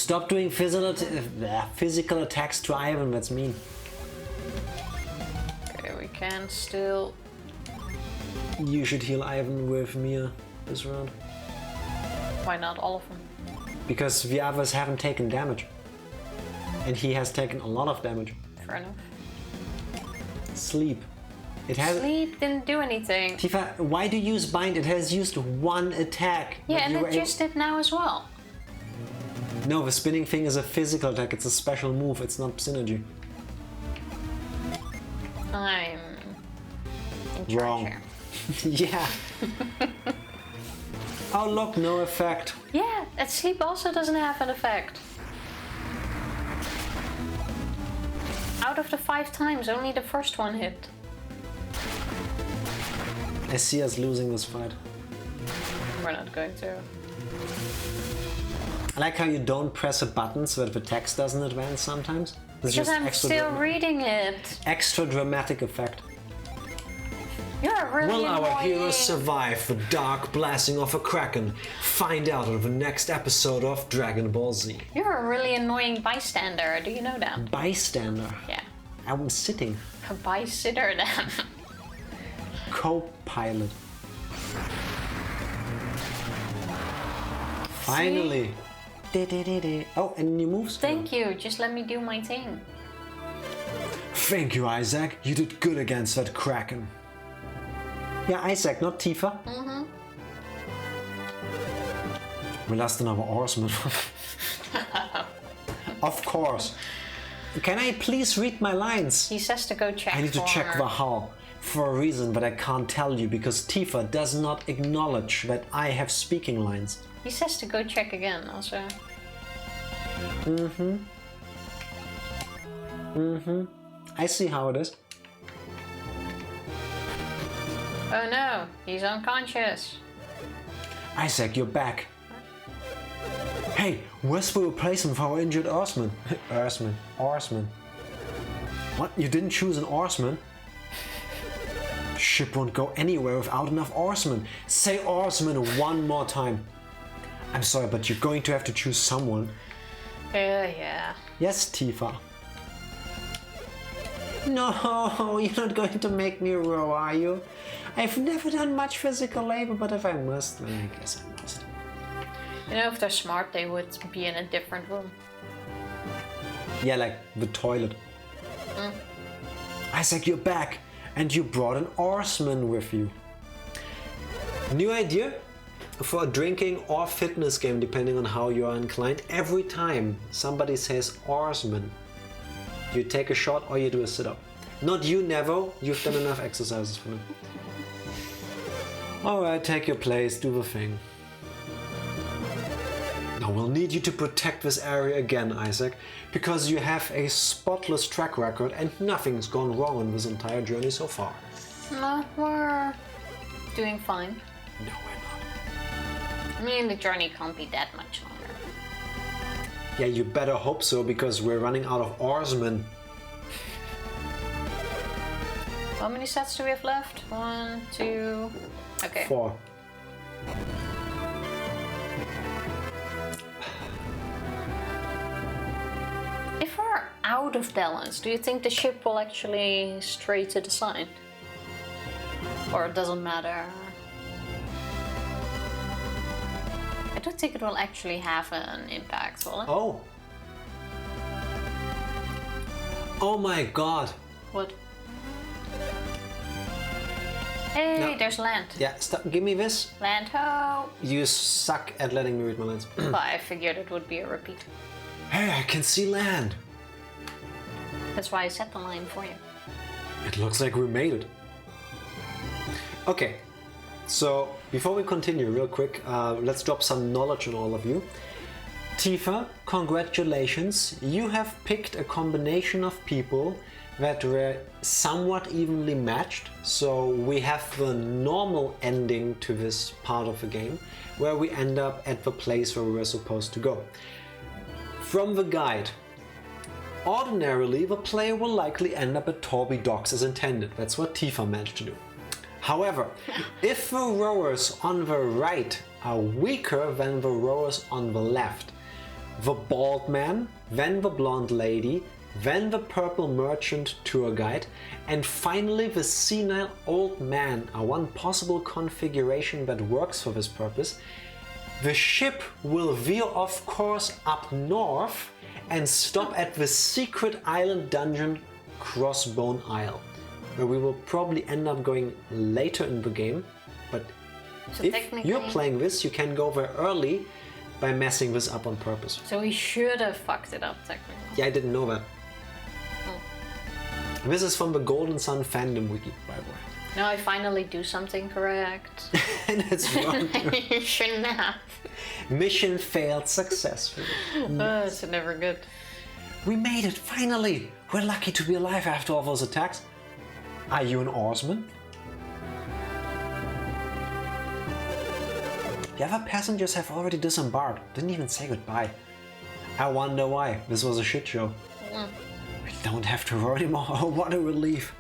S1: stop doing physical attacks to Ivan, that's mean.
S2: Okay, we can still...
S1: You should heal Ivan with Mia this round.
S2: Why not all of them?
S1: Because the others haven't taken damage. And he has taken a lot of damage.
S2: Fair enough.
S1: Sleep. It has...
S2: Sleep didn't do anything.
S1: Tifa, why do you use Bind? It has used one attack.
S2: Yeah, and it just did now as well.
S1: No, the spinning thing is a physical attack. It's a special move. It's not synergy.
S2: I'm in charge
S1: Wrong.
S2: here.
S1: Yeah. Oh look, no effect.
S2: Yeah, and sleep also doesn't have an effect. Out of the 5 times, only the first one hit.
S1: I see us losing this fight.
S2: We're not going to.
S1: I like how you don't press a button so that the text doesn't advance sometimes. It's
S2: Because I'm still reading it.
S1: Extra dramatic effect.
S2: You're really
S3: Will our
S2: annoying.
S3: heroes survive the dark blasting of a kraken? Find out in the next episode of Dragon Ball Z.
S2: You're a really annoying bystander. Do you know that?
S1: Bystander.
S2: Yeah.
S1: I'm sitting.
S2: A bysitter then.
S1: Co-pilot. Finally. Oh, and new moves?
S2: Thank you. Just let me do my thing.
S3: Thank you, Isaac. You did good against that kraken.
S1: Yeah, Isaac, not Tifa.
S2: Mm-hmm.
S1: We lost another horseman. Of course. Can I please read my lines?
S2: He says to go check.
S1: I need to check the how. For a reason that I can't tell you because Tifa does not acknowledge that I have speaking lines.
S2: He says to go check again also.
S1: I see how it is.
S2: Oh no, he's unconscious.
S1: Isaac, you're back. Hey, where's the replacement for our injured horseman? Horseman. What? You didn't choose an horseman? Ship won't go anywhere without enough horsemen. Say horseman one more time. I'm sorry, but you're going to have to choose someone.
S2: Yeah.
S1: Yes, Tifa. No, you're not going to make me row, are you? I've never done much physical labor, but if I must, then I guess I must.
S2: You know, if they're smart, they would be in a different room.
S1: Yeah, like the toilet. Isaac, you're back, and you brought an horseman with you. New idea? For a drinking or fitness game, depending on how you are inclined, every time somebody says horseman, you take a shot or you do a sit-up. Not you, Nevo. You've done enough exercises for me. Alright, take your place, do the thing. Now we'll need you to protect this area again, Isaac, because you have a spotless track record and nothing's gone wrong on this entire journey so far.
S2: No, we're doing fine.
S1: No, we're not.
S2: I mean, the journey can't be that much longer.
S1: Yeah, you better hope so, because we're running out of oarsmen.
S2: How many sets do we have left? 1, 2... Okay.
S1: 4.
S2: If we're out of balance, do you think the ship will actually stray to the side? Or it doesn't matter? I don't think it will actually have an impact, will it?
S1: Oh! Oh my god!
S2: What? Hey,
S1: No.
S2: there's land.
S1: Yeah, stop, give me this.
S2: Land ho!
S1: You suck at letting me read my lines.
S2: But I figured it would be a repeat.
S3: Hey, I can see land.
S2: That's why I set the line for you.
S3: It looks like we made it.
S1: Okay, so before we continue, real quick, let's drop some knowledge on all of you. Tifa, congratulations. You have picked a combination of people that were somewhat evenly matched. So we have the normal ending to this part of the game, where we end up at the place where we were supposed to go. From the guide, ordinarily the player will likely end up at Tolbi Docks as intended. That's what Tifa managed to do. However, if the rowers on the right are weaker than the rowers on the left, the bald man, then the blonde lady, then the purple merchant tour guide, and finally the senile old man are one possible configuration that works for this purpose. The ship will veer off course up north and stop at the secret island dungeon Crossbone Isle, where we will probably end up going later in the game, but so if you're playing this, you can go there early by messing this up on purpose.
S2: So we should have fucked it up technically.
S1: Yeah, I didn't know that. This is from the Golden Sun fandom wiki, by the way.
S2: Now I finally do something correct.
S1: And it's wrong.
S2: You shouldn't have.
S1: Mission failed successfully.
S2: Oh, it's never good.
S1: We made it, finally! We're lucky to be alive after all those attacks. Are you an oarsman? The other passengers have already disembarked. Didn't even say goodbye. I wonder why. This was a shit show. We don't have to worry anymore. Oh, what a relief.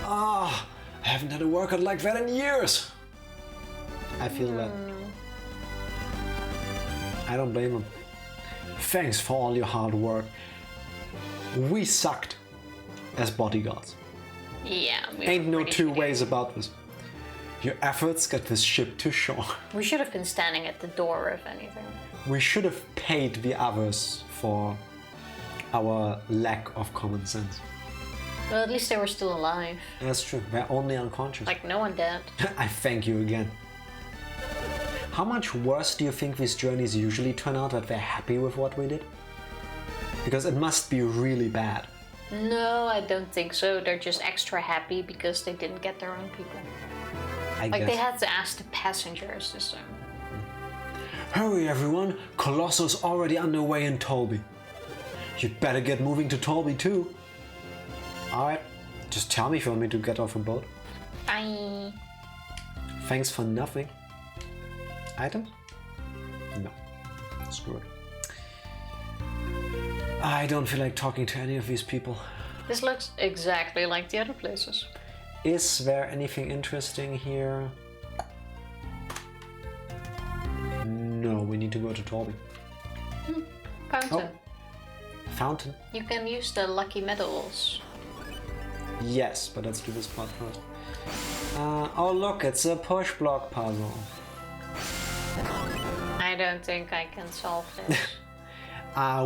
S1: Ah, I haven't had a workout like that in years. I feel that. I don't blame him. Thanks for all your hard work. We sucked as bodyguards.
S2: Yeah.
S1: Ain't no two ways about this. Your efforts got this ship to shore.
S2: We should have been standing at the door, if anything.
S1: We should have paid the others for our lack of common sense.
S2: Well, at least they were still alive.
S1: That's true. They're only unconscious.
S2: Like no one dead.
S1: I thank you again. How much worse do you think these journeys usually turn out that they're happy with what we did? Because it must be really bad.
S2: No, I don't think so. They're just extra happy because they didn't get their own people.
S1: I
S2: guess. They had to ask the passengers this time.
S1: Hurry everyone, Colossus already underway in Tolbi. You'd better get moving to Tolbi too. Alright, just tell me if you want me to get off a boat.
S2: Bye.
S1: Thanks for nothing. Items? No. Screw it. I don't feel like talking to any of these people.
S2: This looks exactly like the other places.
S1: Is there anything interesting here? No, we need to go to Tolbi.
S2: Fountain.
S1: Oh. Fountain?
S2: You can use the lucky medals.
S1: Yes, but let's do this part first. Oh look, it's a push block puzzle.
S2: I don't think I can solve this.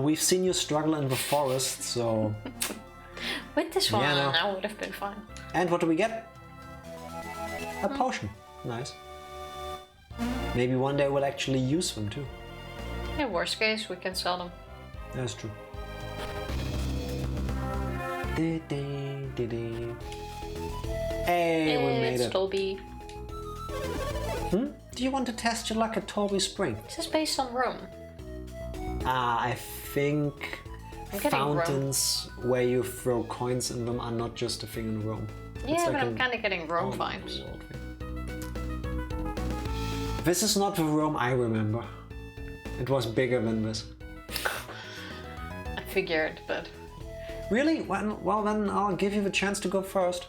S1: We've seen you struggle in the forest, so...
S2: With this one, that would have been fun.
S1: And what do we get? A potion. Nice. Maybe one day we'll actually use them too.
S2: In worst case, we can sell them.
S1: That's true. Hey, we made it.
S2: Tolbi.
S1: Do you want to test your luck at Tolbi Spring?
S2: This is based on Rome.
S1: I think fountains where you throw coins in them are not just a thing in Rome.
S2: Yeah, but I'm kind of getting Rome vibes.
S1: This is not the Rome I remember. It was bigger than this.
S2: I figured, but...
S1: Really? Well then I'll give you the chance to go first.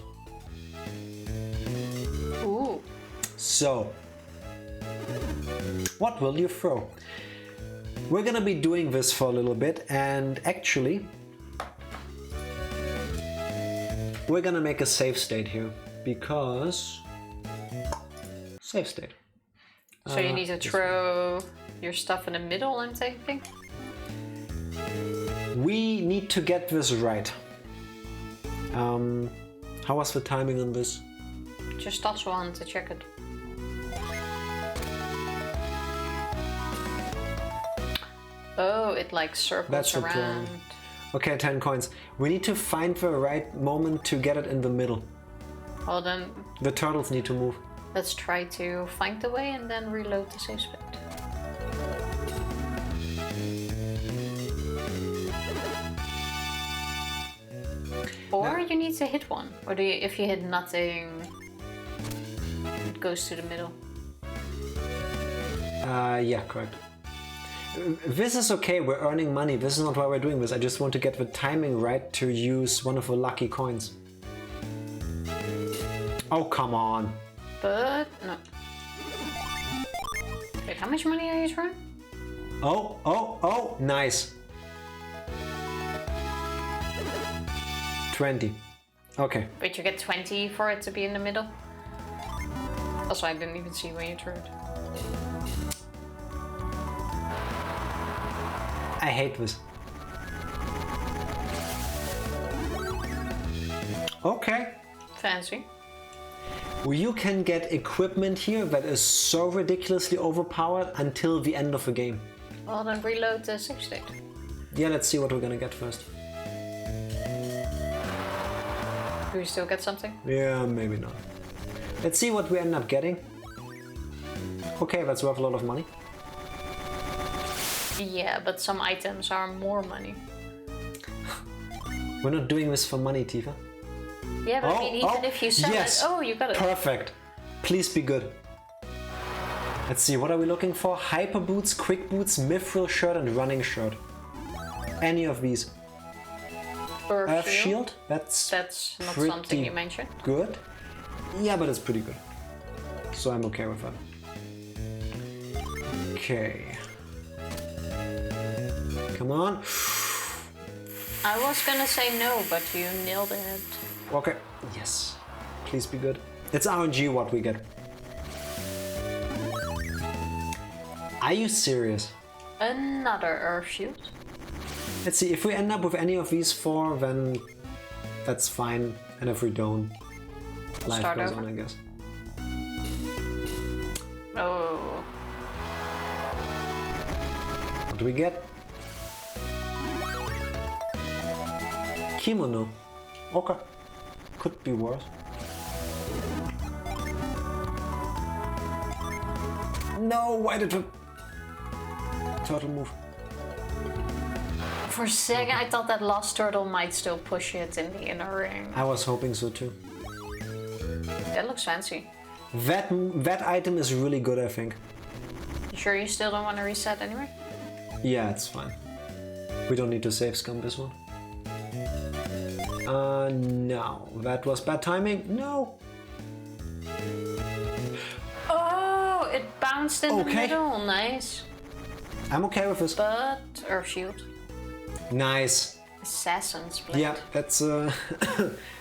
S2: Ooh.
S1: So, what will you throw? We're gonna be doing this for a little bit, and actually we're gonna make a save state here, because save state.
S2: So you need to throw your stuff in the middle, I'm thinking?
S1: We need to get this right. How was the timing on this?
S2: Just toss one to check it. Oh, it like circles around.
S1: Okay, 10 coins. We need to find the right moment to get it in the middle.
S2: Well then...
S1: The turtles need to move.
S2: Let's try to find the way and then reload the save state. Or you need to hit one. Or do you, if you hit nothing, it goes to the middle.
S1: Yeah, correct. This is okay, we're earning money. This is not why we're doing this. I just want to get the timing right to use one of the lucky coins. Oh, come on.
S2: But, no. Wait, how much money are you trying?
S1: Oh, nice. 20. Okay.
S2: But you get 20 for it to be in the middle. Also, I didn't even see when you threw it.
S1: I hate this. Okay.
S2: Fancy.
S1: Well, you can get equipment here that is so ridiculously overpowered until the end of the game.
S2: Well, then reload the save state.
S1: Yeah, let's see what we're gonna get first.
S2: Do we still get something?
S1: Yeah, maybe not. Let's see what we end up getting. Okay, that's worth a lot of money.
S2: Yeah, but some items are more money.
S1: We're not doing this for money, Tifa.
S2: Yeah, but I mean, even if you sell it, oh, you got it.
S1: Perfect. Please be good. Let's see, what are we looking for? Hyper boots, quick boots, mithril shirt, and running shirt. Any of these. Earth shield? That's
S2: not something you mentioned.
S1: Good. Yeah, but it's pretty good. So I'm okay with that. Okay. Come on.
S2: I was gonna say no, but you nailed it.
S1: Okay. Yes. Please be good. It's RNG what we get. Are you serious?
S2: Another earth shield.
S1: Let's see, if we end up with any of these four, then that's fine. And if we don't, life goes on, I guess.
S2: Oh.
S1: What do we get? Kimono. Okay. Could be worse. No, why did the turtle move?
S2: For a second, I thought that lost turtle might still push it in the inner ring.
S1: I was hoping so too.
S2: That looks fancy.
S1: That item is really good, I think.
S2: You sure you still don't want to reset anyway?
S1: Yeah, it's fine. We don't need to save scum this one. No. That was bad timing. No.
S2: Oh, it bounced in the middle. Nice.
S1: I'm okay with this.
S2: But earth shield.
S1: Nice.
S2: Assassin's blade.
S1: Yeah, that's a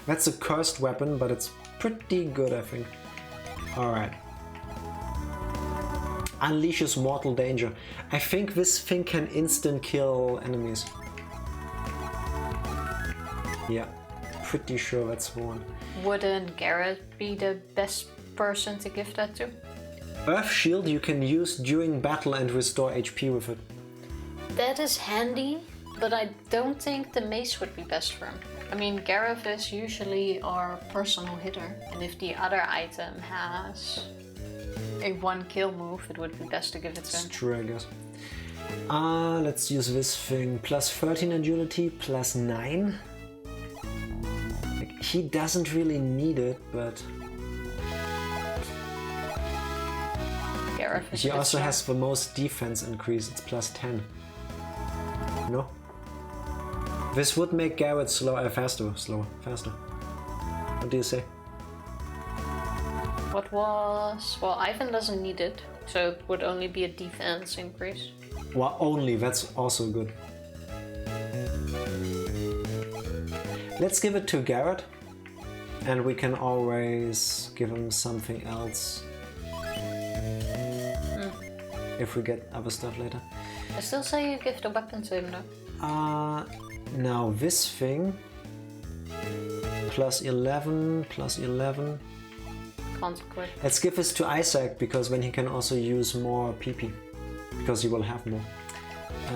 S1: that's a cursed weapon, but it's pretty good, I think. All right. Unleashes mortal danger. I think this thing can instant kill enemies. Yeah, pretty sure that's the one.
S2: Wouldn't Garrett be the best person to give that to?
S1: Earth shield you can use during battle and restore HP with it.
S2: That is handy, but I don't think the mace would be best for him. I mean, Gareth is usually our personal hitter, and if the other item has a one kill move, it would be best to give it to him.
S1: It's true, I guess. Let's use this thing. Plus 13 agility, plus 9. Like, he doesn't really need it, but
S2: Gareth is
S1: he also has the most defense increase. It's plus 10. No? This would make Garrett faster. What do you say?
S2: What was... Well, Ivan doesn't need it, so it would only be a defense increase.
S1: Well, only. That's also good. Let's give it to Garrett, and we can always give him something else if we get other stuff later.
S2: I still say you give the weapon to him though.
S1: Now this thing, plus 11.
S2: Can't equip.
S1: Let's give this to Isaac, because then he can also use more PP, because he will have more.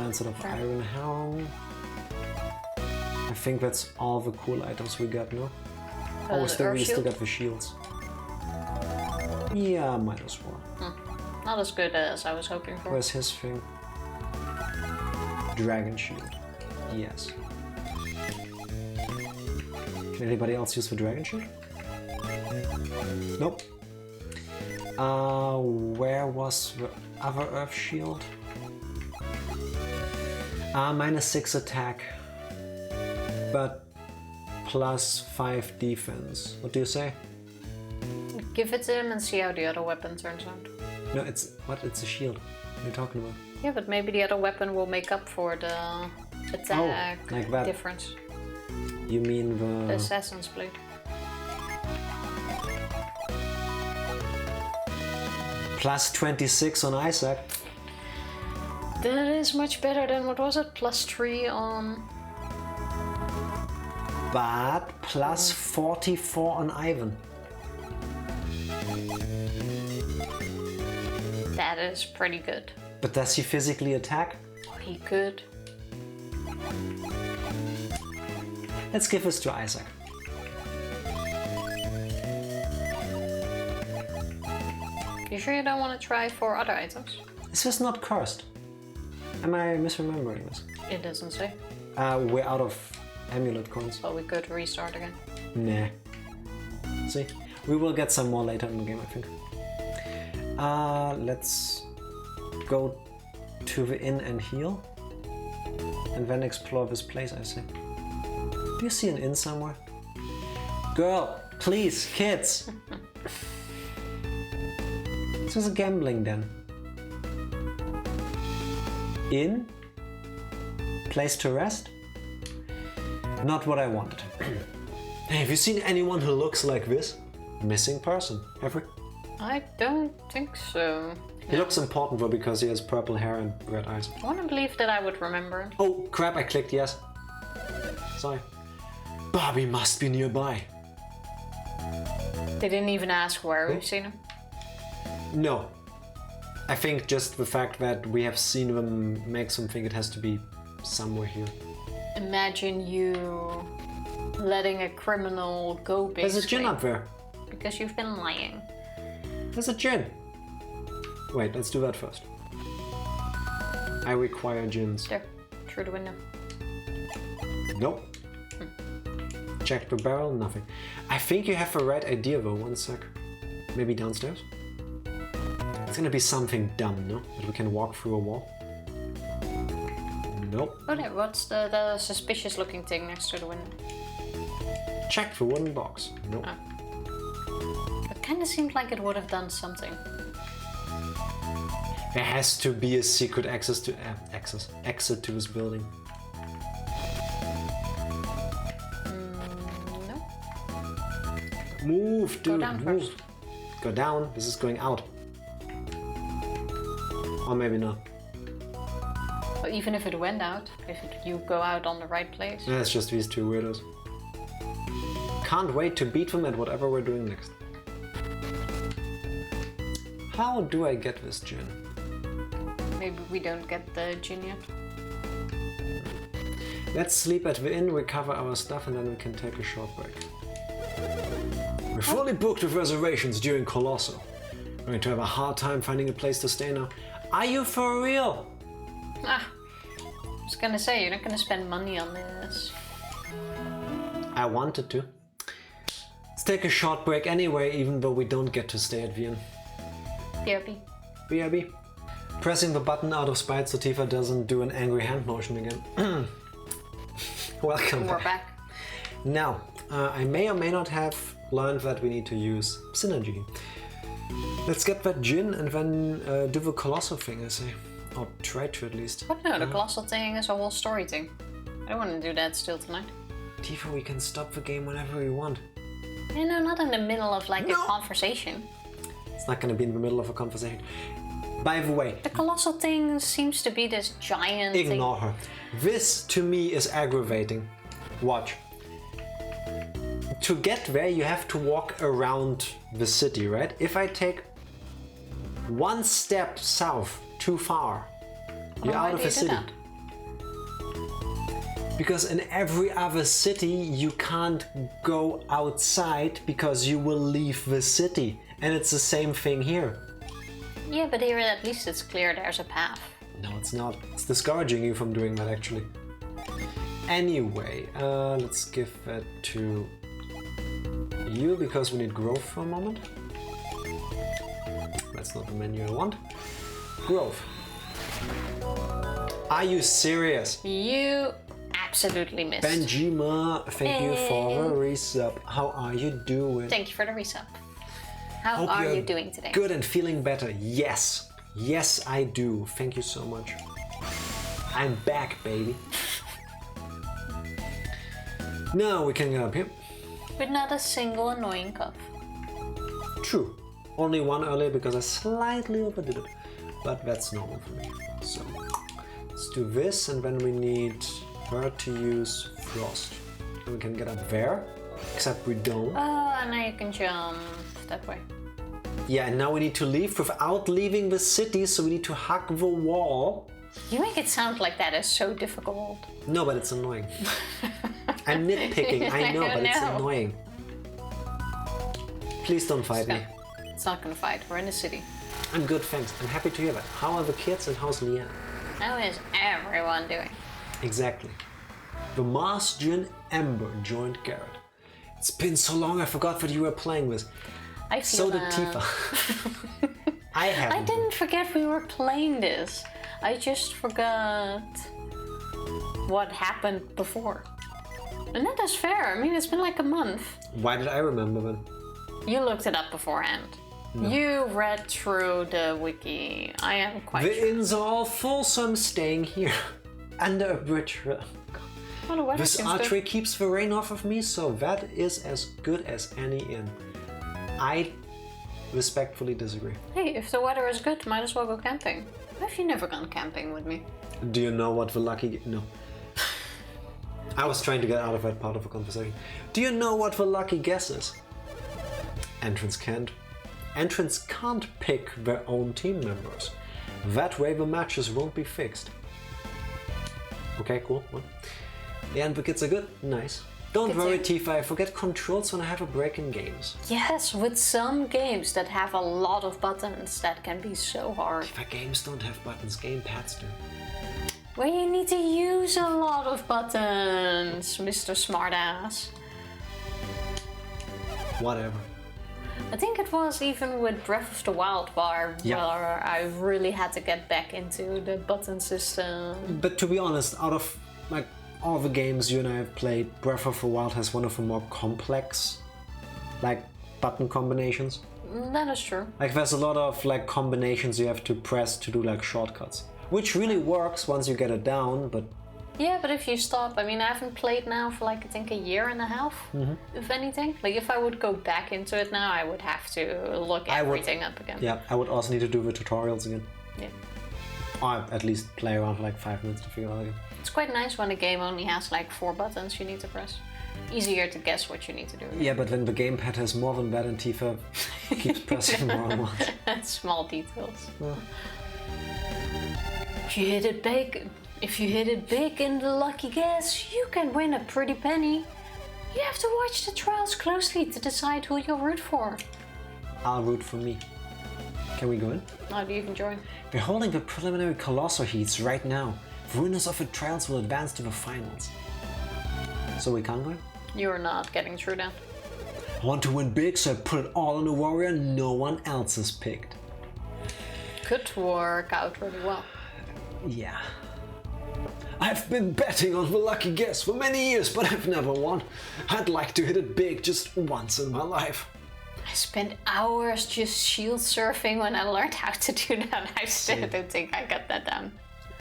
S1: Instead of Iron Helm. I think that's all the cool items we got, no? Oh, we still got the shields. Yeah, might as well.
S2: Not as good as I was hoping for.
S1: Where's his thing? Dragon shield. Yes. Can anybody else use the dragon shield? Nope. Where was the other earth shield? Minus 6 attack, but plus 5 defense. What do you say?
S2: Give it to him and see how the other weapon turns out.
S1: No, it's what? It's a shield. are you talking about?
S2: Yeah, but maybe the other weapon will make up for the attack
S1: like that.
S2: difference.
S1: You mean
S2: The Assassin's Blade.
S1: plus 26 on Isaac?
S2: That is much better than, what was it? Plus 3 on...
S1: But plus 44 on Ivan.
S2: That is pretty good.
S1: But does he physically attack?
S2: Oh, he could.
S1: Let's give this to Isaac.
S2: You sure you don't want to try 4 other items?
S1: Is this not cursed? Am I misremembering this?
S2: It doesn't say.
S1: We're out of amulet coins.
S2: But we could restart again.
S1: Nah. See? We will get some more later in the game, I think. Let's go to the inn and heal. And then explore this place, I say. Do you see an inn somewhere? Girl, please, kids! This is a gambling den. Inn? Place to rest? Not what I wanted. Hey, have you seen anyone who looks like this? Missing person, ever?
S2: I don't think so.
S1: He looks important though because he has purple hair and red eyes.
S2: I want to believe that I would remember him.
S1: Oh crap, I clicked yes. Sorry. Bobby must be nearby.
S2: They didn't even ask where we've seen him.
S1: No. I think just the fact that we have seen them makes them think it has to be somewhere here.
S2: Imagine you letting a criminal go basically.
S1: There's a gin up there.
S2: Because you've been lying.
S1: There's a gin. Wait, let's do that first. I require gins.
S2: There, through the window.
S1: Nope. Check the barrel, nothing. I think you have the right idea though, one sec. Maybe downstairs? It's gonna be something dumb, no? That we can walk through a wall? Nope.
S2: Oh there, what's the suspicious looking thing next to the window?
S1: Check the wooden box. Nope.
S2: Oh. It kinda seemed like it would have done something.
S1: There has to be a secret exit to this building.
S2: No.
S1: Move, dude,
S2: Go down
S1: move.
S2: first.
S1: Go down, this is going out. Or maybe not.
S2: Well, even if it went out, if you go out on the right place.
S1: Yeah, it's just these two weirdos. Can't wait to beat them at whatever we're doing next. How do I get this gin?
S2: Maybe we don't get the gin yet.
S1: Let's sleep at the inn, recover our stuff, and then we can take a short break. We're fully booked with reservations during Colosso. We're going to have a hard time finding a place to stay now. Are you for real?
S2: Ah, I was gonna say, you're not gonna spend money on this.
S1: I wanted to. Let's take a short break anyway, even though we don't get to stay at the inn.
S2: BRB.
S1: BRB. Pressing the button out of spite so Tifa doesn't do an angry hand motion again. Welcome
S2: We're back.
S1: Now, I may or may not have learned that we need to use synergy. Let's get that gin and then do the colossal thing, I say. Or try to at least.
S2: What? No, the colossal thing is a whole story thing. I don't want to do that still tonight.
S1: Tifa, we can stop the game whenever we want.
S2: You know, not in the middle of like a conversation.
S1: It's not gonna be in the middle of a conversation. By the way,
S2: the colossal thing seems to be this giant
S1: ignore her. This to me is aggravating. Watch. To get there you have to walk around the city, right? If I take one step south too far, you're out of the city. Because in every other city you can't go outside because you will leave the city. And it's the same thing here.
S2: Yeah, but here at least it's clear there's a path.
S1: No, it's not. It's discouraging you from doing that actually. Anyway, let's give that to you because we need growth for a moment. That's not the menu I want. Growth. Are you serious?
S2: You absolutely missed.
S1: Benjima, thank you for the resub. How are you doing?
S2: Thank you for the resub. How are you doing today?
S1: Good and feeling better, yes.
S3: Yes, I do. Thank you so much. I'm back, baby. Now we can get up here.
S2: With not a single annoying cuff.
S3: True. Only one earlier because I slightly overdid it. But that's normal for me. So let's do this, and then we need her to use Frost. And we can get up there, except we don't.
S2: Oh, and now you can jump that way.
S3: Yeah, and now we need to leave without leaving the city, so we need to hug the wall.
S2: You make it sound like that is so difficult.
S3: No, but it's annoying. I'm nitpicking, I know, but it's annoying. Please don't fight me.
S2: It's not gonna fight, we're in the city.
S3: I'm good, thanks. I'm happy to hear that. How are the kids and how's Leanne?
S2: How is everyone doing?
S3: Exactly. The Marsgian Ember joined Garrett. It's been so long I forgot that you were playing with.
S2: I feel
S3: So did Tifa. I haven't.
S2: I didn't forget we were playing this. I just forgot what happened before. And that is fair. I mean, it's been like a month.
S3: Why did I remember then?
S2: You looked it up beforehand. No. You read through the wiki. I am quite sure.
S3: The inns are all full, so I'm staying here. Under a bridge.
S2: Well,
S3: this archery keeps the rain off of me, so that is as good as any inn. I respectfully disagree.
S2: Hey, if the weather is good, might as well go camping. Why have you never gone camping with me?
S3: Do you know what the lucky... No. I was trying to get out of that part of the conversation. Do you know what the lucky guess is? Entrants can't pick their own team members. That way the matches won't be fixed. Okay, cool. Well, the advocates are good. Nice. Don't worry, Tifa, I forget controls when I have a break in games.
S2: Yes, with some games that have a lot of buttons, that can be so hard.
S3: Tifa, games don't have buttons, gamepads do.
S2: Well, you need to use a lot of buttons, Mr. Smartass.
S3: Whatever.
S2: I think it was even with Breath of the Wild where I really had to get back into the button system.
S3: But to be honest, out of like all the games you and I have played, Breath of the Wild has one of the more complex like button combinations.
S2: That is true.
S3: Like there's a lot of like combinations you have to press to do like shortcuts. Which really works once you get it down, but...
S2: Yeah, but if you stop, I mean, I haven't played now for like, I think a year and a half, if anything. Like, if I would go back into it now, I would have to look everything up again.
S3: Yeah, I would also need to do the tutorials again.
S2: Yeah.
S3: Or at least play around for like 5 minutes to figure it out again.
S2: It's quite nice when a game only has like 4 buttons you need to press. Easier to guess what you need to do.
S3: Yeah, but when the gamepad has more than that and Tifa keeps pressing more and more.
S2: Small details.
S3: Well.
S2: If you hit it big in the lucky guess, you can win a pretty penny. You have to watch the trials closely to decide who you'll root for.
S3: I'll root for me. Can we go in?
S2: Oh, do you even join?
S3: We're holding the preliminary Colossal heats right now. The winners of the trials will advance to the finals. So we can't go in?
S2: You're not getting through that.
S3: I want to win big, so I put it all on a warrior no one else has picked.
S2: Could work out really well.
S3: Yeah. I've been betting on the lucky guess for many years, but I've never won. I'd like to hit it big just once in my life.
S2: I spent hours just shield surfing when I learned how to do that. I still don't think I got that down.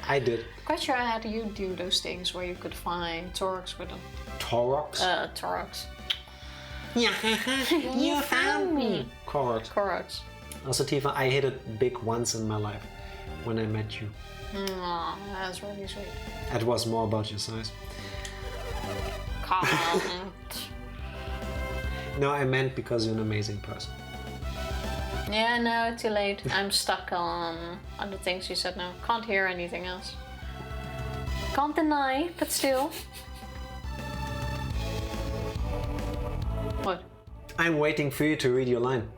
S3: I did.
S2: Quite sure I had you do those things where you could find Toroks with them.
S3: Toroks?
S2: Toroks.
S3: Yeah, you found me.
S2: Koroks.
S3: Also, Tifa, I hit it big once in my life when I met you.
S2: Aww, that's really sweet.
S3: It was more about your size.
S2: Can't.
S3: No, I meant because you're an amazing person.
S2: Yeah, no, too late. I'm stuck on the things you said now. Can't hear anything else. Can't deny, but still. What?
S3: I'm waiting for you to read your line.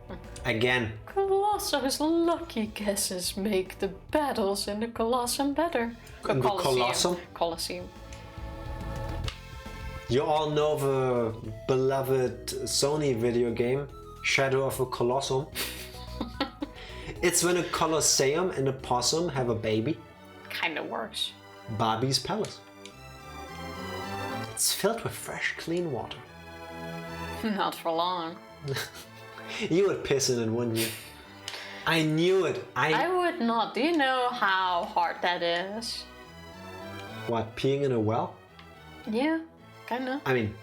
S3: Again.
S2: Colossus' lucky guesses make the battles in the Colosseum better.
S3: In the Colosseum?
S2: Colosseum.
S3: You all know the beloved Sony video game, Shadow of the Colosseum? It's when a Colosseum and a possum have a baby.
S2: Kinda works.
S3: Barbie's Palace. It's filled with fresh, clean water.
S2: Not for long.
S3: You would piss in it, wouldn't you?
S1: I knew it.
S2: I would not. Do you know how hard that is?
S1: What, peeing in a well?
S2: Yeah, kinda.
S1: I mean,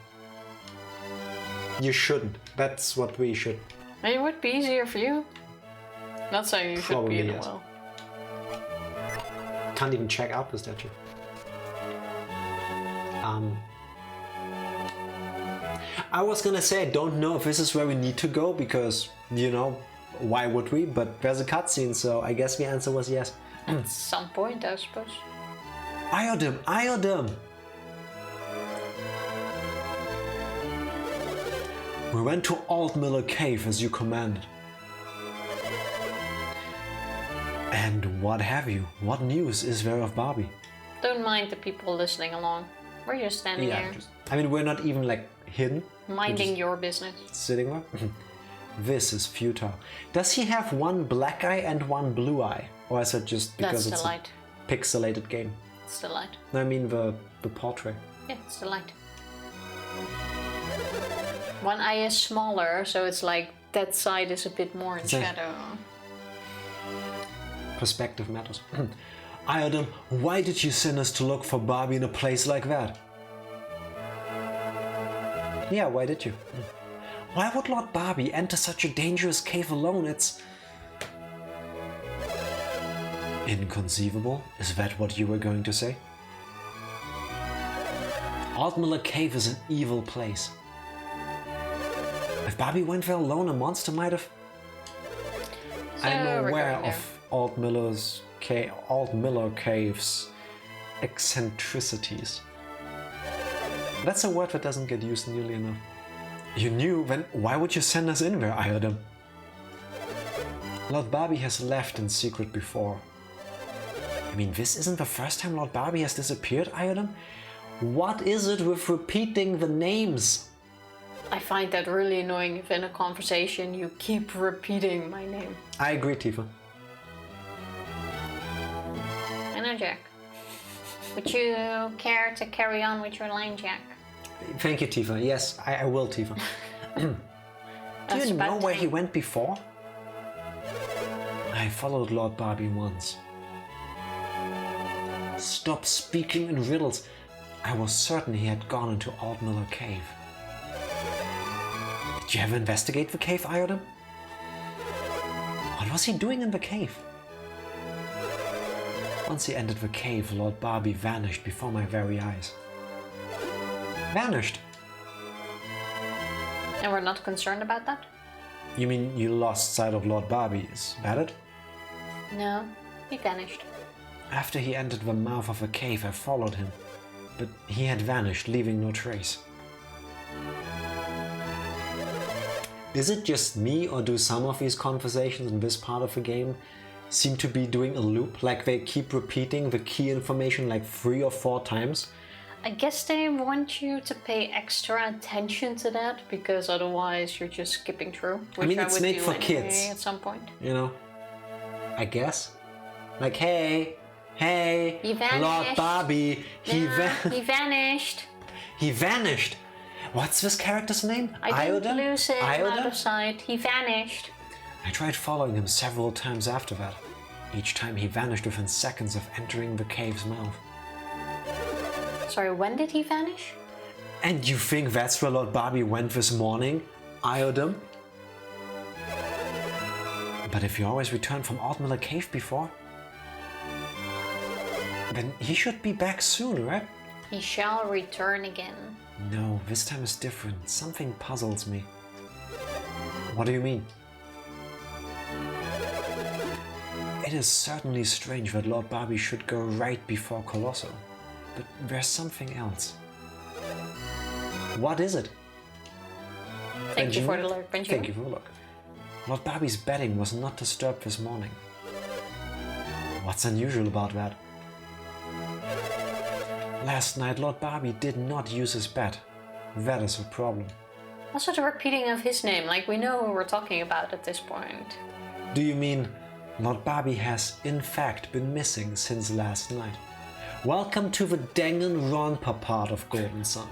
S1: you shouldn't. That's what we should.
S2: It would be easier for you. Not saying you should be in a
S1: yes.
S2: well.
S1: Can't even check out the statue. I was gonna say I don't know if this is where we need to go because, you know, why would we? But there's a cutscene, so I guess the answer was yes.
S2: At some point, I suppose.
S1: Iodum! We went to Altmiller Cave as you commanded. And what have you? What news is there of Barbie?
S2: Don't mind the people listening along. We're just standing here.
S1: I mean, we're not even like hidden.
S2: Minding your business.
S1: Sitting there. This is futile. Does he have one black eye and one blue eye? Or is it just because
S2: That's
S1: it's
S2: the light.
S1: a pixelated game?
S2: It's the light.
S1: No, I mean the portrait.
S2: Yeah, it's the light. One eye is smaller, so it's like that side is a bit more in shadow.
S1: Perspective matters. Iodum, why did you send us to look for Barbie in a place like that? Yeah, why did you? Why would Lord Barbie enter such a dangerous cave alone? It's... Inconceivable? Is that what you were going to say? Altmiller Cave is an evil place. If Barbie went there alone, a monster might have...
S2: So
S1: I'm aware of Altmiller Cave's eccentricities. That's a word that doesn't get used nearly enough. You knew, then why would you send us in there, Iodum? Lord Barbie has left in secret before. I mean, this isn't the first time Lord Barbie has disappeared, Iodum? What is it with repeating the names?
S2: I find that really annoying if in a conversation you keep repeating my name.
S1: I agree, Tifa.
S2: I know, Jack. Would you care to carry on with your line, Jack?
S1: Thank you, Tifa. Yes, I will, Tifa. Do you know where he went before? I followed Lord Barbie once. Stop speaking in riddles. I was certain he had gone into Altmiller Cave. Did you ever investigate the cave, Iodum? What was he doing in the cave? Once he entered the cave, Lord Barbie vanished before my very eyes. Vanished?
S2: And we're not concerned about that?
S1: You mean you lost sight of Lord Barbie, is that it?
S2: No, he vanished.
S1: After he entered the mouth of the cave, I followed him, but he had vanished, leaving no trace. Is it just me, or do some of these conversations in this part of the game seem to be doing a loop, like they keep repeating the key information like 3 or 4 times?
S2: I guess they want you to pay extra attention to that, because otherwise you're just skipping through. Which
S1: I mean, it's
S2: would
S1: made
S2: do
S1: for
S2: anyway
S1: kids.
S2: at some point.
S1: You know? I guess. Like, hey,
S2: He vanished.
S1: Lord Barbie, he
S2: vanished.
S1: He vanished. What's this character's name?
S2: I didn't lose him out
S1: Iodum?
S2: of sight. He vanished.
S1: I tried following him several times after that. Each time he vanished within seconds of entering the cave's mouth.
S2: Sorry, when did he vanish?
S1: And you think that's where Lord Barbie went this morning, Iodum? But if you always returned from Altmiller Cave before, then he should be back soon, right?
S2: He shall return again.
S1: No, this time is different. Something puzzles me. What do you mean? It is certainly strange that Lord Barbie should go right before Colosso, but there's something else. What is it?
S2: Thank you for the look, Benjamin.
S1: Thank you for the look. Lord Barbie's bedding was not disturbed this morning. What's unusual about that? Last night, Lord Barbie did not use his bed. That is a problem.
S2: Also the repeating of his name, like we know who we're talking about at this point.
S1: Do you mean Lord Barbie has in fact been missing since last night? Welcome to the Danganronpa part of Golden Sun.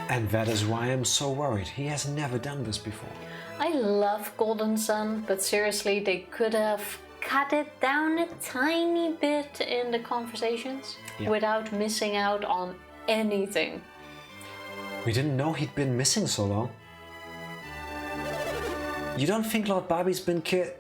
S1: And that is why I'm so worried. He has never done this before.
S2: I love Golden Sun, but seriously, they could have cut it down a tiny bit in the conversations without missing out on anything.
S1: We didn't know he'd been missing so long. You don't think Lord Barbie's been killed?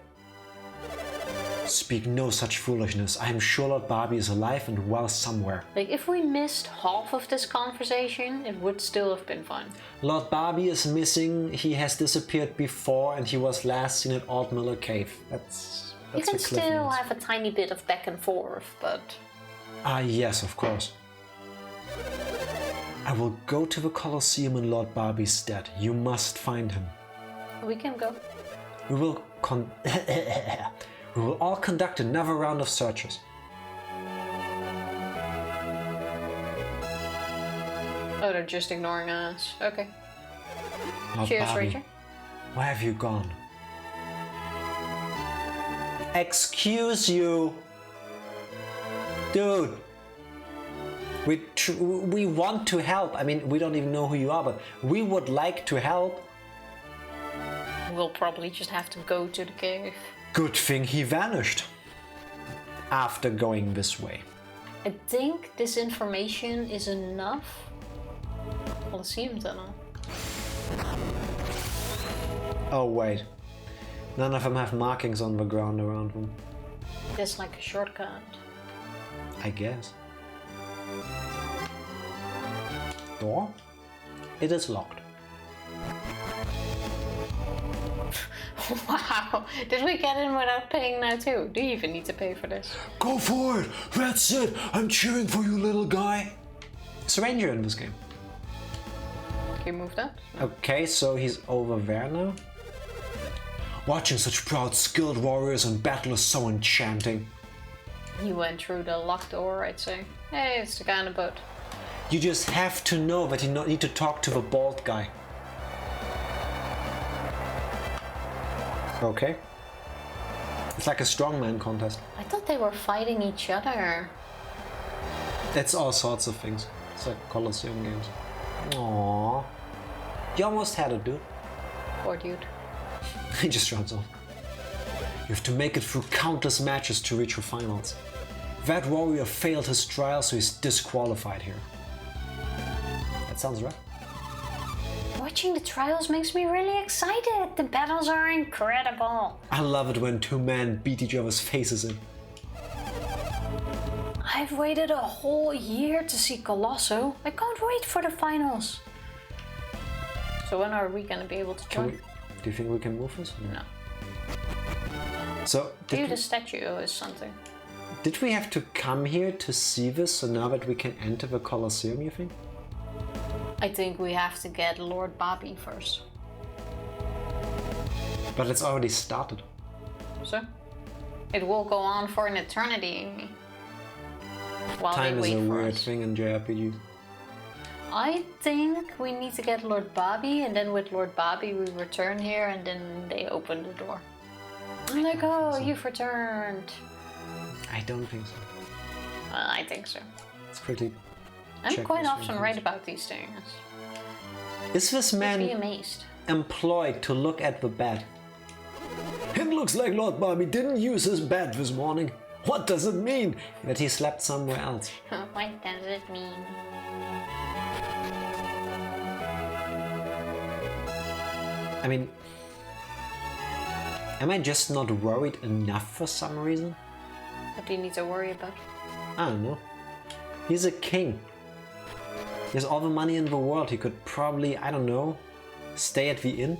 S1: Speak no such foolishness. I am sure Lord Barbie is alive and well somewhere.
S2: Like, if we missed half of this conversation, it would still have been fine.
S1: Lord Barbie is missing. He has disappeared before and he was last seen at Altmiller Cave. That's
S2: you can
S1: the cliff
S2: still
S1: notes.
S2: have a tiny bit of back and forth, but...
S1: Ah, yes, of course. I will go to the Colosseum in Lord Barbie's stead. You must find him.
S2: We can go.
S1: We will we will all conduct another round of searches.
S2: Oh, they're just ignoring us. Okay.
S1: Lord
S2: Cheers,
S1: Barbie,
S2: Rachel.
S1: where have you gone? Excuse you. Dude. We want to help. I mean, we don't even know who you are, but we would like to help.
S2: We'll probably just have to go to the cave.
S1: Good thing he vanished. After going this way.
S2: I think this information is enough. Colosseum tunnel.
S1: Oh wait. None of them have markings on the ground around them.
S2: That's like a shortcut.
S1: I guess. Door? It is locked.
S2: Wow, did we get in without paying now too? Do you even need to pay for this?
S3: Go for it! That's it! I'm cheering for you, little guy!
S1: It's a ranger in this game.
S2: Can you move that?
S1: Okay, so he's over there now.
S3: Watching such proud, skilled warriors in battle is so enchanting.
S2: You went through the locked door, I'd say. Hey, it's the guy on the boat.
S1: You just have to know that you need to talk to the bald guy. Okay. It's like a strongman contest.
S2: I thought they were fighting each other.
S1: It's all sorts of things. It's like Colosseum games. Aww. You almost had it, dude.
S2: Poor dude.
S1: He just runs on. You have to make it through countless matches to reach the finals. That warrior failed his trial, so he's disqualified here. That sounds right.
S2: Watching the trials makes me really excited. The battles are incredible.
S1: I love it when two men beat each other's faces in.
S2: I've waited a whole year to see Colosso. I can't wait for the finals. So when are we gonna be able to join?
S1: Do you think we can move this?
S2: No.
S1: So
S2: Maybe the statue is something.
S1: did we have to come here to see this so now that we can enter the Colosseum, you think?
S2: I think we have to get Lord Bobby first.
S1: But it's already started.
S2: So? It will go on for an eternity. While
S1: Time
S2: they
S1: is
S2: wait
S1: a
S2: for
S1: weird
S2: us.
S1: thing in JRPGs.
S2: I think we need to get Lord Bobby, and then with Lord Bobby we return here, and then they open the door. I'm like, oh, you've returned.
S1: I don't think so.
S2: I think so.
S1: Let's quickly
S2: I'm
S1: check
S2: quite
S1: this
S2: often
S1: one
S2: right
S1: first.
S2: about these things.
S1: Is this
S2: You'd be
S1: man
S2: amazed.
S1: employed to look at the bed?
S3: It looks like Lord Barbie didn't use his bed this morning. What does it mean?
S1: That he slept somewhere else.
S2: What does it mean?
S1: I mean, am I just not worried enough for some reason?
S2: What do you need to worry about?
S1: I don't know. He's a king. He has all the money in the world. He could probably, I don't know, stay at the inn.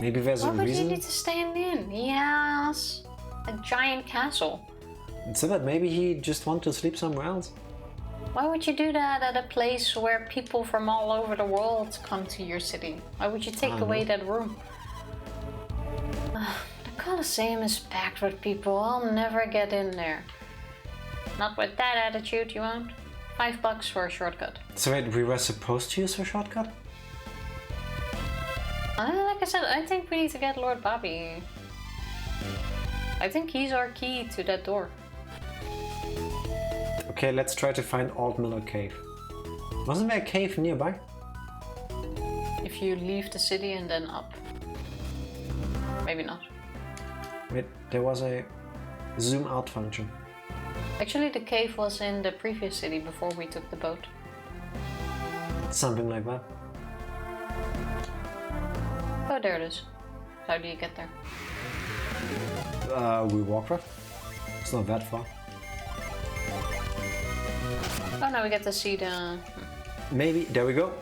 S1: Maybe there's
S2: Why
S1: a
S2: would you
S1: reason.
S2: need to stay in the inn? He has a giant castle.
S1: So that maybe he just wanted to sleep somewhere else.
S2: Why would you do that at a place where people from all over the world come to your city? Why would you take away that room? The Colosseum is packed with people. I'll never get in there. Not with that attitude, you won't. $5 for a shortcut.
S1: So wait, we were supposed to use a shortcut?
S2: Like I said, I think we need to get Lord Bobby. I think he's our key to that door.
S1: Okay, let's try to find Altmiller Cave. Wasn't there a cave nearby?
S2: If if you leave the city and then up. Maybe not.
S1: Wait, there was a zoom out function.
S2: Actually, the cave was in the previous city before we took the boat.
S1: Something like that.
S2: Oh, there it is. How do you get there?
S1: We walk there. It's not that far.
S2: Oh, now we get to see the...
S1: Maybe, there we go.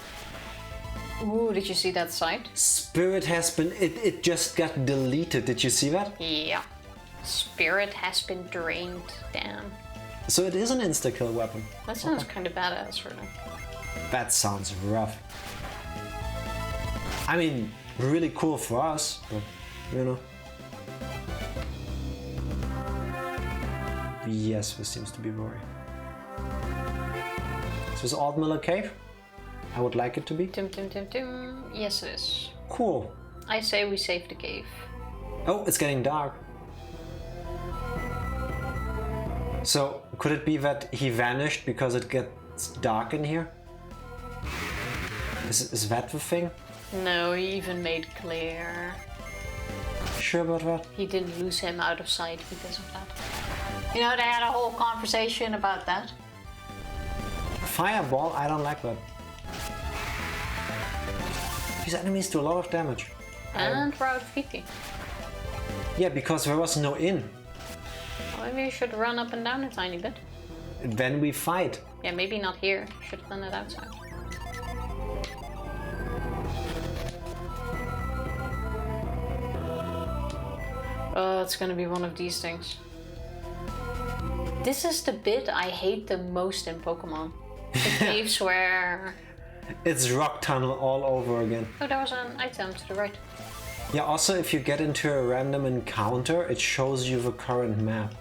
S2: Ooh, did you see that site?
S1: Spirit has been, it just got deleted. Did you see that?
S2: Yeah. Spirit has been drained. Damn.
S1: So it is an insta-kill weapon.
S2: That sounds kind of badass, really.
S1: That sounds rough. I mean, really cool for us, but, you know. Yes, this seems to be Rory. Is this Altmiller Cave? I would like it to be.
S2: Tum, tum, tum, tum. Yes, it is.
S1: Cool.
S2: I say we save the cave.
S1: Oh, it's getting dark. So, could it be that he vanished because it gets dark in here? Is that the thing?
S2: No, he even made clear.
S1: Sure about that?
S2: He didn't lose him out of sight because of that. You know, they had a whole conversation about that.
S1: Fireball? I don't like that. These enemies do a lot of damage.
S2: And we're out of PP.
S1: Yeah, because there was no inn.
S2: Well, maybe you should run up and down a tiny bit.
S1: Then we fight.
S2: Yeah, maybe not here. Should have done it outside. Oh, it's gonna be one of these things. This is the bit I hate the most in Pokemon. The caves where...
S1: It's rock tunnel all over again.
S2: Oh, there was an item to the right.
S1: Yeah, also if you get into a random encounter, it shows you the current map.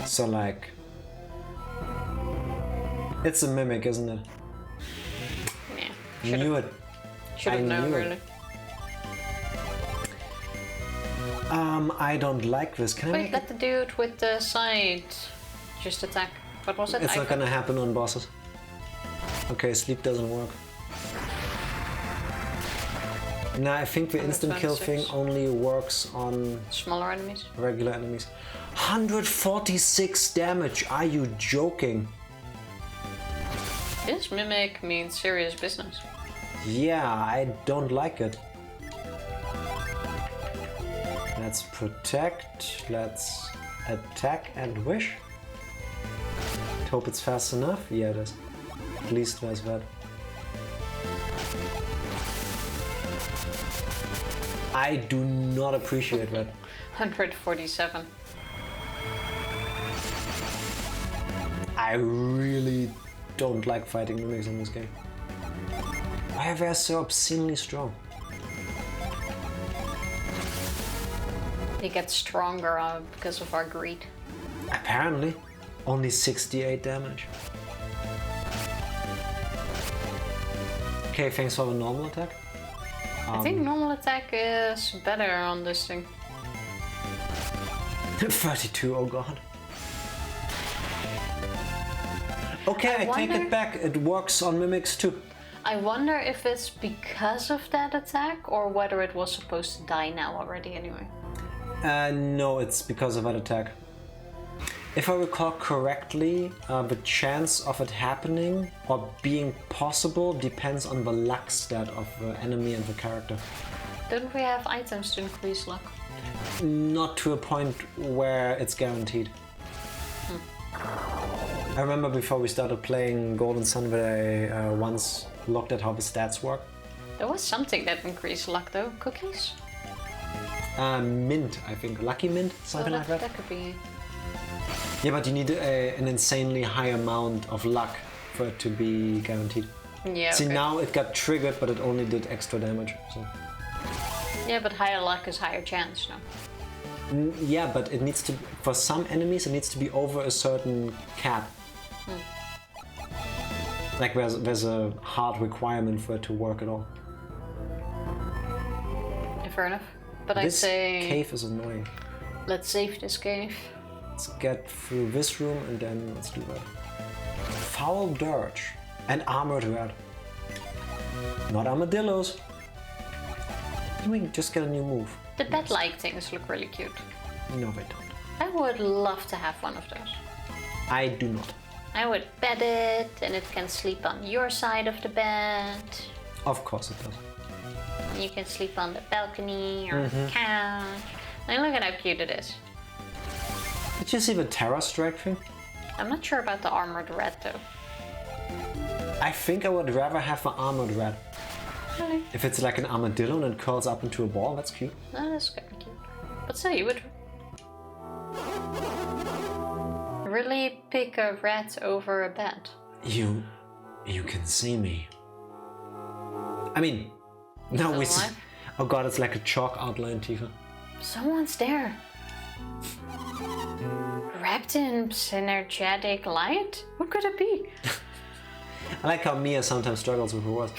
S1: So like... It's a mimic, isn't it?
S2: Yeah.
S1: Knew it.
S2: Should have known,
S1: knew it.
S2: really.
S1: I don't like this. Can I
S2: Wait,
S1: make
S2: let the dude with the side just attack. What was it?
S1: It's not gonna happen on bosses. Okay, sleep doesn't work. Nah, I think the instant kill thing only works on
S2: smaller enemies.
S1: Regular enemies. 146 damage. Are you joking?
S2: This mimic means serious business.
S1: Yeah, I don't like it. Let's protect, let's attack and wish. Hope it's fast enough. Yeah, it is. At least there's that. I do not appreciate that.
S2: 147.
S1: I really don't like fighting mimics in this game. Why are they so obscenely strong?
S2: They get stronger because of our greed.
S1: Apparently, only 68 damage. Okay, thanks for the normal attack.
S2: I think normal attack is better on this thing.
S1: 32, oh god. Okay, I take it back. It works on mimics too.
S2: I wonder if it's because of that attack or whether it was supposed to die now already anyway.
S1: No, it's because of that attack. If I recall correctly, the chance of it happening or being possible depends on the luck stat of the enemy and the character.
S2: Don't we have items to increase luck?
S1: Not to a point where it's guaranteed. I remember before we started playing Golden Sun that I once looked at how the stats work.
S2: There was something that increased luck though. Cookies?
S1: Mint, I think. Lucky mint? Something like that?
S2: That could be...
S1: Yeah, but you need an insanely high amount of luck for it to be guaranteed.
S2: Yeah,
S1: See,
S2: okay.
S1: now it got triggered, but it only did extra damage. So.
S2: Yeah, but higher luck is higher chance, no?
S1: Yeah, but it needs to... For some enemies, it needs to be over a certain cap. Like there's a hard requirement for it to work at all.
S2: Yeah, fair enough. But I'd
S1: This
S2: say...
S1: cave is annoying.
S2: Let's save this cave.
S1: Let's get through this room and then let's do that. Foul Dirge and Armored Rat. Not armadillos. We can just get a new move.
S2: The bed-like things look really cute.
S1: No, they don't.
S2: I would love to have one of those.
S1: I do not.
S2: I would bed it, and it can sleep on your side of the bed.
S1: Of course it does.
S2: You can sleep on the balcony or the couch. And look at how cute it is.
S1: Did you see the Terror Strike thing?
S2: I'm not sure about the armored rat though.
S1: I think I would rather have the armored rat.
S2: Really?
S1: If it's like an armadillo and it curls up into a ball, that's cute.
S2: No, that's kind of cute. But so you would really pick a rat over a bed.
S3: You can see me.
S1: I mean, now we see.
S2: Alive?
S1: Oh god, it's like a chalk outline, Tifa.
S2: Someone's there. Wrapped in synergetic light? What could it be?
S1: I like how Mia sometimes struggles with her words.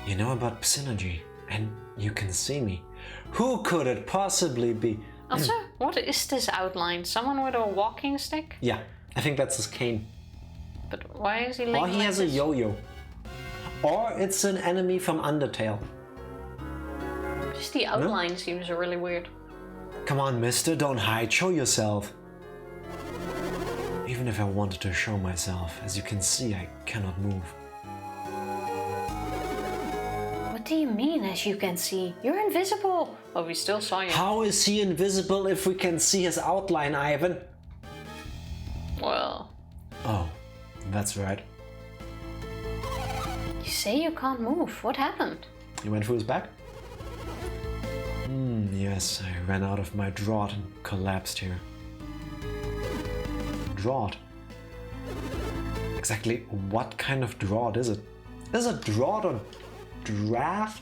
S3: You know about synergy, and you can see me.
S1: Who could it possibly be?
S2: Also, what is this outline? Someone with a walking stick?
S1: Yeah, I think that's his cane.
S2: But why is he
S1: Or
S2: like
S1: he has a
S2: this?
S1: yo-yo. Or it's an enemy from Undertale.
S2: Just the outline seems really weird.
S3: Come on, mister, don't hide, show yourself. Even if I wanted to show myself, as you can see, I cannot move.
S2: What do you mean, as you can see? You're invisible! Well, we still saw you.
S1: How is he invisible if we can see his outline, Ivan?
S2: Well,
S3: Oh, that's right.
S2: you say you can't move. What happened?
S1: He went through his back?
S3: Yes, I ran out of my draught and collapsed here.
S1: Draught. Exactly what kind of draught is it? Is it draught or draft?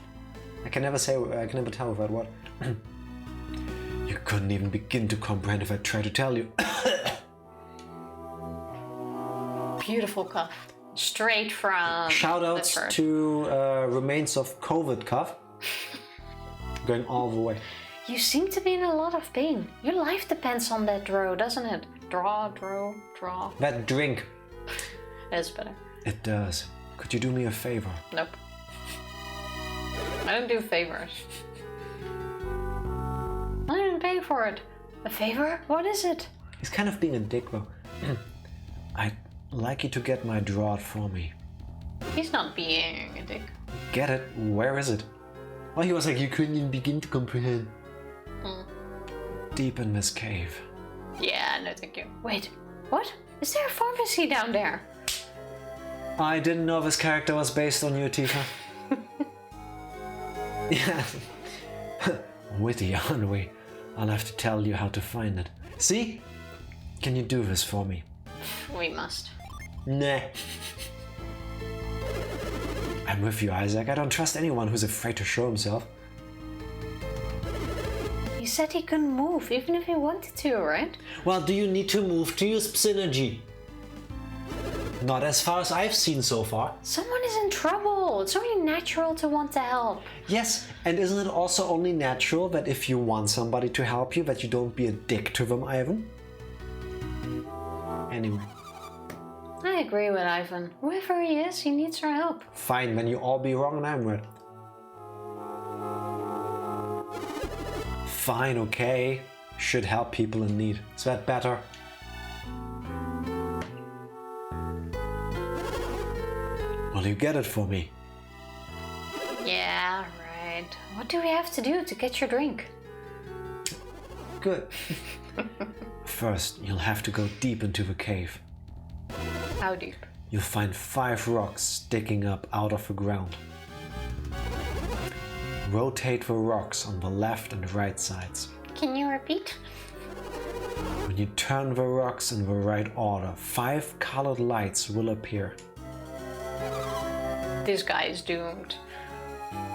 S1: I can never tell with that word.
S3: You couldn't even begin to comprehend if I tried to tell you.
S2: Beautiful cough. Straight from
S1: Shoutouts
S2: the
S1: to remains of COVID cough. Going all the way.
S2: You seem to be in a lot of pain. Your life depends on that draw, doesn't it? Draw.
S1: That drink.
S2: That's better.
S3: It does. Could you do me a favor?
S2: Nope. I don't do favors. I didn't pay for it. A favor? What is it?
S1: He's kind of being a dick though.
S3: I'd like you to get my draught for me.
S2: He's not being a dick.
S3: Get it? Where is it?
S1: Well, he was like, you couldn't even begin to comprehend.
S3: Deep in this cave.
S2: Yeah, no thank you. Wait, what? Is there a pharmacy down there?
S1: I didn't know this character was based on you, Tifa. Yeah.
S3: Witty, aren't we? I'll have to tell you how to find it.
S1: See?
S3: Can you do this for me?
S2: We must.
S1: Nah.
S3: I'm with you, Isaac. I don't trust anyone who's afraid to show himself.
S2: He said he couldn't move, even if he wanted to, right?
S1: Well, do you need to move to use synergy? Not as far as I've seen so far.
S2: Someone is in trouble. It's only natural to want to help.
S1: Yes, and isn't it also only natural that if you want somebody to help you, that you don't be a dick to them, Ivan? Anyway.
S2: I agree with Ivan. Whoever he is, he needs our help.
S1: Fine, then you all be wrong and I'm right.
S3: Fine, okay. Should help people in need.
S1: Is that better?
S3: Will you get it for me?
S2: Yeah, right. What do we have to do to get your drink?
S1: Good.
S3: First, you'll have to go deep into the cave.
S2: How deep?
S3: You'll find 5 rocks sticking up out of the ground. Rotate the rocks on the left and right sides.
S2: Can you repeat?
S3: When you turn the rocks in the right order, 5 colored lights will appear.
S2: This guy is doomed.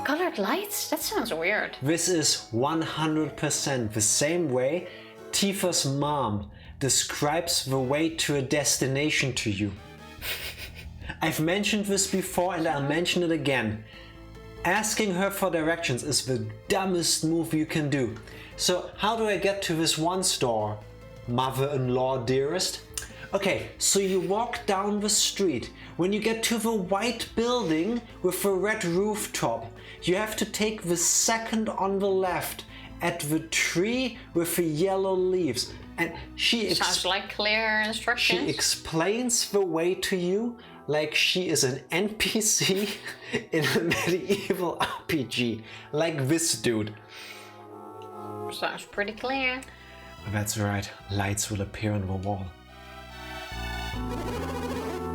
S2: Colored lights? That sounds weird.
S1: This is 100% the same way Tifa's mom describes the way to a destination to you. I've mentioned this before and I'll mention it again. Asking her for directions is the dumbest move you can do. So how do I get to this one store? Mother-in-law dearest? Okay, so you walk down the street. When you get to the white building with the red rooftop, you have to take the second on the left at the tree with the yellow leaves. And
S2: Sounds like clear instructions.
S1: She explains the way to you like she is an NPC in a medieval RPG. Like this dude.
S2: Sounds pretty clear.
S1: That's right. Lights will appear on the wall.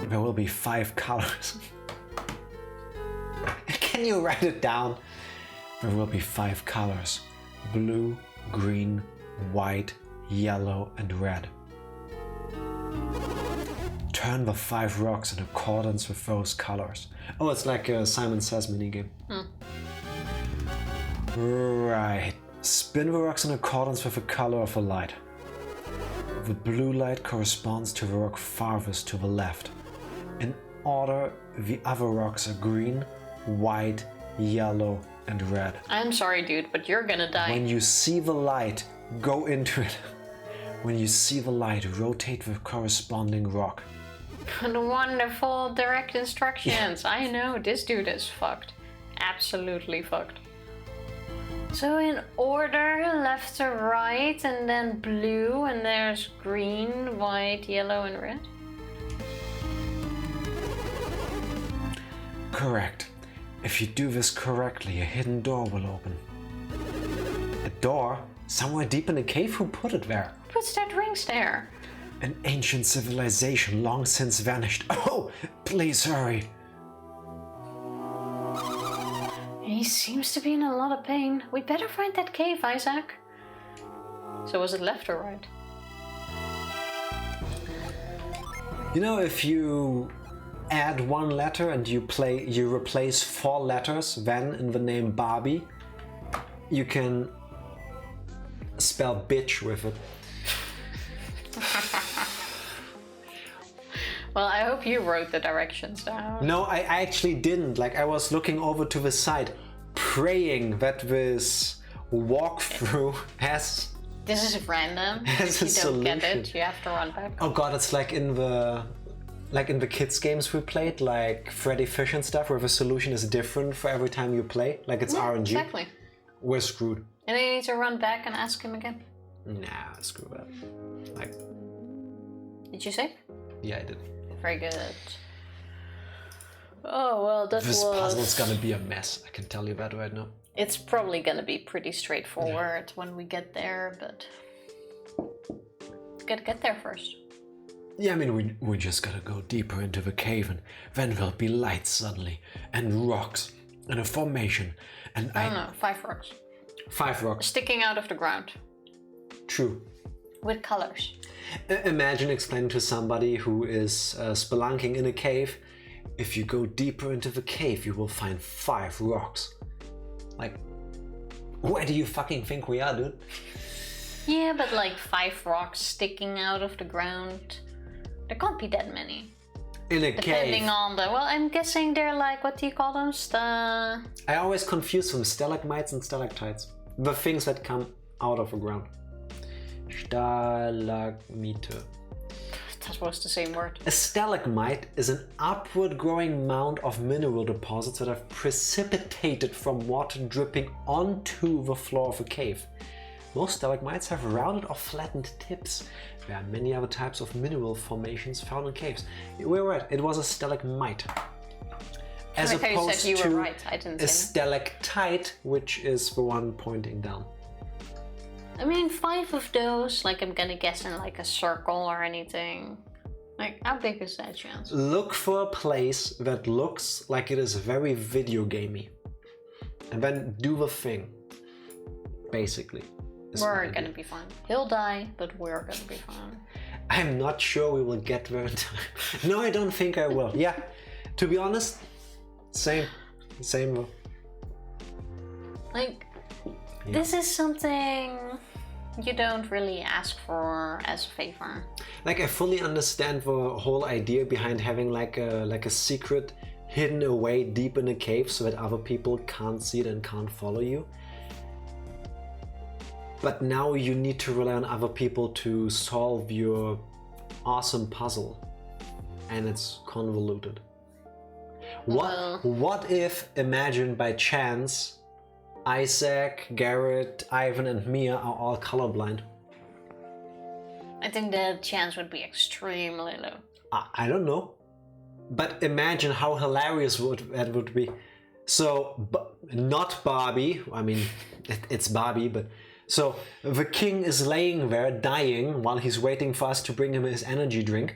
S1: There will be 5 colors. Can you write it down? There will be 5 colors. Blue, green, white, yellow and red. Turn the 5 rocks in accordance with those colors. Oh, it's like a Simon Says minigame. Right. Spin the rocks in accordance with the color of the light. The blue light corresponds to the rock farthest to the left. In order, the other rocks are green, white, yellow and red.
S2: I'm sorry, dude, but you're gonna die.
S1: When you see the light, go into it. When you see the light, rotate the corresponding rock.
S2: Wonderful direct instructions. Yeah. I know, this dude is fucked. Absolutely fucked. So in order, left to right, and then blue, and there's green, white, yellow, and red?
S1: Correct. If you do this correctly, a hidden door will open. A door? Somewhere deep in the cave? Who put it there?
S2: Who puts that rings there?
S1: An ancient civilization long since vanished. Oh, please hurry.
S2: He seems to be in a lot of pain. We better find that cave, Isaac. So was it left or right?
S1: You know, if you add 1 letter and you replace 4 letters, then in the name Barbie, you can spell bitch with it.
S2: Well, I hope you wrote the directions down.
S1: No, I actually didn't. Like, I was looking over to the side, praying that this walkthrough has...
S2: This is random.
S1: Has
S2: if you don't get it, you have to run back.
S1: Oh god, it's like in the kids games we played, like Freddy Fish and stuff, where the solution is different for every time you play. Like it's RNG.
S2: Exactly.
S1: We're screwed.
S2: And then you need to run back and ask him again.
S1: Nah, screw that. Like...
S2: Did you save?
S1: Yeah, I did.
S2: Very good. Oh, well,
S1: this puzzle's gonna be a mess, I can tell you that right now.
S2: It's probably gonna be pretty straightforward when we get there, but... Gotta get there first.
S1: Yeah, I mean, we just gotta go deeper into the cave and then there'll be lights suddenly, and rocks, and a formation, and
S2: I don't know, 5 rocks.
S1: 5 rocks.
S2: Sticking out of the ground.
S1: True.
S2: With colors.
S1: Imagine explaining to somebody who is spelunking in a cave, if you go deeper into the cave, you will find 5 rocks. Like, where do you fucking think we are, dude?
S2: Yeah, but like 5 rocks sticking out of the ground. There can't be that many.
S1: In a
S2: Depending
S1: cave.
S2: on the... Well, I'm guessing they're like, what do you call them?
S1: I always confuse them, stalagmites and stalactites. The things that come out of the ground. Stalagmite.
S2: That was the same word.
S1: A stalagmite is an upward growing mound of mineral deposits that have precipitated from water dripping onto the floor of a cave. Most stalagmites have rounded or flattened tips. There are many other types of mineral formations found in caves. We're right, it was a stalagmite. As opposed
S2: you
S1: to
S2: were right. I didn't
S1: a stalactite, which is the one pointing down.
S2: I mean, 5 of those, like I'm gonna guess in like a circle or anything. Like, how big is that chance?
S1: Look for a place that looks like it is very video gamey. And then do the thing. Basically.
S2: We're gonna be fine. He'll die, but we're gonna be fine.
S1: I'm not sure we will get there in time. No, I don't think I will. Yeah, to be honest, same.
S2: Like, this is something you don't really ask for as a favor.
S1: Like, I fully understand the whole idea behind having like a secret hidden away deep in a cave so that other people can't see it and can't follow you. But now you need to rely on other people to solve your awesome puzzle, and it's convoluted. What if, imagine by chance, Isaac, Garrett, Ivan, and Mia are all colorblind?
S2: I think the chance would be extremely low.
S1: I don't know. But imagine how hilarious that would be. So, not Barbie, I mean, it's Barbie, but... So, the king is laying there, dying, while he's waiting for us to bring him his energy drink.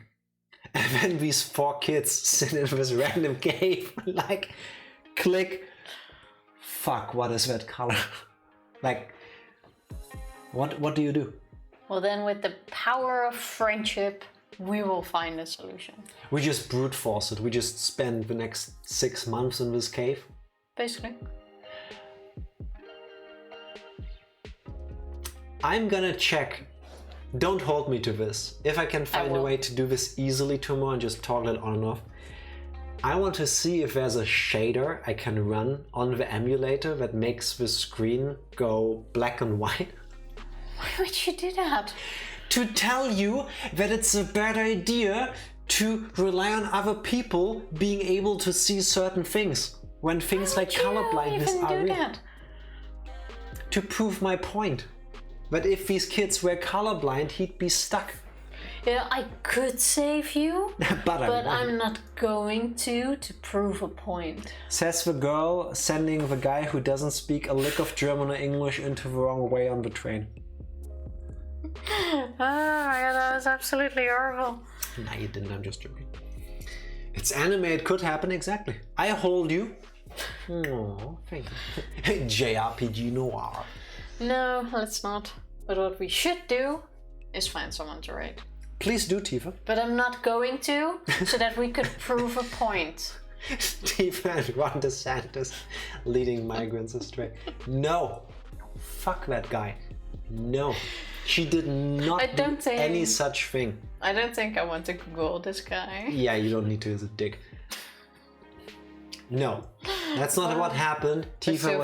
S1: And then these 4 kids sit in this random cave, like, click. Fuck, what is that color? Like, what do you do?
S2: Well, then with the power of friendship, we will find a solution.
S1: We just brute force it. We just spend the next 6 months in this cave.
S2: Basically.
S1: I'm gonna check. Don't hold me to this. If I can find a way to do this easily tomorrow and just toggle it on and off. I want to see if there's a shader I can run on the emulator that makes the screen go black and white.
S2: Why would you do that?
S1: To tell you that it's a bad idea to rely on other people being able to see certain things when things like colorblindness are real. To prove my point. But if these kids were colorblind, he'd be stuck.
S2: Yeah, I could save you, but I'm not going to prove a point.
S1: Says the girl sending the guy who doesn't speak a lick of German or English into the wrong way on the train.
S2: Oh my god, that was absolutely horrible.
S1: Nah, you didn't, I'm just joking. It's anime, it could happen, exactly. I hold you. Oh, thank you. JRPG noir.
S2: No, let's not. But what we should do is find someone to rate.
S1: Please do, Tifa.
S2: But I'm not going to, so that we could prove a point.
S1: Tifa and Ron DeSantis leading migrants astray. No. Fuck that guy. No. She did not do any such thing.
S2: I don't think I want to Google this guy.
S1: Yeah, you don't need to, as a dick. No, that's not what happened. Tifa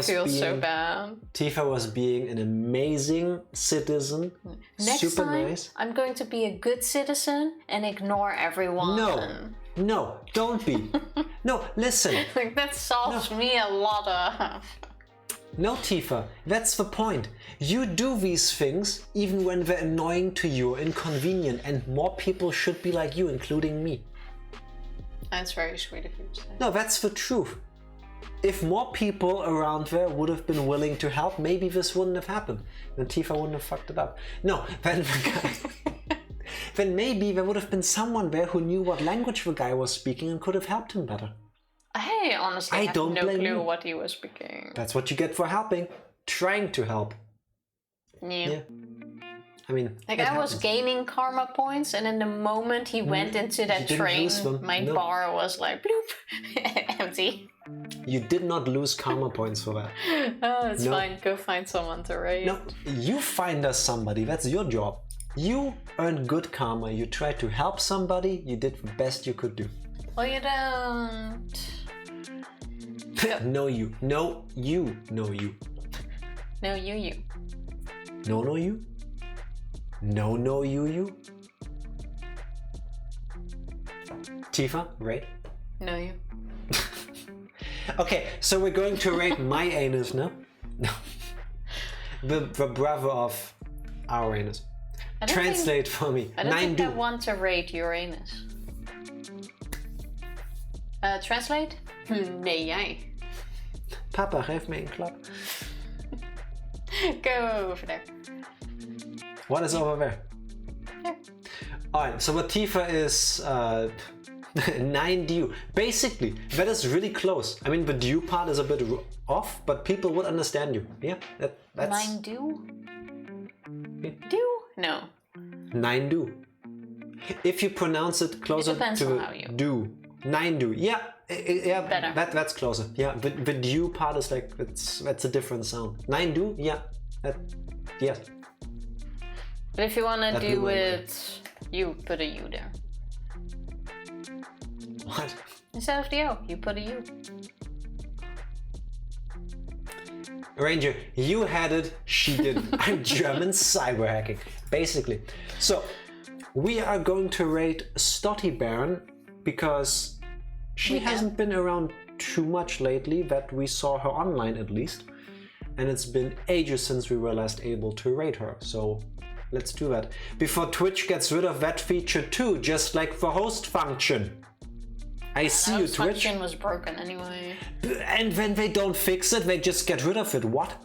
S1: was being an amazing citizen.
S2: Next time, nice. I'm going to be a good citizen and ignore everyone.
S1: No, don't be. No, listen.
S2: Like that solves me a lot of...
S1: No, Tifa, that's the point. You do these things even when they're annoying to you or inconvenient, and more people should be like you, including me.
S2: That's very sweet of you to say.
S1: No, that's the truth. If more people around there would have been willing to help, maybe this wouldn't have happened. Then Tifa wouldn't have fucked it up. No, then then maybe there would have been someone there who knew what language the guy was speaking and could have helped him better.
S2: Hey, honestly, I have no clue what he was speaking.
S1: That's what you get for helping. Trying to help. Yeah. I mean,
S2: like I was gaining karma points, and in the moment he went into that train, my bar was like bloop, empty.
S1: You did not lose karma points for that.
S2: Oh, it's fine. Go find someone to raid.
S1: No, you find us somebody. That's your job. You earned good karma. You tried to help somebody. You did the best you could do.
S2: Well, you don't.
S1: No, you. No, you. No, you.
S2: No, you.
S1: No, you. No, you. Tifa, rate?
S2: No, you.
S1: Okay, so we're going to rate my anus now. No. The brother of our anus. Translate for me.
S2: I don't think I want to rate your anus. Translate? Nee, jij.
S1: Papa, geef me een klap.
S2: Go over there.
S1: What is over there?
S2: There.
S1: Alright, so what Tifa is 9 due. Basically, that is really close. I mean, the due part is a bit off, but people would understand you. Yeah, that's...
S2: 9 due? Yeah. Due? No.
S1: 9 due. If you pronounce it closer to do. 9 due. Yeah, that's closer. Yeah, the due part is like, that's a different sound. 9 due? Yeah. Yes.
S2: But if you want to do it, you put a U there.
S1: What?
S2: Instead of the O, you put a U.
S1: Ranger, you had it, she didn't. I'm German cyber hacking, basically. So, we are going to rate Stotty Baron because she hasn't been around too much lately, that we saw her online at least. And it's been ages since we were last able to rate her, so let's do that. Before Twitch gets rid of that feature too, just like the host function. I see you, Twitch.
S2: The function was broken anyway.
S1: And when they don't fix it, they just get rid of it. What?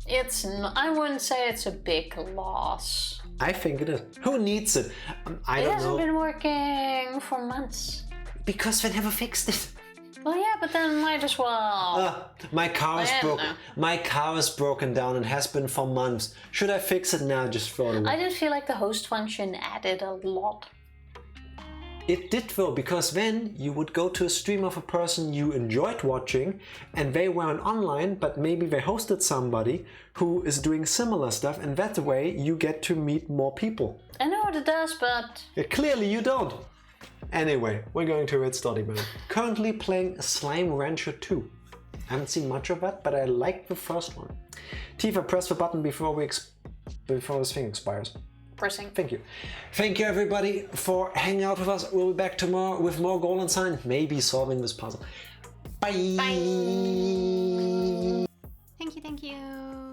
S2: It's not, I wouldn't say it's a big loss.
S1: I think it is. Who needs it? I don't know. It
S2: hasn't been working for months.
S1: Because they never fixed it.
S2: Well, yeah, but then might as well.
S1: My car is broken. My car is broken down and has been for months. Should I fix it now? Just throw it away.
S2: I didn't feel like the host function added a lot.
S1: It did though, because then you would go to a stream of a person you enjoyed watching and they weren't online, but maybe they hosted somebody who is doing similar stuff, and that way you get to meet more people.
S2: I know what it does, but...
S1: Yeah, clearly you don't. Anyway, we're going to Red Stotty Baron. Currently playing Slime Rancher 2. I haven't seen much of that, but I like the first one. Tifa, press the button before this thing expires.
S2: Pressing.
S1: Thank you. Thank you everybody for hanging out with us. We'll be back tomorrow with more Golden Sign, maybe solving this puzzle. Bye!
S2: Bye!
S4: Thank you.